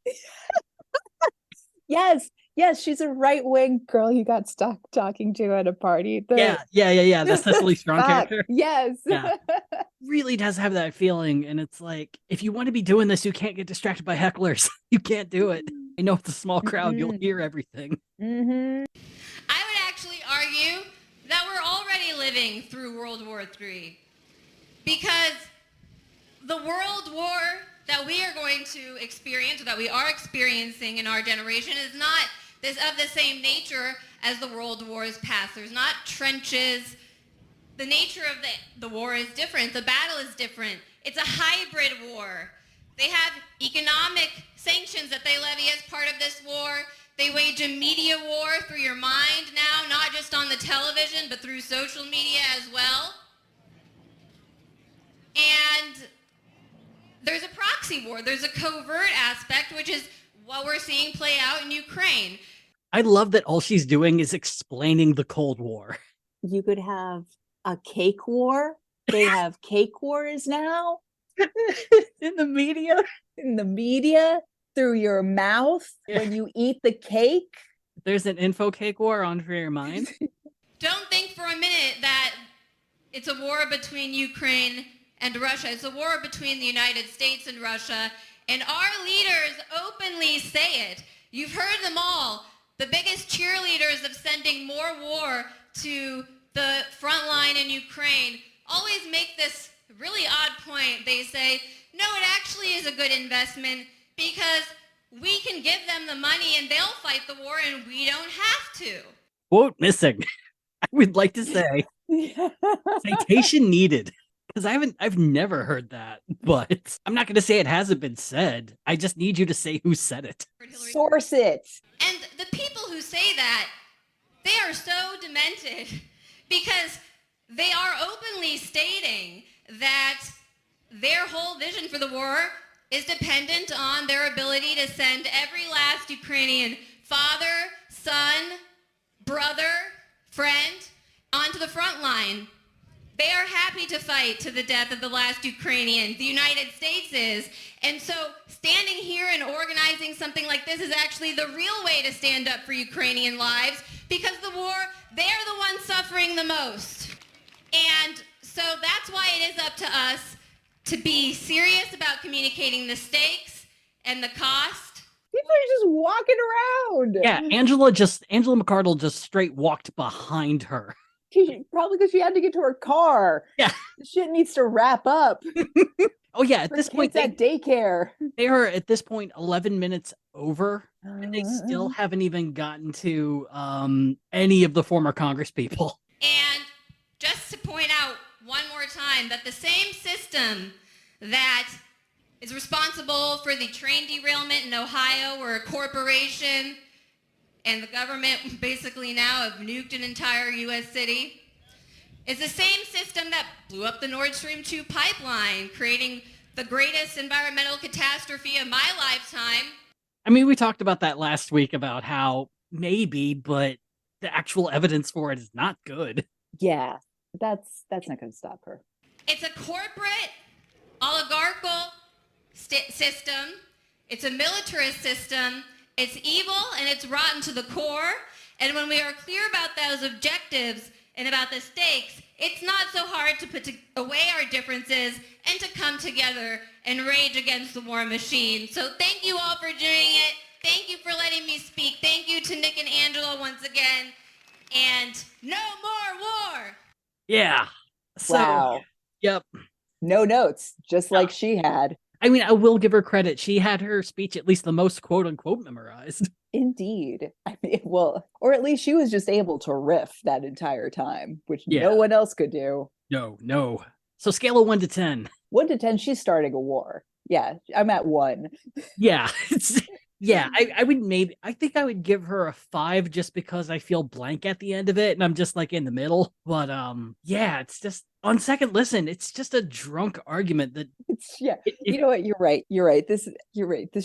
Yes, she's a right-wing girl you got stuck talking to at a party. yeah. That's Cecily Strong Fuck, character. yes. Yeah. Really does have that feeling, and it's like if you want to be doing this, you can't get distracted by hecklers. You can't do it. I know it's a small crowd; you'll hear everything. Mm-hmm. I would actually argue that we're already living through World War III because the world war that we are going to experience, or that we are experiencing in our generation, is not of the same nature as the world wars past. There's not trenches. The nature of the war is different. The battle is different. It's a hybrid war. They have economic sanctions that they levy as part of this war. They wage a media war through your mind now, not just on the television, but through social media as well. And there's a proxy war. There's a covert aspect, which is what we're seeing play out in Ukraine. I love that all she's doing is explaining the Cold War. You could have a cake war. They have cake wars now In the media. in the media through your mouth when you eat the cake. There's an info cake war on for your mind. Don't think for a minute that it's a war between Ukraine and Russia. It's a war between the United States and Russia, and our leaders openly say it. You've heard them all. The biggest cheerleaders of sending more war to the front line in Ukraine always make this really odd point. They say, no, it actually is a good investment because we can give them the money and they'll fight the war and we don't have to. Quote missing. I would like to say citation needed. Because I've never heard that, but I'm not going to say it hasn't been said. I just need you to say who said it. Source it. And the people who say that, they are so demented because they are openly stating that their whole vision for the war is dependent on their ability to send every last Ukrainian father, son, brother, friend onto the front line. They are happy to fight to the death of the last Ukrainian. The United States is. And so standing here and organizing something like this is actually the real way to stand up for Ukrainian lives because the war, they're the ones suffering the most. And so that's why it is up to us to be serious about communicating the stakes and the cost. People are just walking around. Yeah, Angela McArdle just straight walked behind her. Probably because she had to get to her car. Yeah. The shit needs to wrap up. Oh yeah, at this point at daycare. They are at this point 11 minutes over, and they still haven't even gotten to any of the former Congress people. And just to point out one more time that the same system that is responsible for the train derailment in Ohio, where a corporation and the government basically now have nuked an entire U.S. city, is the same system that blew up the Nord Stream 2 pipeline, creating the greatest environmental catastrophe of my lifetime. I mean, we talked about that last week about how maybe, but the actual evidence for it is not good. Yeah, that's not going to stop her. It's a corporate, oligarchical system. It's a militarist system. It's evil and it's rotten to the core. And when we are clear about those objectives and about the stakes, it's not so hard to put away our differences and to come together and rage against the war machine. So thank you all for doing it. Thank you for letting me speak. Thank you to Nick and Angela once again. And no more war. Yeah. So, wow. Yep. No notes, just like she had. I mean, I will give her credit. She had her speech at least the most quote unquote memorized. Indeed. I mean, well, or at least she was just able to riff that entire time, which no one else could do. No. So scale of 1 to 10. 1 to 10, she's starting a war. Yeah, I'm at 1. Yeah. I think I would give her a 5 just because I feel blank at the end of it and I'm just like in the middle. But yeah, it's just on second listen, it's just a drunk argument that you know what, you're right. This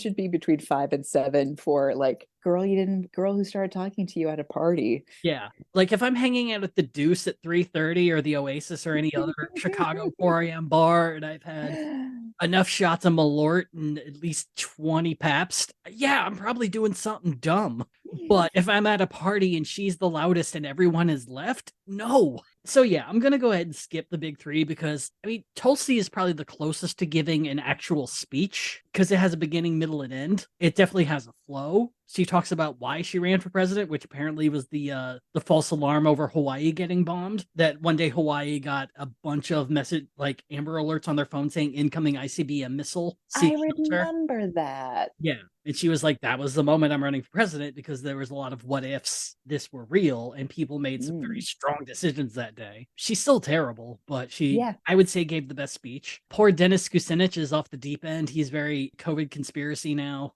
should be between 5 and 7 for like girl who started talking to you at a party. Yeah. Like if I'm hanging out at the Deuce at 3:30 or the Oasis or any other Chicago 4 a.m. bar and I've had enough shots of Malort and at least 20 Pabst, yeah, I'm probably doing something dumb. But if I'm at a party and she's the loudest and everyone is left, no. So yeah, I'm going to go ahead and skip the big 3 because, I mean, Tulsi is probably the closest to giving an actual speech because it has a beginning, middle, and end. It definitely has a flow. She talks about why she ran for president, which apparently was the false alarm over Hawaii getting bombed. That one day Hawaii got a bunch of like Amber Alerts on their phone saying incoming ICBM missile. I remember that. Yeah. And she was like, that was the moment I'm running for president because there was a lot of what ifs this were real and people made some very strong decisions that day. She's still terrible, but I would say gave the best speech. Poor Dennis Kucinich is off the deep end. He's very COVID conspiracy now.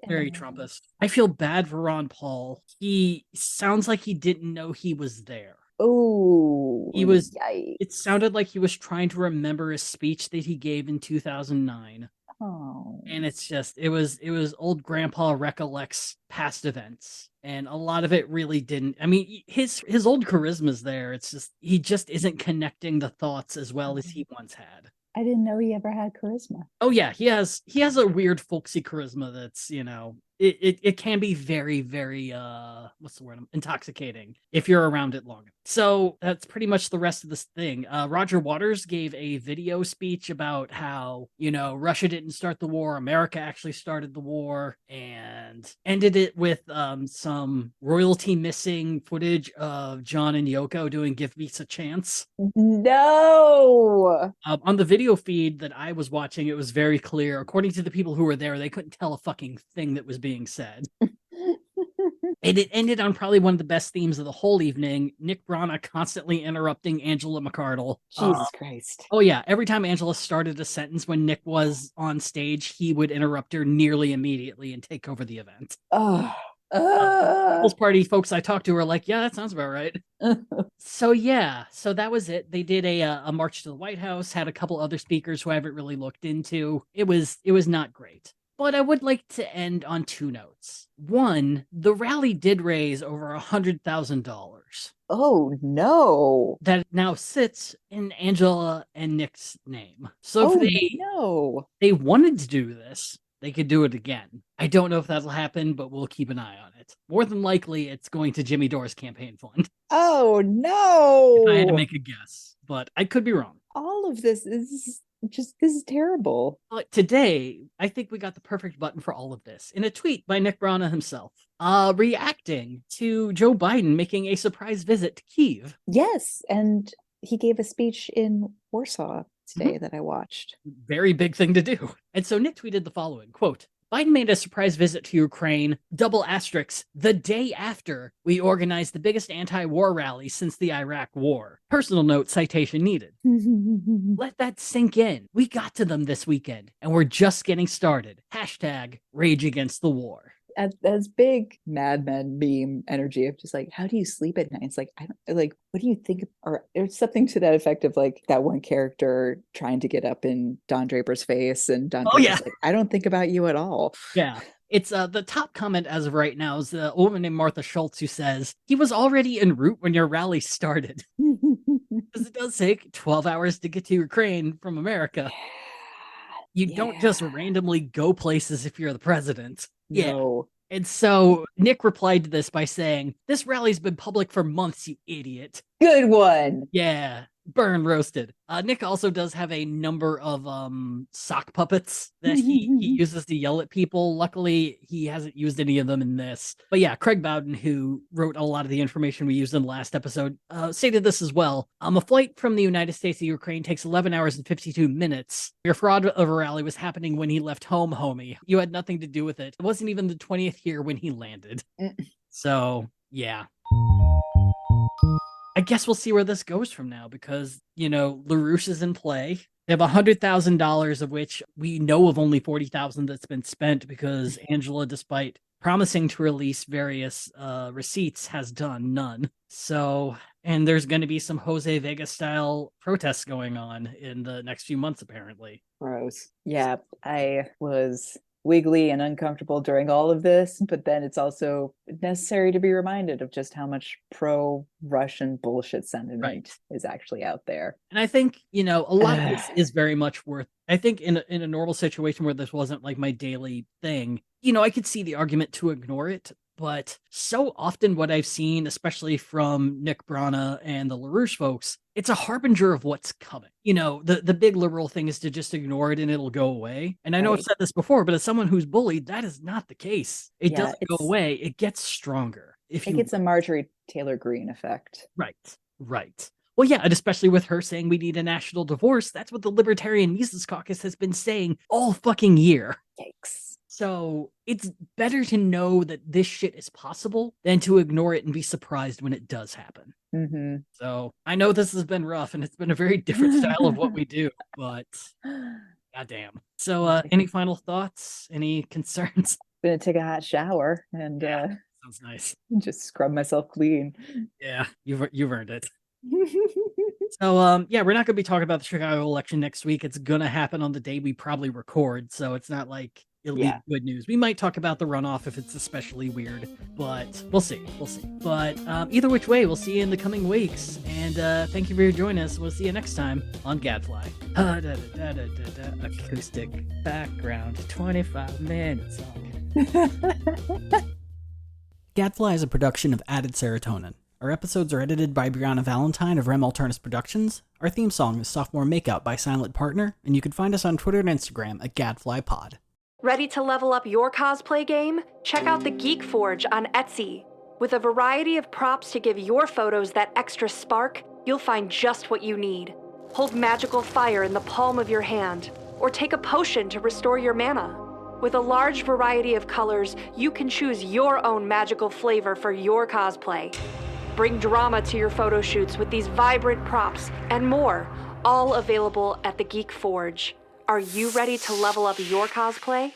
Very Trumpist. I feel bad for Ron Paul. He sounds like he didn't know he was there. Oh, He was, yikes. it sounded like he was trying to remember a speech that he gave in 2009. Oh. And it's just, it was old grandpa recollects past events. And a lot of it really didn't. I mean, his old charisma's there. It's just, he just isn't connecting the thoughts as well as he once had. I didn't know he ever had charisma. Oh yeah, he has a weird folksy charisma that's, it can be very, very what's the word? Intoxicating if you're around it long. So that's pretty much the rest of this thing. Roger Waters gave a video speech about how, Russia didn't start the war, America actually started the war, and ended it with some royalty missing footage of John and Yoko doing Give Peace a Chance. No. On the video feed that I was watching, it was very clear. According to the people who were there, they couldn't tell a fucking thing that was being said. And it ended on probably one of the best themes of the whole evening. Nick Brana constantly interrupting Angela McArdle. Jesus Christ. Oh yeah, every time Angela started a sentence when Nick was on stage, he would interrupt her nearly immediately and take over the event. Oh. People's party folks I talked to were like, yeah, that sounds about right. So that was it. They did a march to the White House, had a couple other speakers who I haven't really looked into. It was not great. But I would like to end on two notes. One, the rally did raise over $100,000. Oh no. That now sits in Angela and Nick's name. So if they wanted to do this, they could do it again. I don't know if that'll happen, but we'll keep an eye on it. More than likely, it's going to Jimmy Dore's campaign fund. Oh no. If I had to make a guess, but I could be wrong. All of this is this is terrible. Today, I think we got the perfect button for all of this in a tweet by Nick Brana himself, reacting to Joe Biden making a surprise visit to Kyiv. Yes, and he gave a speech in Warsaw today that I watched. Very big thing to do. And so Nick tweeted the following, quote, Biden made a surprise visit to Ukraine, double asterisks, the day after we organized the biggest anti-war rally since the Iraq War. Personal note, citation needed. Let that sink in. We got to them this weekend, and we're just getting started. Hashtag Rage Against the War. As big Mad Men meme energy of just like, how do you sleep at night? It's like, I don't like, what do you think? Or there's something to that effect of like that one character trying to get up in Don Draper's face, and Don Draper's like, I don't think about you at all. Yeah. It's the top comment as of right now is a woman named Martha Schultz who says, he was already en route when your rally started. Because it does take 12 hours to get to Ukraine from America. You don't just randomly go places if you're the president. No. And so Nick replied to this by saying, this rally's been public for months, you idiot. Good one. Yeah. Burn roasted. Nick also does have a number of sock puppets that he uses to yell at people. Luckily, he hasn't used any of them in this. But yeah, Craig Bowden, who wrote a lot of the information we used in the last episode, stated this as well. A flight from the United States to Ukraine takes 11 hours and 52 minutes. Your fraud of a rally was happening when he left home, homie. You had nothing to do with it. It wasn't even the 20th year when he landed. So, yeah. I guess we'll see where this goes from now because, LaRouche is in play. They have $100,000 of which we know of only $40,000 that's been spent because Angela, despite promising to release various receipts, has done none. So, and there's going to be some Jose Vega style protests going on in the next few months, apparently. Gross. Yeah, I was wiggly and uncomfortable during all of this, but then it's also necessary to be reminded of just how much pro-Russian bullshit sentiment is actually out there. And I think, a lot of this is very much worth, I think in a normal situation where this wasn't like my daily thing, I could see the argument to ignore it. But so often what I've seen, especially from Nick Brana and the LaRouche folks, it's a harbinger of what's coming. The big liberal thing is to just ignore it and it'll go away. And I know I've said this before, but as someone who's bullied, that is not the case. It doesn't go away. It gets stronger. It gets a Marjorie Taylor Greene effect. Right. Well, yeah, and especially with her saying we need a national divorce, that's what the Libertarian Mises Caucus has been saying all fucking year. Yikes. So it's better to know that this shit is possible than to ignore it and be surprised when it does happen. Mm-hmm. So I know this has been rough and it's been a very different style of what we do, but goddamn. So any final thoughts? Any concerns? I'm gonna take a hot shower and Sounds nice. Just scrub myself clean. Yeah, you've earned it. So yeah, we're not gonna be talking about the Chicago election next week. It's gonna happen on the day we probably record, so it's not like it'll Yeah. be good news. We might talk about the runoff if it's especially weird, but we'll see. But either which way, we'll see you in the coming weeks. And thank you for joining us. We'll see you next time on Gadfly. Acoustic background, 25 minutes long. Gadfly is a production of Added Serotonin. Our episodes are edited by Brianna Valentine of Rem Alternus Productions. Our theme song is Sophomore Makeout by Silent Partner, and you can find us on Twitter and Instagram at GadflyPod. Ready to level up your cosplay game? Check out the Geek Forge on Etsy. With a variety of props to give your photos that extra spark, you'll find just what you need. Hold magical fire in the palm of your hand, or take a potion to restore your mana. With a large variety of colors, you can choose your own magical flavor for your cosplay. Bring drama to your photo shoots with these vibrant props and more, all available at the Geek Forge. Are you ready to level up your cosplay?